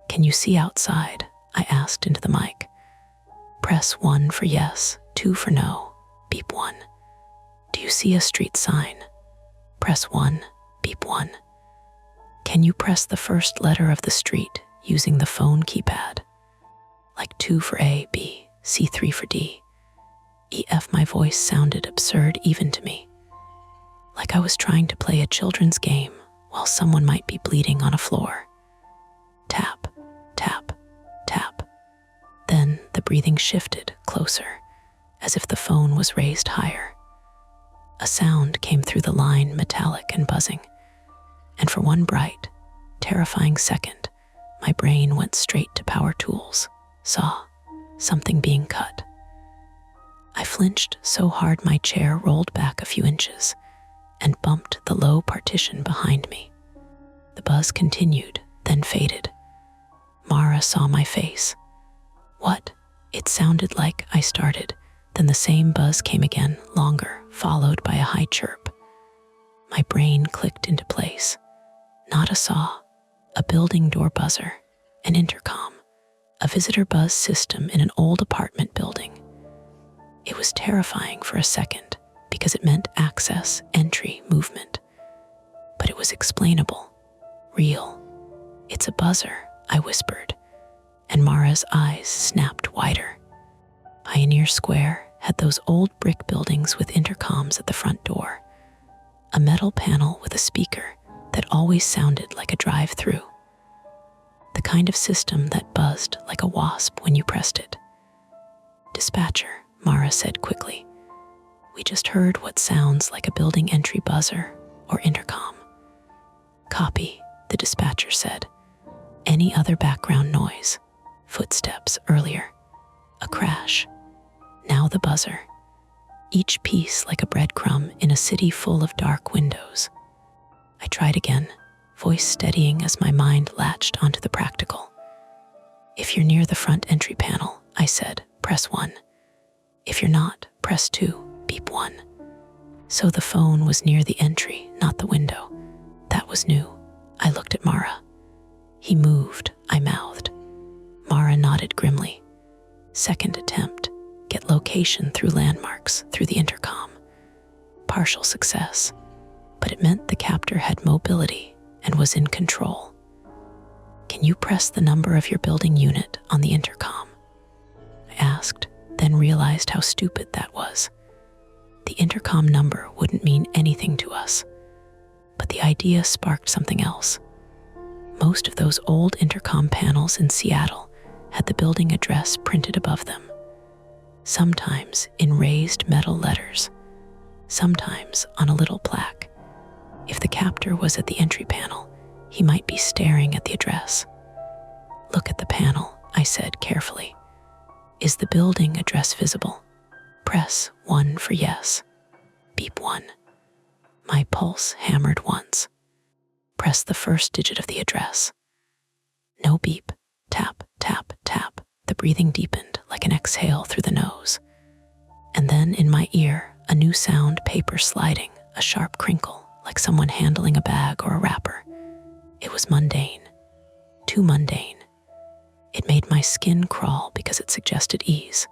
Can you see outside? I asked into the mic. Press 1 for yes, 2 for no, beep 1. Do you see a street sign? Press 1, beep 1. Can you press the first letter of the street using the phone keypad? Like 2 for A, B, C3 for D. EF, my voice sounded absurd even to me. Like I was trying to play a children's game while someone might be bleeding on a floor. Tap, tap, tap. Then the breathing shifted closer, as if the phone was raised higher. A sound came through the line, metallic and buzzing. And for one bright, terrifying second, my brain went straight to power tools, saw something being cut. I flinched so hard my chair rolled back a few inches and bumped the low partition behind me. The buzz continued, then faded. Mara saw my face. What? It sounded like I started, then the same buzz came again, longer, followed by a high chirp. My brain clicked into place. Not a saw, a building door buzzer, an intercom, a visitor buzz system in an old apartment building. It was terrifying for a second because it meant access, entry, movement. But it was explainable. Real. It's a buzzer, I whispered, and Mara's eyes snapped wider. Pioneer Square had those old brick buildings with intercoms at the front door, a metal panel with a speaker that always sounded like a drive-through, the kind of system that buzzed like a wasp when you pressed it. Dispatcher, Mara said quickly. We just heard what sounds like a building entry buzzer or intercom. Copy, the dispatcher said. Any other background noise? Footsteps earlier. A crash. Now the buzzer. Each piece like a breadcrumb in a city full of dark windows. I tried again, voice steadying as my mind latched onto the practical. If you're near the front entry panel, I said, press 1. If you're not, press 2, beep 1. So the phone was near the entry, not the window. That was new. I looked at Mara. He moved, I mouthed. Mara nodded grimly. Second attempt. Get location through landmarks, through the intercom. Partial success. But it meant the captor had mobility and was in control. Can you press the number of your building unit on the intercom? I asked, then realized how stupid that was. The intercom number wouldn't mean anything to us. But the idea sparked something else. Most of those old intercom panels in Seattle had the building address printed above them. Sometimes in raised metal letters, sometimes on a little plaque. If the captor was at the entry panel, he might be staring at the address. Look at the panel, I said carefully. Is the building address visible? Press 1 for yes. Beep 1. My pulse hammered once. Press the first digit of the address. No beep. Tap, tap, tap. The breathing deepened like an exhale through the nose. And then in my ear, a new sound, paper sliding, a sharp crinkle, like someone handling a bag or a wrapper. It was mundane. Too mundane. It made my skin crawl because it suggested ease.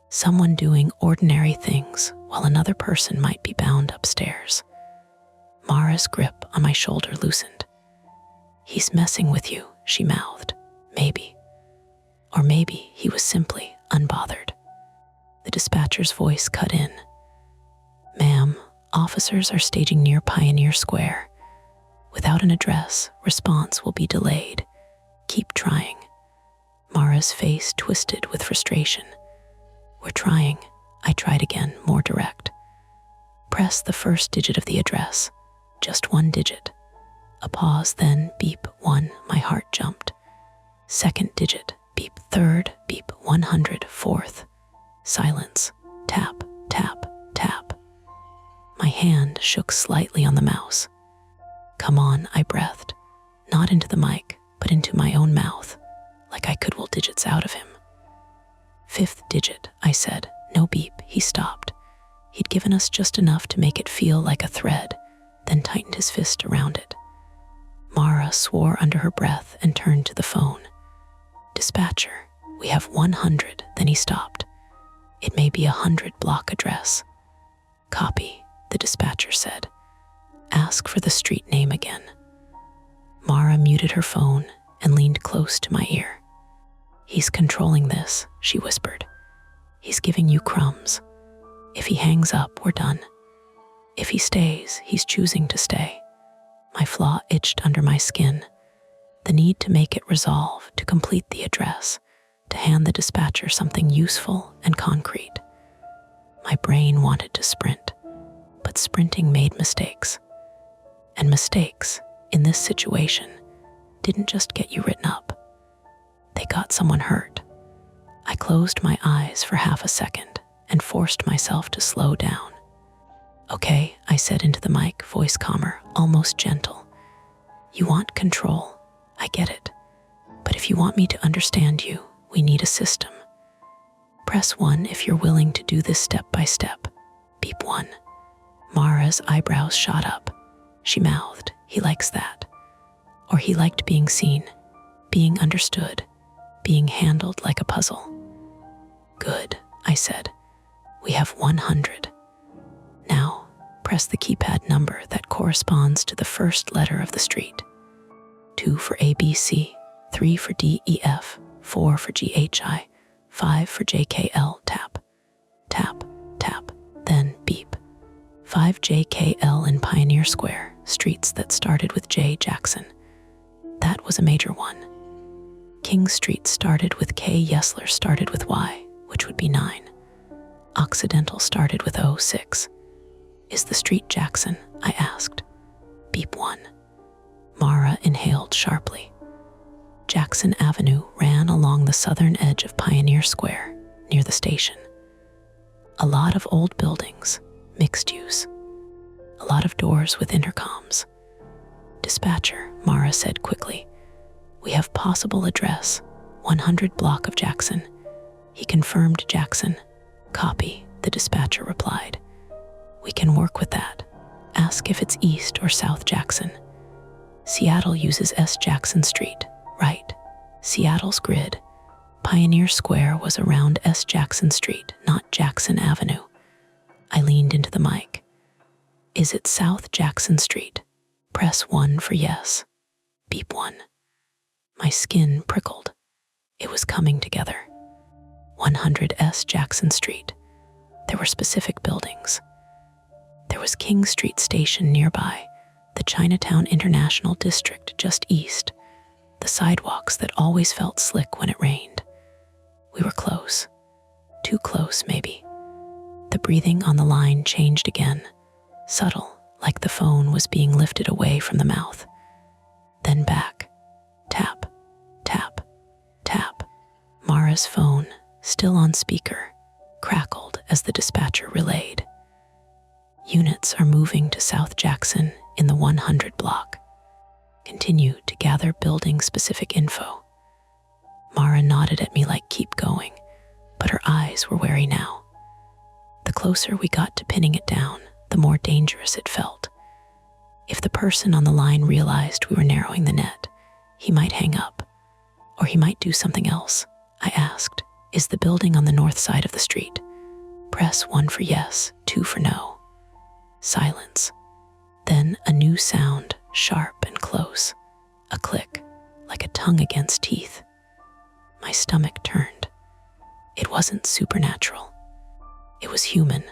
Someone doing ordinary things while another person might be bound upstairs. Mara's grip on my shoulder loosened. He's messing with you, she mouthed. Maybe. Or maybe he was simply unbothered. The dispatcher's voice cut in. Ma'am, officers are staging near Pioneer Square. Without an address, response will be delayed. Keep trying. Mara's face twisted with frustration. We're trying. I tried again, more direct. Press the first digit of the address. Just one digit. A pause, then beep 1, my heart jumped. Second digit, beep third, beep 100, fourth. Silence. Tap, tap, tap. My hand shook slightly on the mouse. Come on, I breathed. Not into the mic, but into my own mouth, like I could will digits out of him. Fifth digit, I said. No beep, he stopped. He'd given us just enough to make it feel like a thread, then tightened his fist around it. Mara swore under her breath and turned to the phone. Dispatcher, we have 100, then he stopped. It may be a 100-block address. Copy, the dispatcher said. Ask for the street name again. Mara muted her phone and leaned close to my ear. He's controlling this, she whispered. He's giving you crumbs. If he hangs up, we're done. If he stays, he's choosing to stay. My flaw itched under my skin. The need to make it resolve, to complete the address, to hand the dispatcher something useful and concrete. My brain wanted to sprint, but sprinting made mistakes. And mistakes, in this situation, didn't just get you written up. They got someone hurt. I closed my eyes for half a second and forced myself to slow down. Okay, I said into the mic, voice calmer, almost gentle. You want control, I get it. But if you want me to understand you, we need a system. Press 1 if you're willing to do this step by step. Beep 1. Mara's eyebrows shot up. She mouthed, he likes that. Or he liked being seen, being understood, being handled like a puzzle. Good, I said. We have 100. Now, press the keypad number that corresponds to the first letter of the street. 2 for ABC, 3 for DEF, 4 for GHI, 5 for JKL, tap, tap, tap, then beep. 5 JKL in Pioneer Square, streets that started with J. Jackson. That was a major one. King Street started with K. Yesler started with Y, which would be 9. Occidental started with O6. Is the street Jackson? I asked. Beep 1. Mara inhaled sharply. Jackson Avenue ran along the southern edge of Pioneer Square, near the station. A lot of old buildings, mixed use. A lot of doors with intercoms. Dispatcher, Mara said quickly. We have possible address, 100 block of Jackson. He confirmed Jackson. Copy, the dispatcher replied. We can work with that. Ask if it's East or South Jackson. Seattle uses S. Jackson Street, right? Seattle's grid. Pioneer Square was around S. Jackson Street, not Jackson Avenue. I leaned into the mic. Is it South Jackson Street? Press 1 for yes. Beep 1. My skin prickled. It was coming together. 100 S. Jackson Street. There were specific buildings. There was King Street Station nearby, the Chinatown International District just east, the sidewalks that always felt slick when it rained. We were close. Too close, maybe. The breathing on the line changed again, subtle, like the phone was being lifted away from the mouth. Then back. Tap, tap, tap. Mara's phone, still on speaker, crackled as the dispatcher relayed. Units are moving to South Jackson in the 100 block. Continue to gather building-specific info. Mara nodded at me like keep going, but her eyes were wary now. The closer we got to pinning it down, the more dangerous it felt. If the person on the line realized we were narrowing the net, he might hang up, or he might do something else. I asked, is the building on the north side of the street? Press 1 for yes, 2 for no. Silence. Then a new sound, sharp and close. A click, like a tongue against teeth. My stomach turned. It wasn't supernatural. It was human.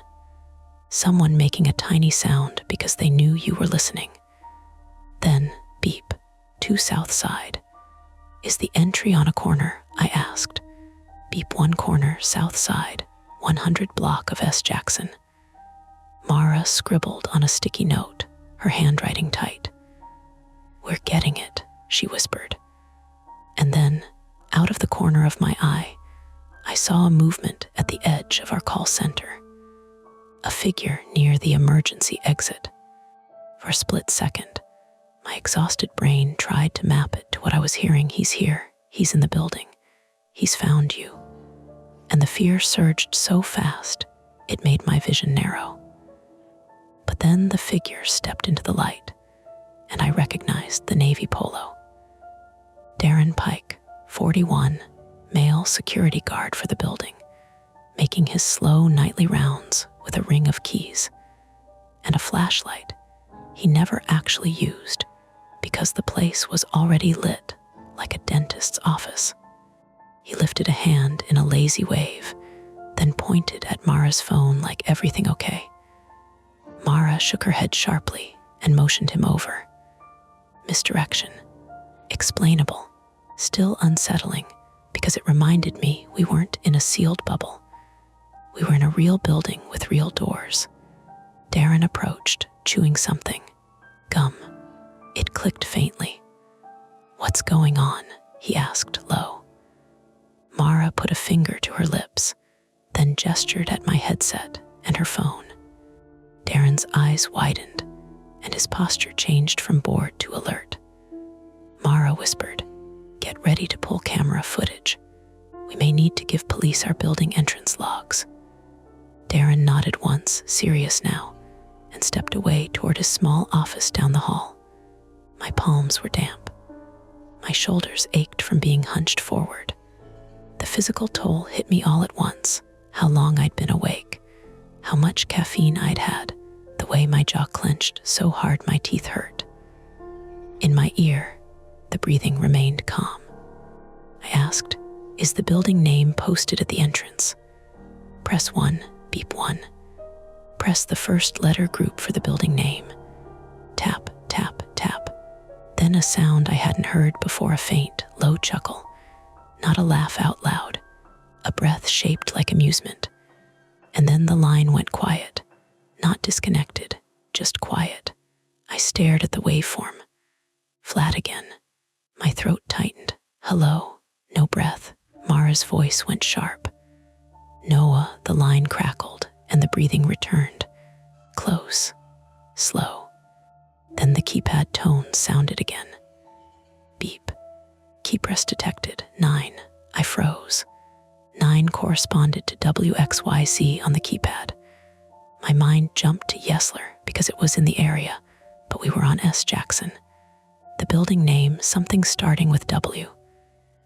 Someone making a tiny sound because they knew you were listening. Then, beep, to south side. Is the entry on a corner? I asked. Beep 1 corner, south side, 100 block of S. Jackson. Mara scribbled on a sticky note, her handwriting tight. We're getting it, she whispered. And then, out of the corner of my eye, I saw a movement at the edge of our call center. A figure near the emergency exit. For a split second, my exhausted brain tried to map it to what I was hearing. He's here, he's in the building, he's found you. And the fear surged so fast, it made my vision narrow. But then the figure stepped into the light, and I recognized the navy polo. Darren Pike, 41, male security guard for the building, making his slow nightly rounds with a ring of keys and a flashlight he never actually used because the place was already lit like a dentist's office. He lifted a hand in a lazy wave, then pointed at Mara's phone like everything okay. Mara shook her head sharply and motioned him over. Misdirection. Explainable. Still unsettling because it reminded me we weren't in a sealed bubble. We were in a real building with real doors. Darren approached, chewing something. Gum. It clicked faintly. What's going on? He asked low. Mara put a finger to her lips, then gestured at my headset and her phone. Darren's eyes widened, and his posture changed from bored to alert. Mara whispered, "Get ready to pull camera footage. We may need to give police our building entrance logs." Darren nodded once, serious now, and stepped away toward his small office down the hall. My palms were damp. My shoulders ached from being hunched forward. The physical toll hit me all at once, how long I'd been awake, how much caffeine I'd had, the way my jaw clenched so hard my teeth hurt. In my ear, The breathing remained calm. I asked, "Is the building name posted at the entrance?" "Press 1, beep 1. Press the first letter group for the building name." Tap, tap, tap. Then a sound I hadn't heard before, a faint, low chuckle. Not a laugh out loud, a breath shaped like amusement. And then the line went quiet, not disconnected, just quiet. I stared at the waveform. Flat again. My throat tightened. "Hello." No breath. Mara's voice went sharp. "Noah." The line crackled, and the breathing returned. Close. Slow. Then the keypad tone sounded again. Beep. Key press detected. 9. I froze. 9 corresponded to WXYZ on the keypad. My mind jumped to Yesler because it was in the area, but we were on S. Jackson. The building name, something starting with W.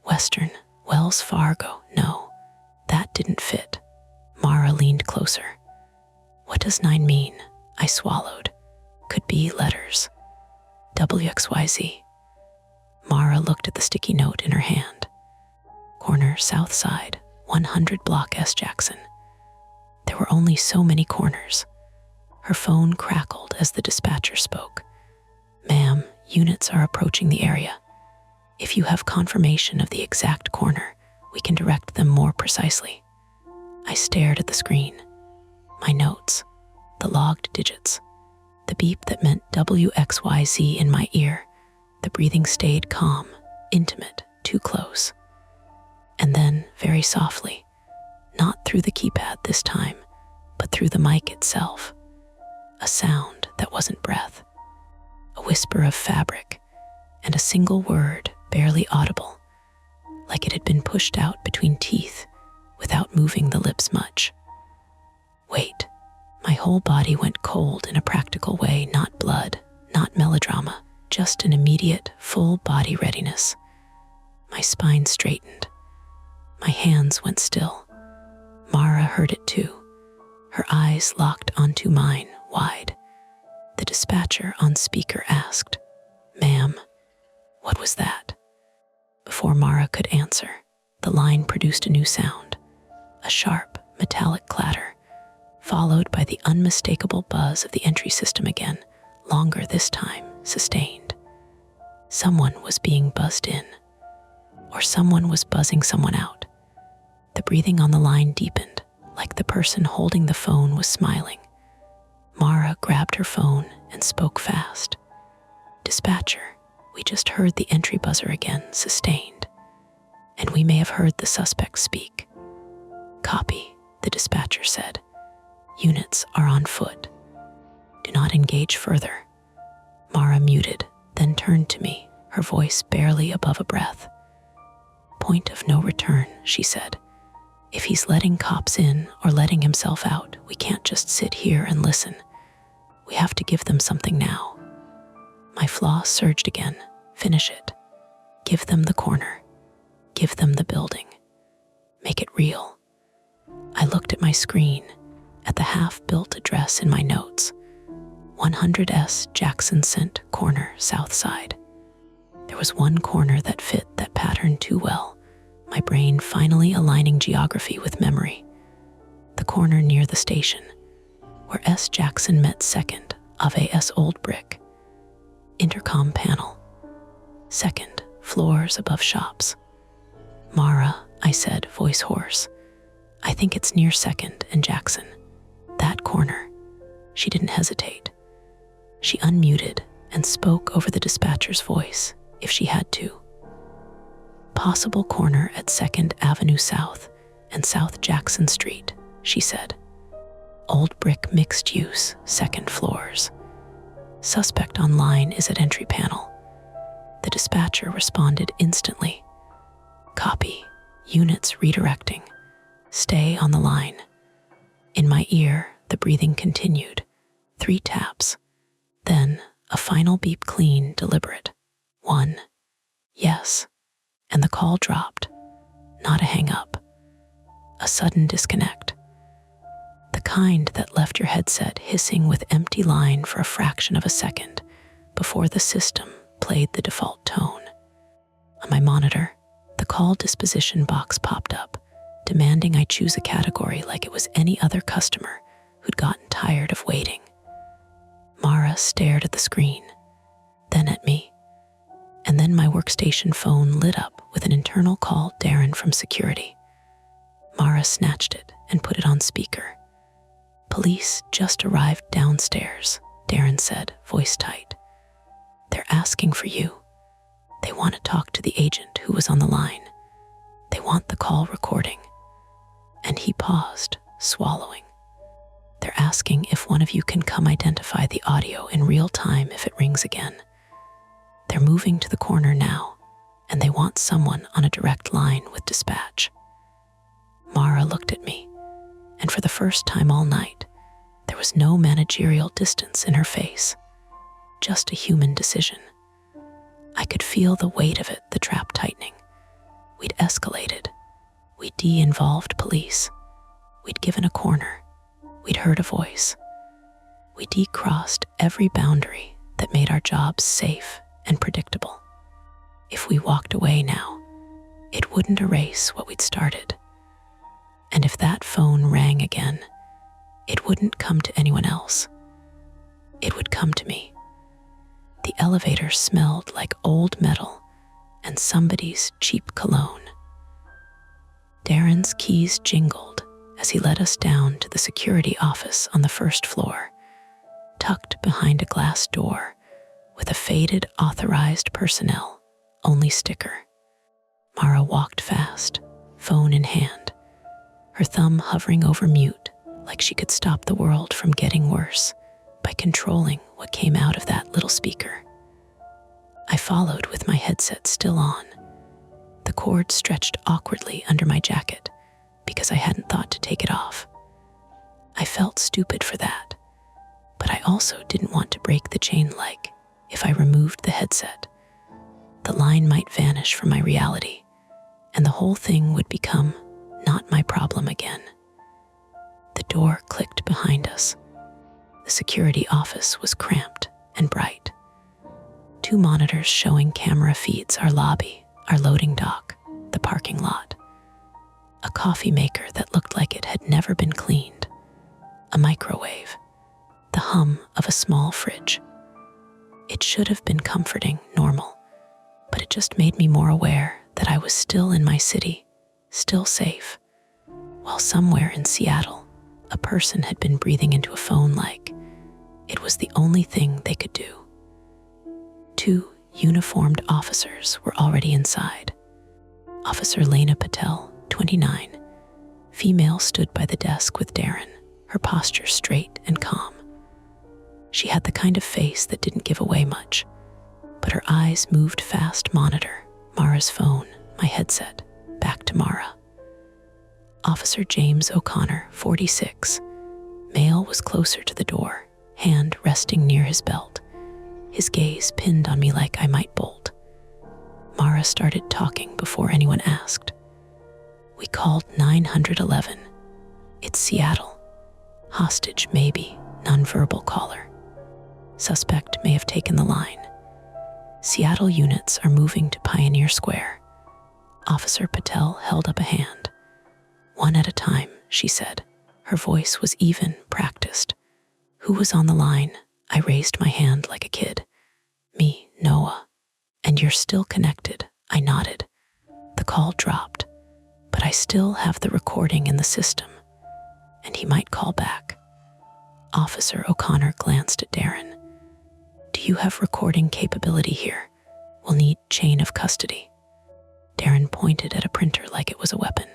Western, Wells Fargo. No, that didn't fit. Mara leaned closer. "What does 9 mean?" I swallowed. "Could be letters." WXYZ. Mara looked at the sticky note in her hand. "Corner South Side, 100 block S. Jackson." There were only so many corners. Her phone crackled as the dispatcher spoke. "Ma'am, units are approaching the area. If you have confirmation of the exact corner, we can direct them more precisely." I stared at the screen. My notes, the logged digits, the beep that meant WXYZ in my ear. The breathing stayed calm, intimate, too close. And then, very softly, not through the keypad this time, but through the mic itself, a sound that wasn't breath, a whisper of fabric, and a single word barely audible, like it had been pushed out between teeth without moving the lips much. Wait. My whole body went cold in a practical way, not blood, not melodrama, just an immediate, full body readiness. My spine straightened. My hands went still. Mara heard it too. Her eyes locked onto mine, wide. The dispatcher on speaker asked, "Ma'am, what was that?" Before Mara could answer, the line produced a new sound, a sharp, metallic clatter, followed by the unmistakable buzz of the entry system again, longer this time, sustained. Someone was being buzzed in, or someone was buzzing someone out. The breathing on the line deepened, like the person holding the phone was smiling. Mara grabbed her phone and spoke fast. "Dispatcher, we just heard the entry buzzer again, sustained. And we may have heard the suspect speak." "Copy," the dispatcher said. "Units are on foot. Do not engage further." Mara muted, then turned to me, her voice barely above a breath. "Point of no return," she said. "If he's letting cops in or letting himself out, we can't just sit here and listen. We have to give them something now." My flaw surged again. "Finish it. Give them the corner. Give them the building. Make it real." I looked at my screen, at the half-built address in my notes. 100S Jackson Cent Corner, South Side. There was one corner that fit that pattern too well, my brain finally aligning geography with memory. The corner near the station, where S. Jackson met 2nd, Ave S. Old Brick. Intercom panel. 2nd, floors above shops. "Mara," I said, voice hoarse. "I think it's near 2nd and Jackson. That corner." She didn't hesitate. She unmuted and spoke over the dispatcher's voice, if she had to. "Possible corner at 2nd Avenue South and South Jackson Street," she said. "Old Brick mixed use, 2nd floors. Suspect online is at entry panel." The dispatcher responded instantly. "Copy. Units redirecting. Stay on the line." In my ear, the breathing continued. 3 taps. Then a final beep, clean, deliberate. 1. Yes. And the call dropped. Not a hang-up. A sudden disconnect. The kind that left your headset hissing with empty line for a fraction of a second before the system played the default tone. On my monitor, the call disposition box popped up, demanding I choose a category like it was any other customer who'd gotten tired of waiting. Mara stared at the screen, then at me, and then my workstation phone lit up with an internal call, Darren from security. Mara snatched it and put it on speaker. "Police just arrived downstairs," Darren said, voice tight. "They're asking for you. They want to talk to the agent who was on the line. They want the call recording." And he paused, swallowing. "They're asking if one of you can come identify the audio in real time if it rings again. They're moving to the corner now, and they want someone on a direct line with dispatch." Mara looked at me, and for the first time all night, there was no managerial distance in her face, just a human decision. I could feel the weight of it, the trap tightening. We'd escalated. We'd de-involved police. We'd given a corner. We'd heard a voice. We decrossed every boundary that made our jobs safe and predictable. If we walked away now, it wouldn't erase what we'd started. And if that phone rang again, it wouldn't come to anyone else. It would come to me. The elevator smelled like old metal and somebody's cheap cologne. Darren's keys jingled as he led us down to the security office on the first floor, tucked behind a glass door with a faded authorized personnel only sticker. Mara walked fast, phone in hand, her thumb hovering over mute like she could stop the world from getting worse by controlling what came out of that little speaker. I followed with my headset still on, the cord stretched awkwardly under my jacket because I hadn't thought to take it off. I felt stupid for that, but I also didn't want to break the chain like, if I removed the headset, the line might vanish from my reality, and the whole thing would become not my problem again. The door clicked behind us. The security office was cramped and bright. 2 monitors showing camera feeds, our lobby, our loading dock, the parking lot. A coffee maker that looked like it had never been cleaned. A microwave. The hum of a small fridge. It should have been comforting, normal, but it just made me more aware that I was still in my city, still safe, while somewhere in Seattle, a person had been breathing into a phone like it was the only thing they could do. 2 uniformed officers were already inside. Officer Lena Patel, 29, female, stood by the desk with Darren, her posture straight and calm. She had the kind of face that didn't give away much, but her eyes moved fast. Monitor, Mara's phone, my headset, back to Mara. Officer James O'Connor, 46, male, was closer to the door, hand resting near his belt, his gaze pinned on me like I might bolt. Mara started talking before anyone asked. "We called 911. It's Seattle. Hostage, maybe, nonverbal caller. Suspect may have taken the line. Seattle units are moving to Pioneer Square." Officer Patel held up a hand. "One at a time," she said. Her voice was even, practiced. "Who was on the line?" I raised my hand like a kid. "Me, Noah." "And you're still connected?" I nodded. The call dropped, but I still have the recording in the system, and he might call back. Officer O'Connor glanced at Darren. "Do you have recording capability here? We'll need chain of custody." Darren pointed at a printer like it was a weapon.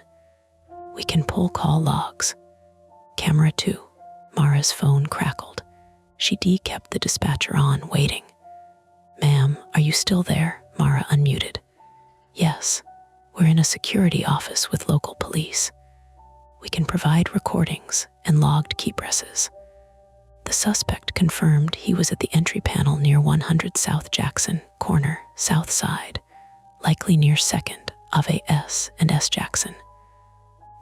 "We can pull call logs." Camera 2. Mara's phone crackled. She kept the dispatcher on, waiting. "Ma'am, are you still there?" Mara unmuted. "Yes, we're in a security office with local police. We can provide recordings and logged key presses." The suspect confirmed he was at the entry panel near 100 South Jackson, corner, south side, likely near 2nd, Ave S and S Jackson.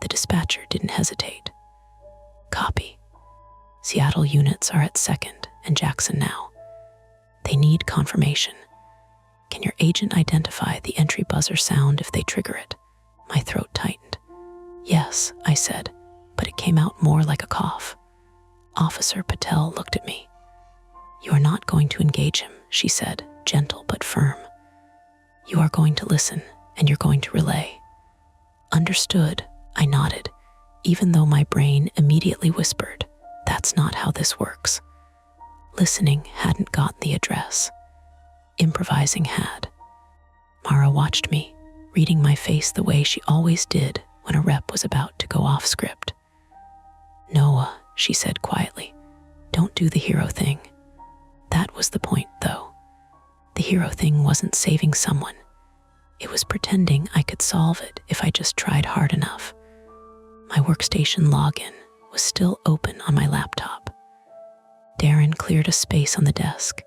The dispatcher didn't hesitate. "Copy. Seattle units are at 2nd and Jackson now. They need confirmation. Can your agent identify the entry buzzer sound if they trigger it? My throat tightened. Yes, I said, but it came out more like a cough. Officer Patel looked at me. You are not going to engage him, she said, gentle but firm. You are going to listen, and you're going to relay. Understood, I nodded, even though my brain immediately whispered, that's not how this works. Listening hadn't gotten the address. Improvising had. Mara watched me, reading my face the way she always did when a rep was about to go off script. Noah, she said quietly, don't do the hero thing. That was the point, though. The hero thing wasn't saving someone. It was pretending I could solve it if I just tried hard enough. My workstation login was still open on my laptop. Darren cleared a space on the desk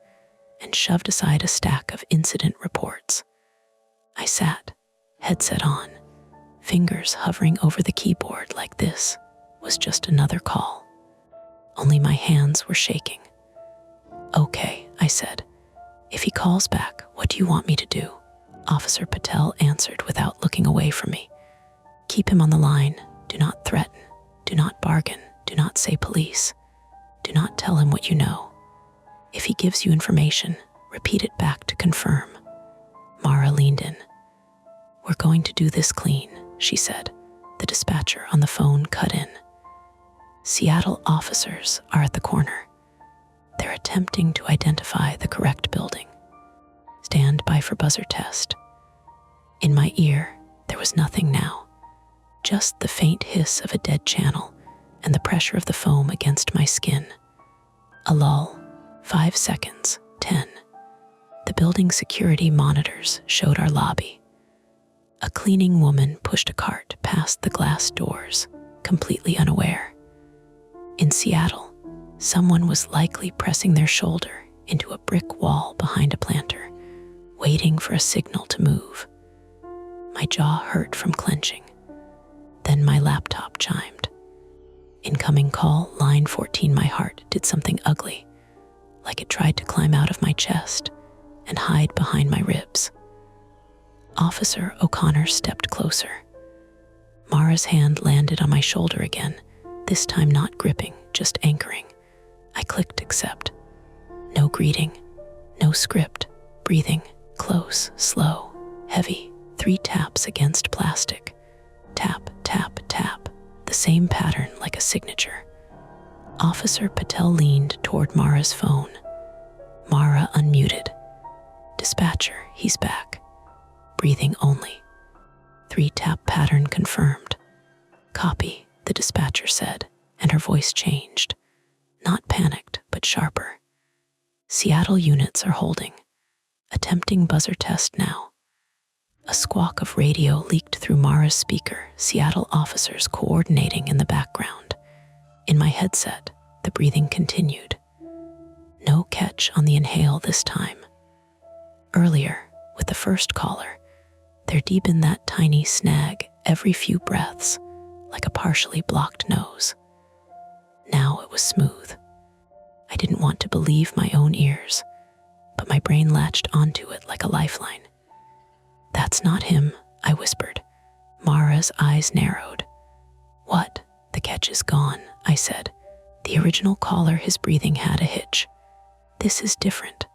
and shoved aside a stack of incident reports. I sat, headset on, fingers hovering over the keyboard like this was just another call. Only my hands were shaking. Okay, I said. If he calls back, what do you want me to do? Officer Patel answered without looking away from me. Keep him on the line. Do not threaten. Do not bargain. Do not say police. Do not tell him what you know. If he gives you information, repeat it back to confirm. Mara leaned in. We're going to do this clean, she said. The dispatcher on the phone cut in. Seattle officers are at the corner. They're attempting to identify the correct building. Stand by for buzzer test. In my ear, there was nothing now. Just the faint hiss of a dead channel and the pressure of the foam against my skin. A lull. 5 seconds. 10. The building security monitors showed our lobby. A cleaning woman pushed a cart past the glass doors, completely unaware. In Seattle, someone was likely pressing their shoulder into a brick wall behind a planter, waiting for a signal to move. My jaw hurt from clenching. Then my laptop chimed. Incoming call, line 14. My heart did something ugly, like it tried to climb out of my chest and hide behind my ribs. Officer O'Connor stepped closer. Mara's hand landed on my shoulder again, this time not gripping, just anchoring. I clicked accept. No greeting, no script, breathing, close, slow, heavy, 3 taps against plastic. Tap, tap, tap, the same pattern like a signature. Officer Patel leaned toward Mara's phone. Mara unmuted. Dispatcher, he's back. Breathing only. 3 tap pattern confirmed. Copy, the dispatcher said, and her voice changed. Not panicked, but sharper. Seattle units are holding. Attempting buzzer test now. A squawk of radio leaked through Mara's speaker, Seattle officers coordinating in the background. In my headset, the breathing continued. No catch on the inhale this time. Earlier, with the first caller, they're deep in that tiny snag every few breaths, like a partially blocked nose. Now it was smooth. I didn't want to believe my own ears, but my brain latched onto it like a lifeline. That's not him, I whispered. Mara's eyes narrowed. What? The catch is gone, I said. The original caller, his breathing had a hitch. This is different.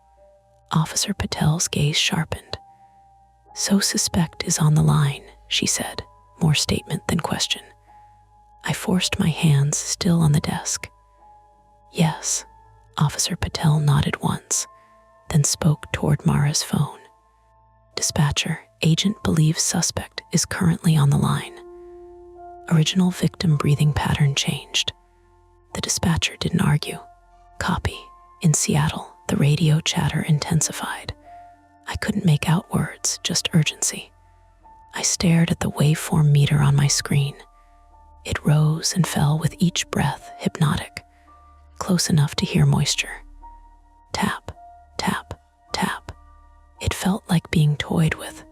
Officer Patel's gaze sharpened. So suspect is on the line, she said, more statement than question. I forced my hands still on the desk. Yes, Officer Patel nodded once, then spoke toward Mara's phone. Dispatcher, agent believes suspect is currently on the line. Original victim breathing pattern changed. The dispatcher didn't argue. Copy. In Seattle, the radio chatter intensified. I couldn't make out words, just urgency. I stared at the waveform meter on my screen. It rose and fell with each breath, hypnotic, close enough to hear moisture. Tap, tap, tap. It felt like being toyed with.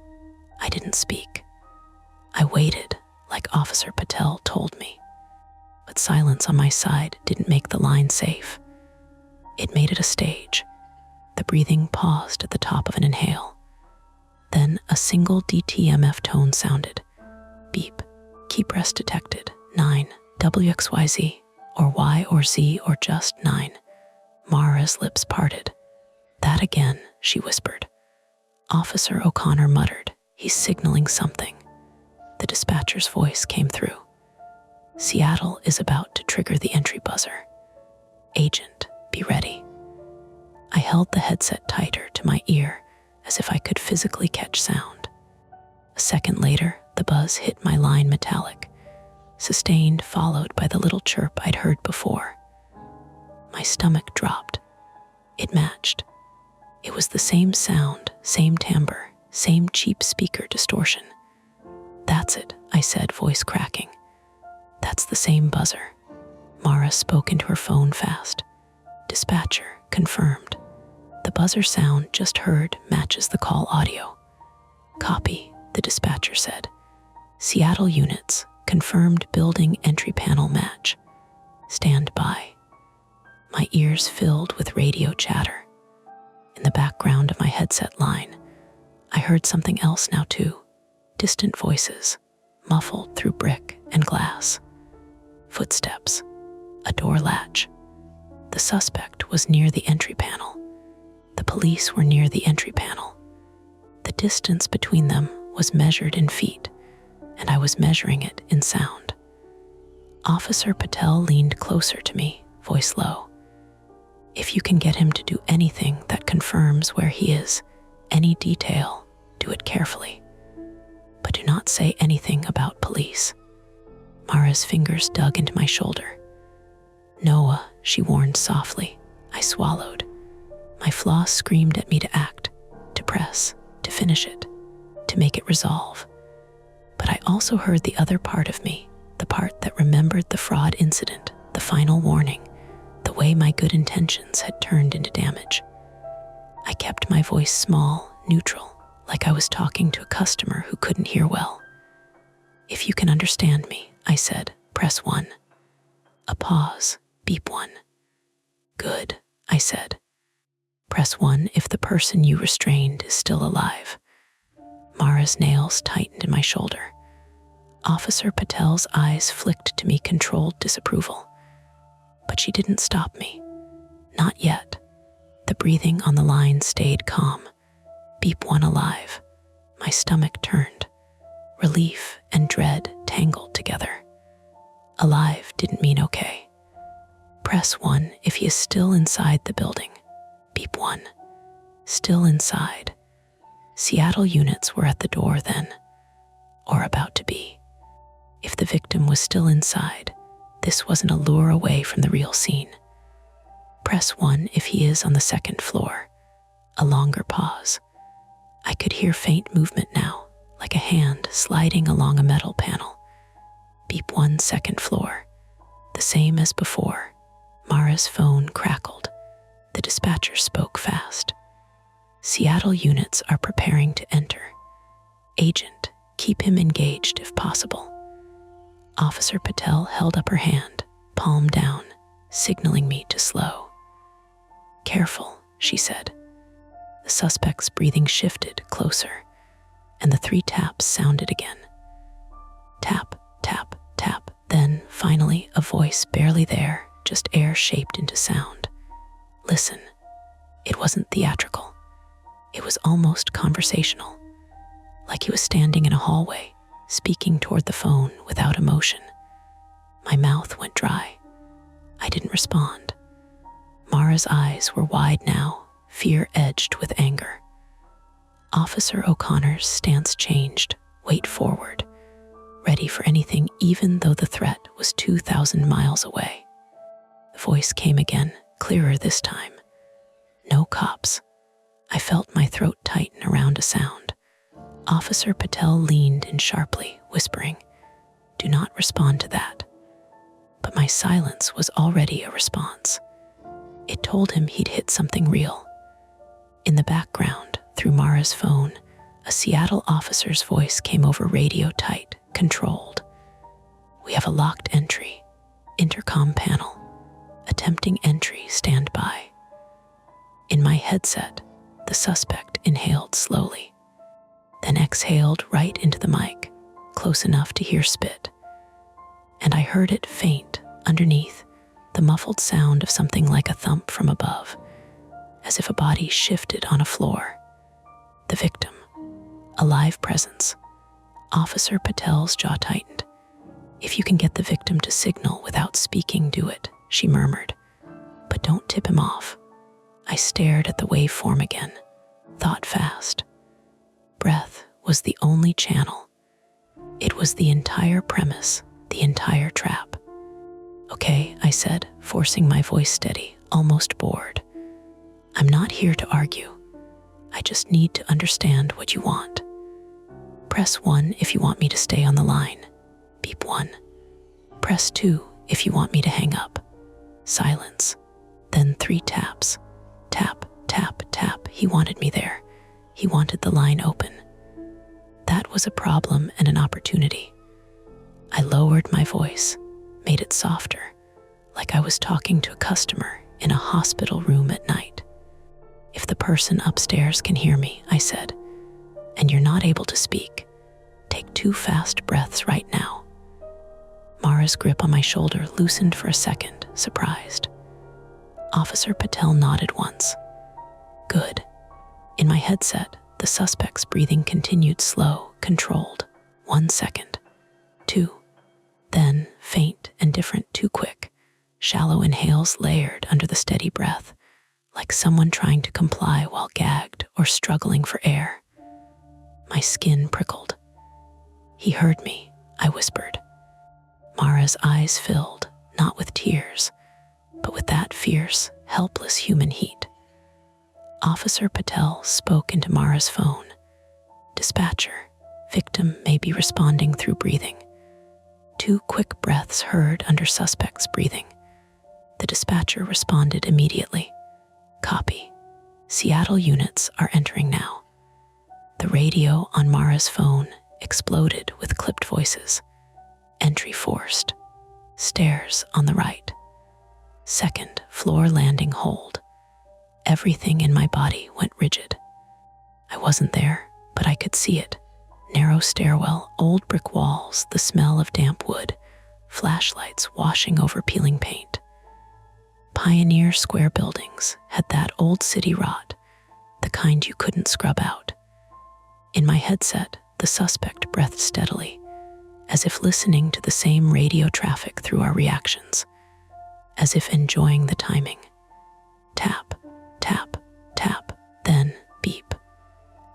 I didn't speak. I waited, like Officer Patel told me. But silence on my side didn't make the line safe. It made it a stage. The breathing paused at the top of an inhale. Then a single DTMF tone sounded. Beep. Keep rest detected. 9. WXYZ. Or Y or Z or just 9. Mara's lips parted. That again, she whispered. Officer O'Connor muttered. He's signaling something. The dispatcher's voice came through. Seattle is about to trigger the entry buzzer. Agent, be ready. I held the headset tighter to my ear as if I could physically catch sound. A second later, the buzz hit my line metallic, sustained, followed by the little chirp I'd heard before. My stomach dropped. It matched. It was the same sound, same timbre, same cheap speaker distortion. That's it, I said, voice cracking. That's the same buzzer. Mara spoke into her phone fast. Dispatcher, confirmed. The buzzer sound just heard matches the call audio. Copy, the dispatcher said. Seattle units, confirmed building entry panel match. Stand by. My ears filled with radio chatter. In the background of my headset line, I heard something else now too. Distant voices, muffled through brick and glass. Footsteps, a door latch. The suspect was near the entry panel. The police were near the entry panel. The distance between them was measured in feet, and I was measuring it in sound. Officer Patel leaned closer to me, voice low. If you can get him to do anything that confirms where he is, any detail, do it carefully. But do not say anything about police. Mara's fingers dug into my shoulder. Noah, she warned softly. I swallowed. My flaw screamed at me to act, to press, to finish it, to make it resolve. But I also heard the other part of me, the part that remembered the fraud incident, the final warning, the way my good intentions had turned into damage. I kept my voice small, neutral, like I was talking to a customer who couldn't hear well. If you can understand me, I said, press 1. A pause, beep 1. Good, I said. Press 1 if the person you restrained is still alive. Mara's nails tightened in my shoulder. Officer Patel's eyes flicked to me controlled disapproval. But she didn't stop me. Not yet. The breathing on the line stayed calm. Beep 1 alive. My stomach turned. Relief and dread tangled together. Alive didn't mean okay. Press 1 if he is still inside the building. Beep 1. Still inside. Seattle units were at the door then, or about to be. If the victim was still inside, this wasn't a lure away from the real scene. Press 1 if he is on the second floor. A longer pause. I could hear faint movement now, like a hand sliding along a metal panel. Beep 1 second floor. The same as before. Mara's phone crackled. The dispatcher spoke fast. Seattle units are preparing to enter. Agent, keep him engaged if possible. Officer Patel held up her hand, palm down, signaling me to slow. Careful, she said. The suspect's breathing shifted closer, and the 3 taps sounded again. Tap, tap, tap. Then, finally, a voice barely there, just air shaped into sound. Listen. It wasn't theatrical. It was almost conversational, like he was standing in a hallway, speaking toward the phone without emotion. My mouth went dry. I didn't respond. Mara's eyes were wide now, fear edged with anger. Officer O'Connor's stance changed, weight forward, ready for anything even though the threat was 2,000 miles away. The voice came again, clearer this time. No cops. I felt my throat tighten around a sound. Officer Patel leaned in sharply, whispering, "Do not respond to that." But my silence was already a response. It told him he'd hit something real. In the background, through Mara's phone, a Seattle officer's voice came over radio tight, controlled. "We have a locked entry. Intercom panel. Attempting entry, stand by." In my headset, the suspect inhaled slowly. then exhaled right into the mic, close enough to hear spit. And I heard it faint underneath, the muffled sound of something like a thump from above, as if a body shifted on a floor. The victim, a live presence. Officer Patel's jaw tightened. "If you can get the victim to signal without speaking, do it," she murmured. "But don't tip him off." I stared at the waveform again, thought fast. Breath was the only channel. It was the entire premise, the entire trap. "Okay," I said, forcing my voice steady, almost bored. "I'm not here to argue. I just need to understand what you want. Press 1 if you want me to stay on the line. Beep 1. Press 2 if you want me to hang up. Silence. Then 3 taps. Tap, tap, tap. He wanted me there. He wanted the line open. That was a problem and an opportunity. I lowered my voice, made it softer, like I was talking to a customer in a hospital room at night. "If the person upstairs can hear me," I said, "and you're not able to speak, take 2 fast breaths right now." Mara's grip on my shoulder loosened for a second, surprised. Officer Patel nodded once. "Good." In my headset, the suspect's breathing continued slow, controlled. 1 second. 2. Then, faint and different, too quick. Shallow inhales layered under the steady breath, like someone trying to comply while gagged or struggling for air. My skin prickled. "He heard me," I whispered. Mara's eyes filled, not with tears, but with that fierce, helpless human heat. Officer Patel spoke into Mara's phone. "Dispatcher, victim may be responding through breathing." 2 quick breaths heard under suspect's breathing. The dispatcher responded immediately. "Copy. Seattle units are entering now." The radio on Mara's phone exploded with clipped voices. "Entry forced. Stairs on the right. 2nd floor landing hold." Everything in my body went rigid. I wasn't there, but I could see it. Narrow stairwell, old brick walls, the smell of damp wood, flashlights washing over peeling paint. Pioneer Square buildings had that old city rot, the kind you couldn't scrub out. In my headset, the suspect breathed steadily, as if listening to the same radio traffic through our reactions, as if enjoying the timing. Tap, tap, tap, then beep.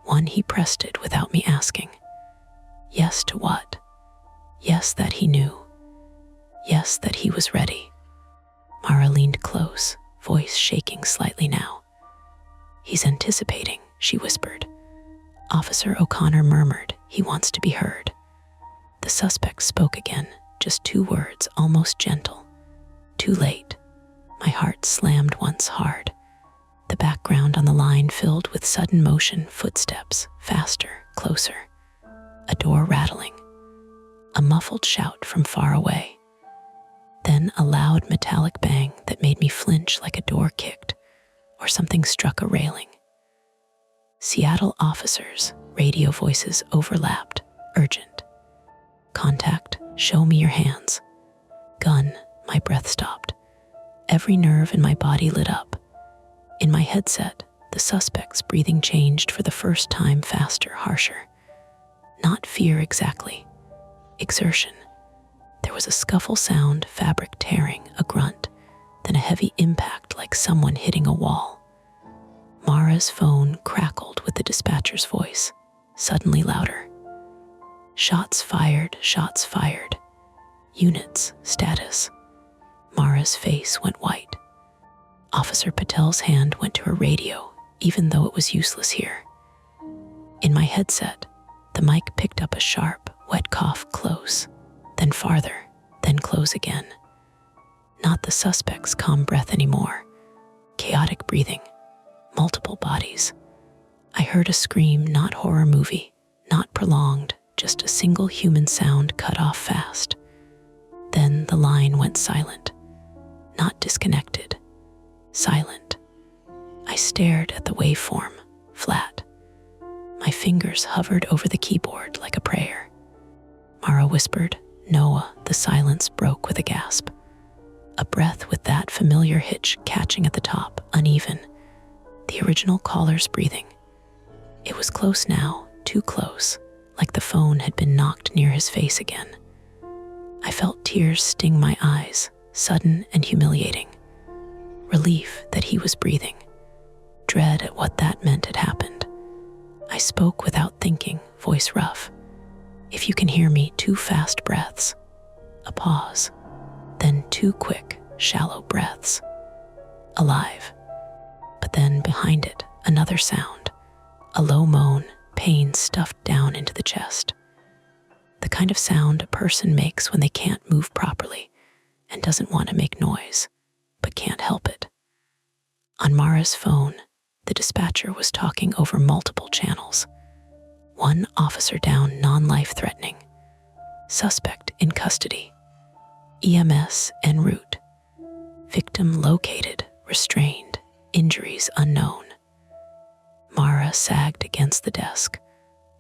1, he pressed it without me asking. Yes to what? Yes that he knew. Yes that he was ready. Mara leaned close, voice shaking slightly now. "He's anticipating," she whispered. Officer O'Connor murmured, "He wants to be heard." The suspect spoke again, just 2 words, almost gentle. "Too late." My heart slammed once hard. The background on the line filled with sudden motion, footsteps, faster, closer. A door rattling. A muffled shout from far away. Then a loud metallic bang that made me flinch like a door kicked or something struck a railing. Seattle officers, radio voices overlapped, urgent. "Contact, show me your hands." "Gun," my breath stopped. Every nerve in my body lit up. In my headset, the suspect's breathing changed for the first time, faster, harsher. Not fear exactly. Exertion. There was a scuffle sound, fabric tearing, a grunt, then a heavy impact like someone hitting a wall. Mara's phone crackled with the dispatcher's voice, suddenly louder. Shots fired, shots fired. Units, status." Mara's face went white. Officer Patel's hand went to her radio, even though it was useless here. In my headset, the mic picked up a sharp, wet cough close, then farther, then close again. Not the suspect's calm breath anymore. Chaotic breathing, multiple bodies. I heard a scream, not horror movie, not prolonged, just a single human sound cut off fast. Then the line went silent. Not disconnected. Silent. I stared at the waveform, flat. My My fingers hovered over the keyboard like a prayer. Mara whispered, "Noah." The silence broke with a gasp. A breath with that familiar hitch catching at the top, uneven. The original caller's breathing. It was close now, too close, like the phone had been knocked near his face again. I felt tears sting my eyes, sudden and humiliating. Relief that he was breathing. Dread at what that meant had happened. I spoke without thinking, voice rough. "If you can hear me, 2 fast breaths." A pause. Then 2 quick, shallow breaths. Alive. But then behind it, another sound. A low moan, pain stuffed down into the chest. The kind of sound a person makes when they can't move properly and doesn't want to make noise, but can't help it. On Mara's phone, the dispatcher was talking over multiple channels. One officer down, non-life threatening. Suspect in custody. EMS en route. Victim located, restrained, injuries unknown. Mara sagged against the desk,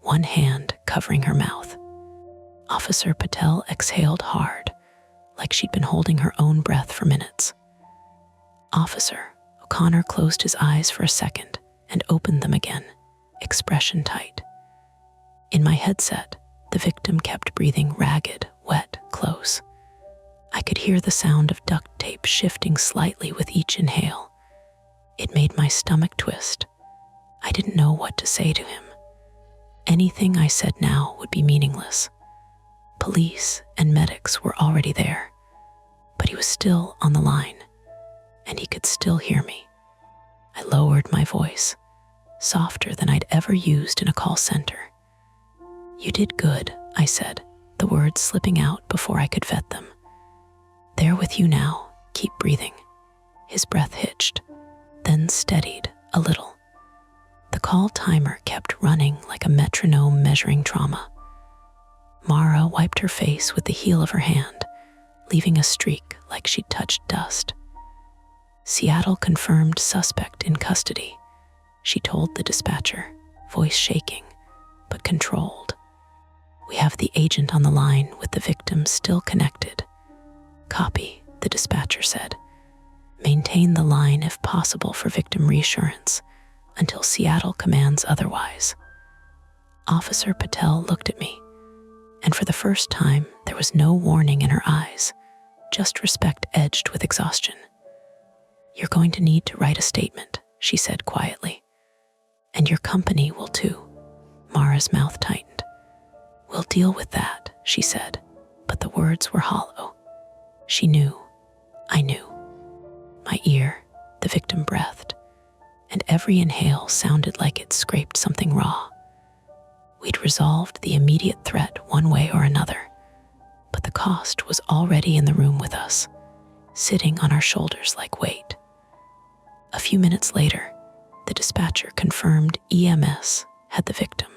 one hand covering her mouth. Officer Patel exhaled hard, like she'd been holding her own breath for minutes. Officer O'Connor closed his eyes for a second and opened them again, expression tight. In my headset, the victim kept breathing ragged, wet, close. I could hear the sound of duct tape shifting slightly with each inhale. It made my stomach twist. I didn't know what to say to him. Anything I said now would be meaningless. Police and medics were already there, but he was still on the line, and he could still hear me. I lowered my voice, softer than I'd ever used in a call center. "You did good," I said, the words slipping out before I could vet them. "They're with you now. Keep breathing." His breath hitched, then steadied a little. The call timer kept running like a metronome measuring trauma. Mara wiped her face with the heel of her hand, leaving a streak like she'd touched dust. "Seattle confirmed suspect in custody," she told the dispatcher, voice shaking, but controlled. "We have the agent on the line with the victim still connected." "Copy," the dispatcher said. "Maintain the line if possible for victim reassurance until Seattle commands otherwise." Officer Patel looked at me, and for the first time, there was no warning in her eyes, just respect edged with exhaustion. "You're going to need to write a statement," she said quietly. "And your company will too." Mara's mouth tightened. "We'll deal with that," she said, but the words were hollow. She knew. I knew. My ear, the victim breathed, and every inhale sounded like it scraped something raw. We'd resolved the immediate threat one way or another, but the cost was already in the room with us, sitting on our shoulders like weight. A few minutes later, the dispatcher confirmed EMS had the victim.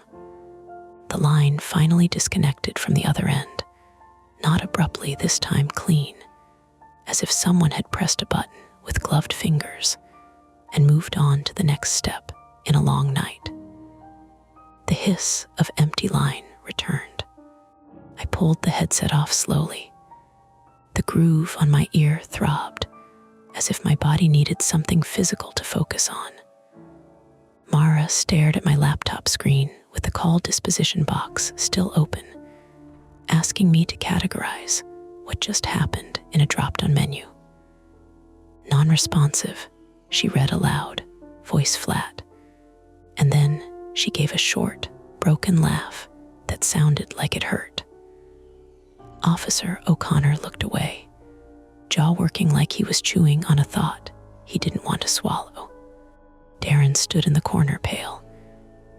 The line finally disconnected from the other end, not abruptly this time, clean, as if someone had pressed a button with gloved fingers and moved on to the next step in a long night. The hiss of empty line returned. I pulled the headset off slowly. The groove on my ear throbbed, as if my body needed something physical to focus on. Mara stared at my laptop screen with the call disposition box still open, asking me to categorize what just happened in a drop-down menu. "Non-responsive," she read aloud, voice flat, and then she gave a short, broken laugh that sounded like it hurt. Officer O'Connor looked away, jaw working like he was chewing on a thought he didn't want to swallow. Darren stood in the corner, pale,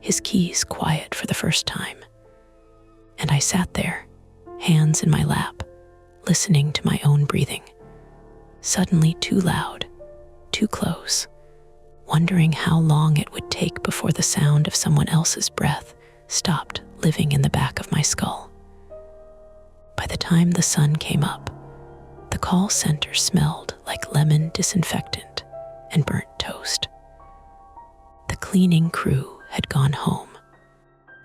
his keys quiet for the first time. And I sat there, hands in my lap, listening to my own breathing. Suddenly too loud, too close, wondering how long it would take before the sound of someone else's breath stopped living in the back of my skull. By the time the sun came up, the call center smelled like lemon disinfectant and burnt toast. The cleaning crew had gone home,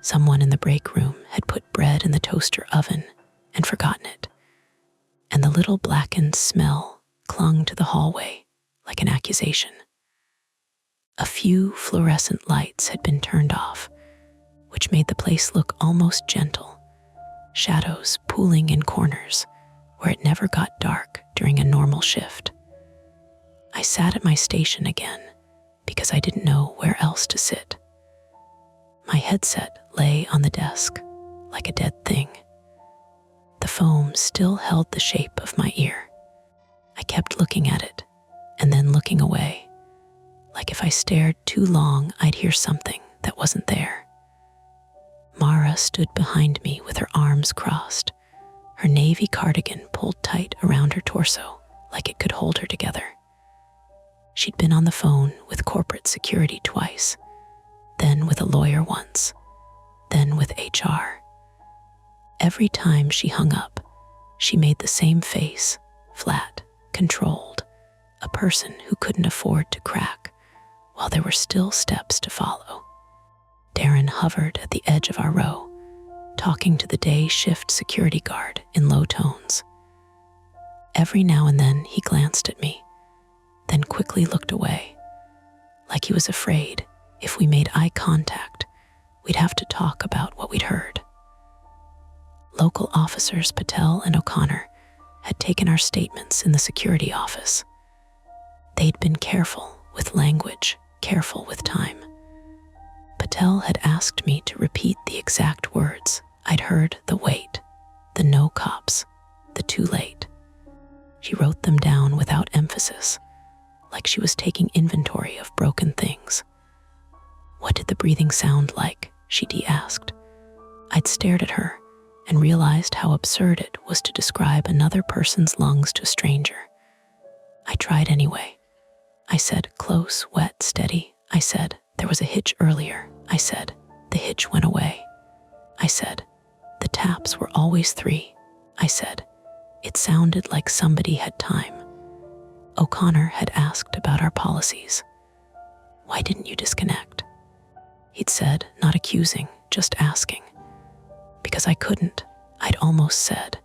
Someone in the break room had put bread in the toaster oven and forgotten it, and the little blackened smell clung to the hallway like an accusation. A few fluorescent lights had been turned off, which made the place look almost gentle, shadows pooling in corners where it never got dark during a normal shift. I sat at my station again because I didn't know where else to sit. My headset lay on the desk like a dead thing. The foam still held the shape of my ear. I kept looking at it and then looking away, like if I stared too long, I'd hear something that wasn't there. Mara stood behind me with her arms crossed, her navy cardigan pulled tight around her torso like it could hold her together. She'd been on the phone with corporate security twice, then with a lawyer once, then with HR. Every time she hung up, she made the same face, flat, controlled, a person who couldn't afford to crack while there were still steps to follow. Darren hovered at the edge of our row, talking to the day shift security guard in low tones. Every now and then he glanced at me, then quickly looked away, like he was afraid if we made eye contact, we'd have to talk about what we'd heard. Local officers Patel and O'Connor had taken our statements in the security office. They'd been careful with language, careful with time. Patel had asked me to repeat the exact words I'd heard: the wait, the no cops, the too late. She wrote them down without emphasis, like she was taking inventory of broken things. What did the breathing sound like? She asked. I'd stared at her and realized how absurd it was to describe another person's lungs to a stranger. I tried anyway. I said, close, wet, steady. I said, there was a hitch earlier. I said, the hitch went away. I said, the taps were always 3. I said, it sounded like somebody had time. O'Connor had asked about our policies. Why didn't you disconnect? He'd said, not accusing, just asking. Because I couldn't, I'd almost said.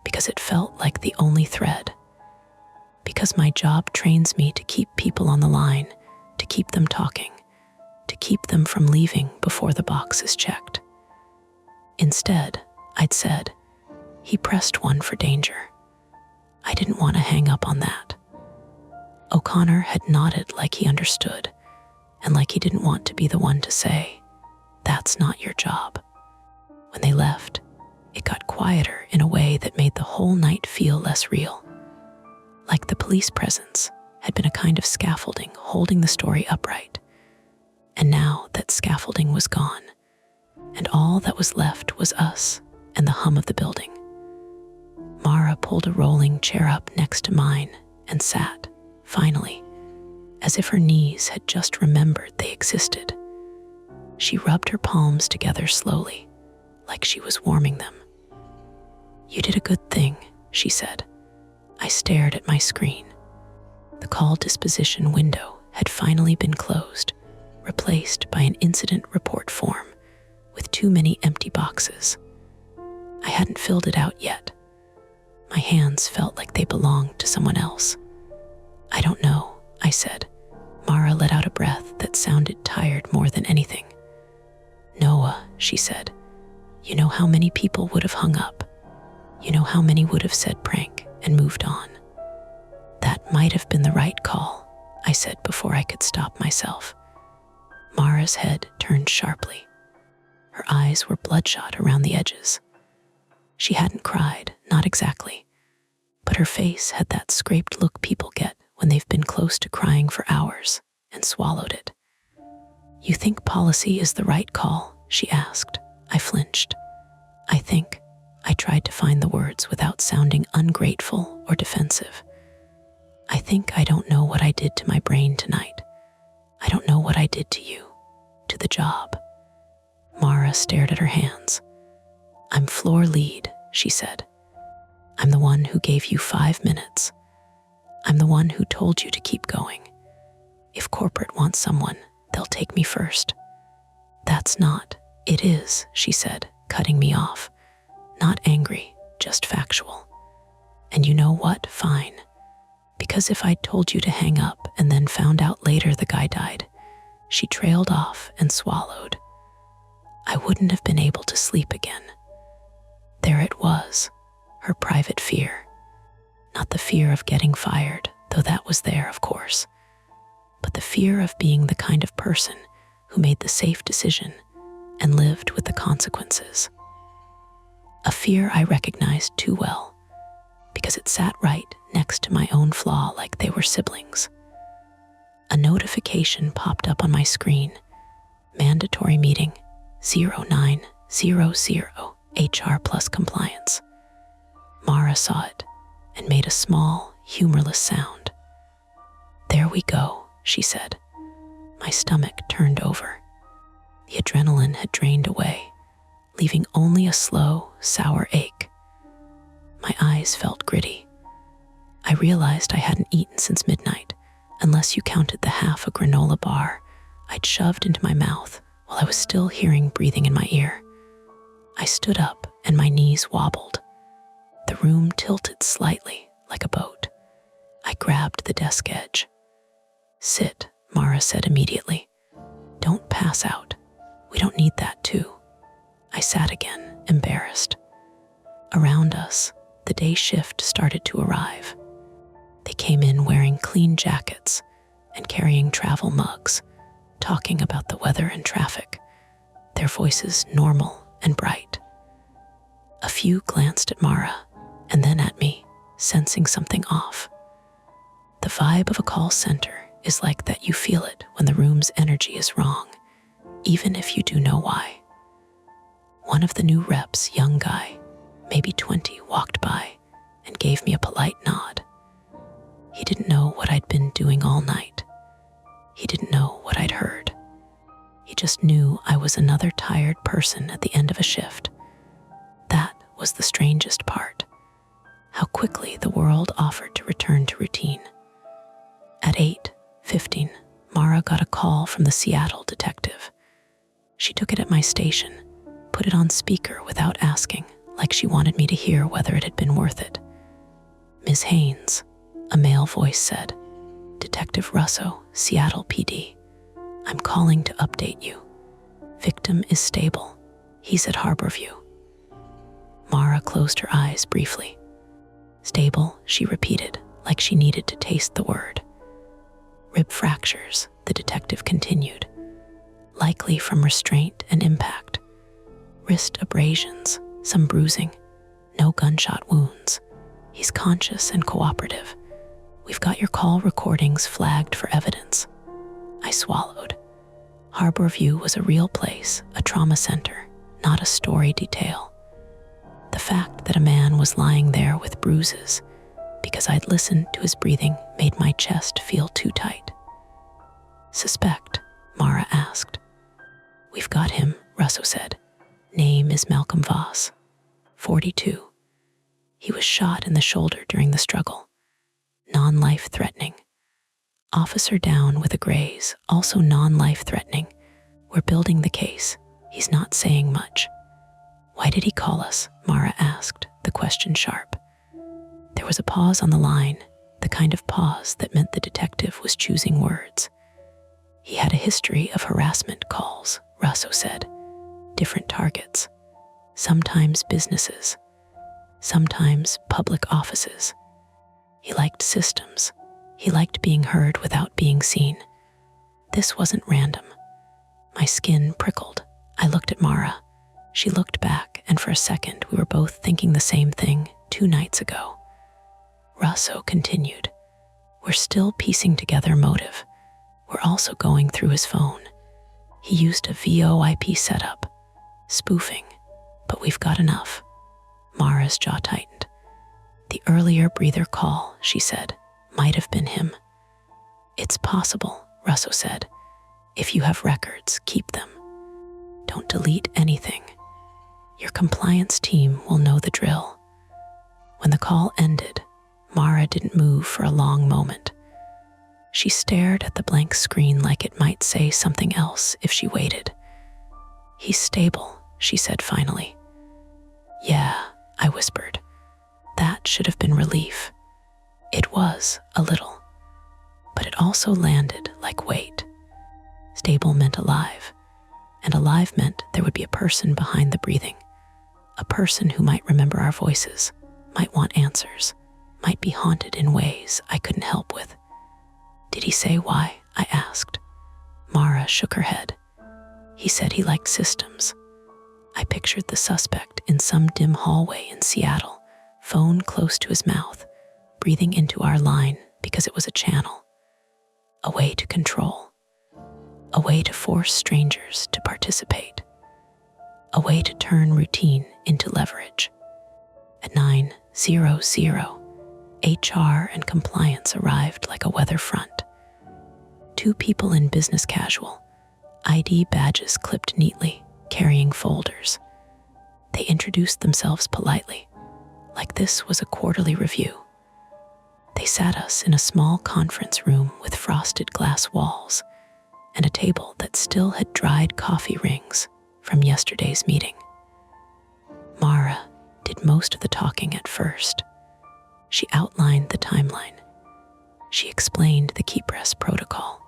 Because it felt like the only thread. Because my job trains me to keep people on the line, to keep them talking, to keep them from leaving before the box is checked. Instead, I'd said, he pressed 1 for danger. I didn't want to hang up on that. O'Connor had nodded like he understood, and like he didn't want to be the one to say, that's not your job. When they left, it got quieter in a way that made the whole night feel less real. Like the police presence had been a kind of scaffolding holding the story upright. And now that scaffolding was gone, and all that was left was us and the hum of the building. Mara pulled a rolling chair up next to mine and sat, finally, as if her knees had just remembered they existed. She rubbed her palms together slowly, like she was warming them. You did a good thing, she said. I stared at my screen. The call disposition window had finally been closed, replaced by an incident report form with too many empty boxes. I hadn't filled it out yet. My hands felt like they belonged to someone else. I don't know, I said. Mara let out a breath that sounded tired more than anything. Noah, she said, you know how many people would have hung up. You know how many would have said prank and moved on. That might have been the right call, I said before I could stop myself. Mara's head turned sharply. Her eyes were bloodshot around the edges. She hadn't cried, not exactly, but her face had that scraped look people get when they've been close to crying for hours and swallowed it. You think policy is the right call? She asked. I flinched. I think. I tried to find the words without sounding ungrateful or defensive. I think I don't know what I did to my brain tonight. I don't know what I did to you, to the job. Mara stared at her hands. I'm floor lead, she said. I'm the one who gave you 5 minutes. I'm the one who told you to keep going. If corporate wants someone, they'll take me first. That's not, It is, she said, cutting me off. Not angry, just factual. And you know what? Fine. Because if I'd told you to hang up and then found out later the guy died, she trailed off and swallowed. I wouldn't have been able to sleep again. There it was, her private fear. Not the fear of getting fired, though that was there, of course, but the fear of being the kind of person who made the safe decision and lived with the consequences. A fear I recognized too well, because it sat right next to my own flaw like they were siblings. A notification popped up on my screen. Mandatory meeting 0900 HR plus compliance. Mara saw it and made a small, humorless sound. There we go, she said. My stomach turned over. The adrenaline had drained away, leaving only a slow, sour ache. My eyes felt gritty. I realized I hadn't eaten since midnight, unless you counted the half a granola bar I'd shoved into my mouth while I was still hearing breathing in my ear. I stood up and my knees wobbled. The room tilted slightly like a boat. I grabbed the desk edge. Sit, Mara said immediately. Don't pass out. We don't need that too. I sat again, embarrassed. Around us, the day shift started to arrive. They came in wearing clean jackets and carrying travel mugs, talking about the weather and traffic, their voices normal and bright. A few glanced at Mara and then at me, sensing something off. The vibe of a call center is like that. You feel it when the room's energy is wrong, even if you do know why. One of the new reps, young guy, maybe 20, walked by and gave me a polite nod. He didn't know what I'd been doing all night. He didn't know what I'd heard. He just knew I was another tired person at the end of a shift. That was the strangest part. How quickly the world offered to return to routine. At 8:15, Mara got a call from the Seattle detective. She took it at my station, put it on speaker without asking, like she wanted me to hear whether it had been worth it. Ms. Haynes, a male voice said. Detective Russo, Seattle PD. I'm calling to update you. Victim is stable. He's at Harborview. Mara closed her eyes briefly. Stable, she repeated, like she needed to taste the word. Rib fractures, the detective continued, likely from restraint and impact. Wrist abrasions, some bruising, no gunshot wounds. He's conscious and cooperative. We've got your call recordings flagged for evidence. I swallowed. Harborview was a real place, a trauma center, not a story detail. The fact that a man was lying there with bruises because I'd listened to his breathing made my chest feel too tight. Suspect? Mara asked. We've got him, Russo said. Name is Malcolm Voss, 42. He was shot in the shoulder during the struggle. Non-life threatening. Officer down with a graze, also non-life threatening. We're building the case. He's not saying much. Why did he call us? Mara asked, the question sharp. There was a pause on the line, the kind of pause that meant the detective was choosing words. He had a history of harassment calls, Russo said. Different targets. Sometimes businesses. Sometimes public offices. He liked systems. He liked being heard without being seen. This wasn't random. My skin prickled. I looked at Mara. She looked back, and for a second we were both thinking the same thing 2 nights ago. Russo continued. We're still piecing together motive. We're also going through his phone. He used a VoIP setup. Spoofing. But we've got enough. Mara's jaw tightened. The earlier breather call, she said, might have been him. It's possible, Russo said. If you have records, keep them. Don't delete anything. Your compliance team will know the drill. When the call ended, Mara didn't move for a long moment. She stared at the blank screen like it might say something else if she waited. "He's stable," she said finally. "Yeah," I whispered. That should have been relief. It was, a little. But it also landed like weight. Stable meant alive, and alive meant there would be a person behind the breathing. A person who might remember our voices, might want answers, might be haunted in ways I couldn't help with. "Did he say why?" I asked. Mara shook her head. "He said he liked systems." I pictured the suspect in some dim hallway in Seattle, phone close to his mouth, breathing into our line because it was a channel. A way to control. A way to force strangers to participate. A way to turn routine into leverage. At 9:00, HR and compliance arrived like a weather front. 2 people in business casual, ID badges clipped neatly, carrying folders. They introduced themselves politely, like this was a quarterly review. They sat us in a small conference room with frosted glass walls and a table that still had dried coffee rings from yesterday's meeting. Mara did most of the talking at first. She outlined the timeline. She explained the keep rest protocol.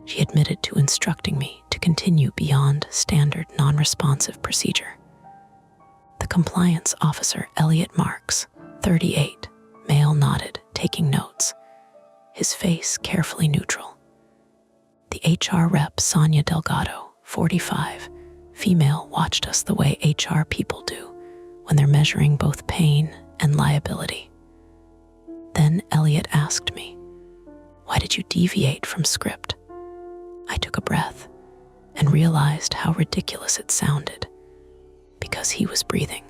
She admitted to instructing me to continue beyond standard non-responsive procedure. The compliance officer, Elliot Marks, 38, male, nodded, taking notes, his face carefully neutral. The HR rep, Sonia Delgado, 45, female, watched us the way HR people do when they're measuring both pain and liability. Then Elliot asked me, "Why did you deviate from script?" I took a breath and realized how ridiculous it sounded. Because he was breathing.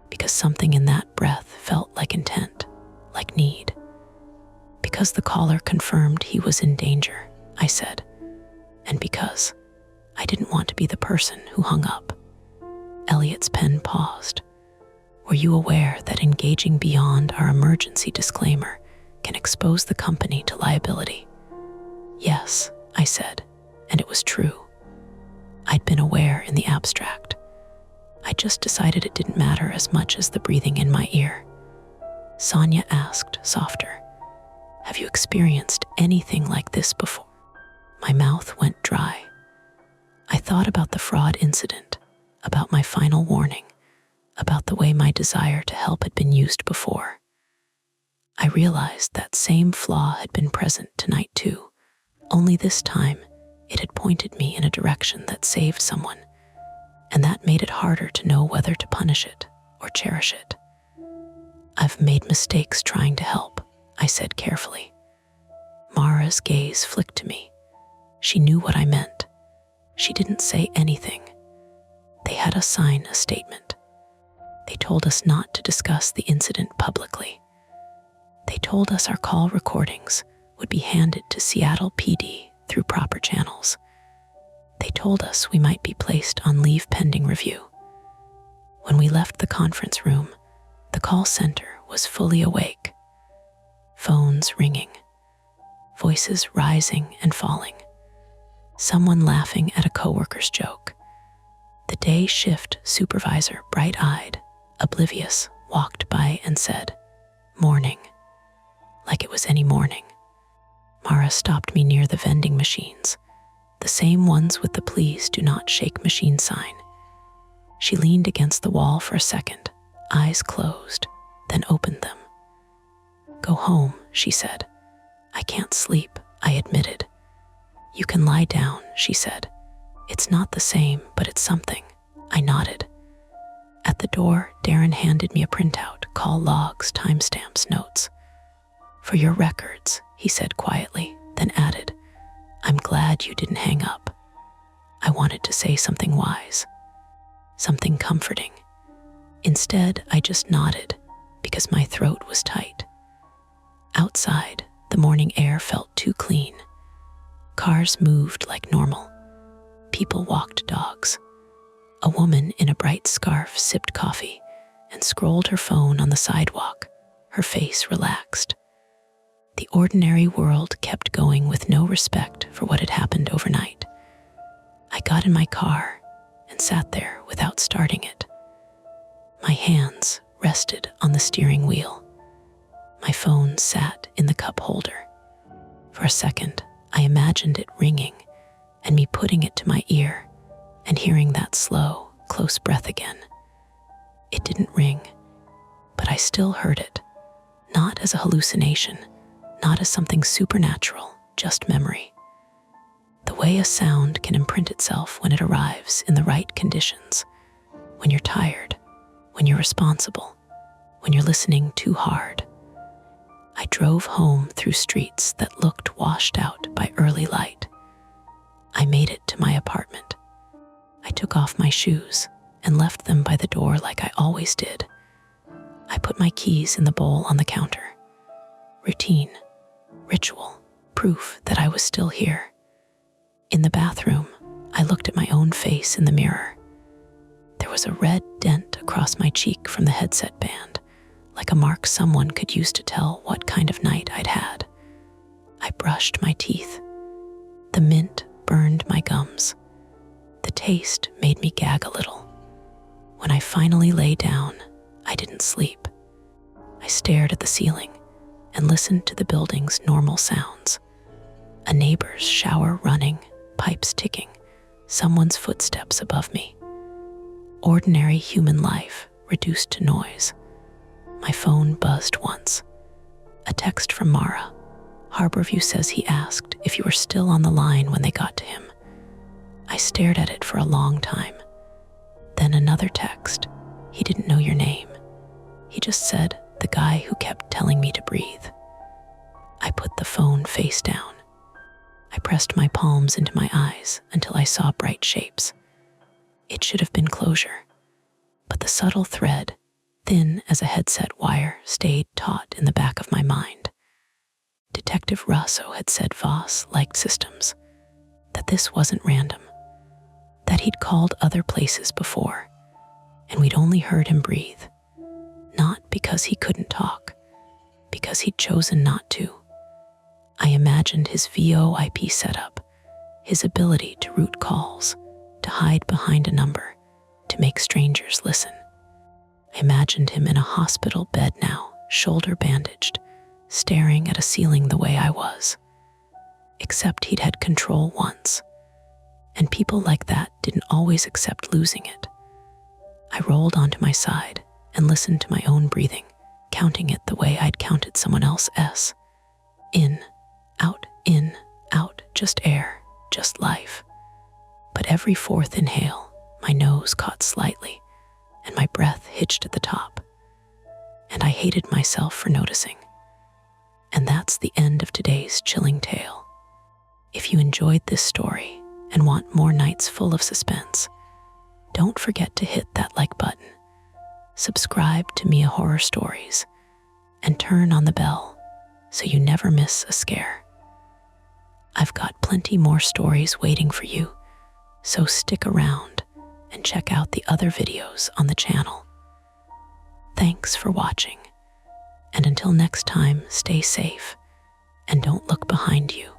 Because something in that breath felt like intent, like need. Because the caller confirmed he was in danger, I said. And because I didn't want to be the person who hung up. Elliot's pen paused. "Were you aware that engaging beyond our emergency disclaimer can expose the company to liability?" "Yes," I said, and it was true. I'd been aware in the abstract. I just decided it didn't matter as much as the breathing in my ear. Sonia asked, softer, "Have you experienced anything like this before?" My mouth went dry. I thought about the fraud incident, about my final warning, about the way my desire to help had been used before. I realized that same flaw had been present tonight too, only this time it had pointed me in a direction that saved someone, and that made it harder to know whether to punish it or cherish it. "I've made mistakes trying to help," I said carefully. Mara's gaze flicked to me. She knew what I meant. She didn't say anything. They had us sign a statement. They told us not to discuss the incident publicly. They told us our call recordings would be handed to Seattle PD through proper channels. They told us we might be placed on leave pending review. When we left the conference room, the call center was fully awake. Phones ringing, voices rising and falling, someone laughing at a coworker's joke. The day shift supervisor, bright-eyed, oblivious, walked by and said, "Morning," like it was any morning. Mara stopped me near the vending machines, the same ones with the "please do not shake" machine sign. She leaned against the wall for a second, eyes closed, then opened them. "Go home," she said. "I can't sleep," I admitted. "You can lie down," she said. "It's not the same, but it's something." I nodded. At the door, Darren handed me a printout, call logs, timestamps, notes. "For your records," he said quietly, then added, "I'm glad you didn't hang up." I wanted to say something wise, something comforting. Instead, I just nodded because my throat was tight. Outside, the morning air felt too clean. Cars moved like normal. People walked dogs. A woman in a bright scarf sipped coffee and scrolled her phone on the sidewalk, her face relaxed. The ordinary world kept going with no respect for what had happened overnight. I got in my car, and sat there without starting it. My hands rested on the steering wheel. My phone sat in the cup holder. For a second, I imagined it ringing and me putting it to my ear and hearing that slow, close breath again. It didn't ring, but I still heard it, not as a hallucination, not as something supernatural, just memory. The way a sound can imprint itself when it arrives in the right conditions, when you're tired, when you're responsible, when you're listening too hard. I drove home through streets that looked washed out by early light. I made it to my apartment. I took off my shoes and left them by the door like I always did. I put my keys in the bowl on the counter. Routine, ritual, proof that I was still here. In the bathroom, I looked at my own face in the mirror. There was a red dent across my cheek from the headset band, like a mark someone could use to tell what kind of night I'd had. I brushed my teeth. The mint burned my gums. The taste made me gag a little. When I finally lay down, I didn't sleep. I stared at the ceiling and listened to the building's normal sounds. A neighbor's shower running, pipes ticking, someone's footsteps above me. Ordinary human life reduced to noise. My phone buzzed once. A text from Mara. Harborview says he asked if you were still on the line when they got to him. I stared at it for a long time. Then another text. He didn't know your name. He just said, the guy who kept telling me to breathe. I put the phone face down. I pressed my palms into my eyes until I saw bright shapes. It should have been closure, but the subtle thread, thin as a headset wire, stayed taut in the back of my mind. Detective Russo had said Voss liked systems, that this wasn't random, that he'd called other places before, and we'd only heard him breathe, not because he couldn't talk, because he'd chosen not to. I imagined his VoIP setup, his ability to route calls, to hide behind a number, to make strangers listen. I imagined him in a hospital bed now, shoulder bandaged, staring at a ceiling the way I was. Except he'd had control once, and people like that didn't always accept losing it. I rolled onto my side and listened to my own breathing, counting it the way I'd counted someone else's. In, out, just air, just life. But every fourth inhale, my nose caught slightly, and my breath hitched at the top. And I hated myself for noticing. And that's the end of today's chilling tale. If you enjoyed this story and want more nights full of suspense, don't forget to hit that like button, subscribe to Mia Horror Stories, and turn on the bell so you never miss a scare. I've got plenty more stories waiting for you, so stick around and check out the other videos on the channel. Thanks for watching, and until next time, stay safe and don't look behind you.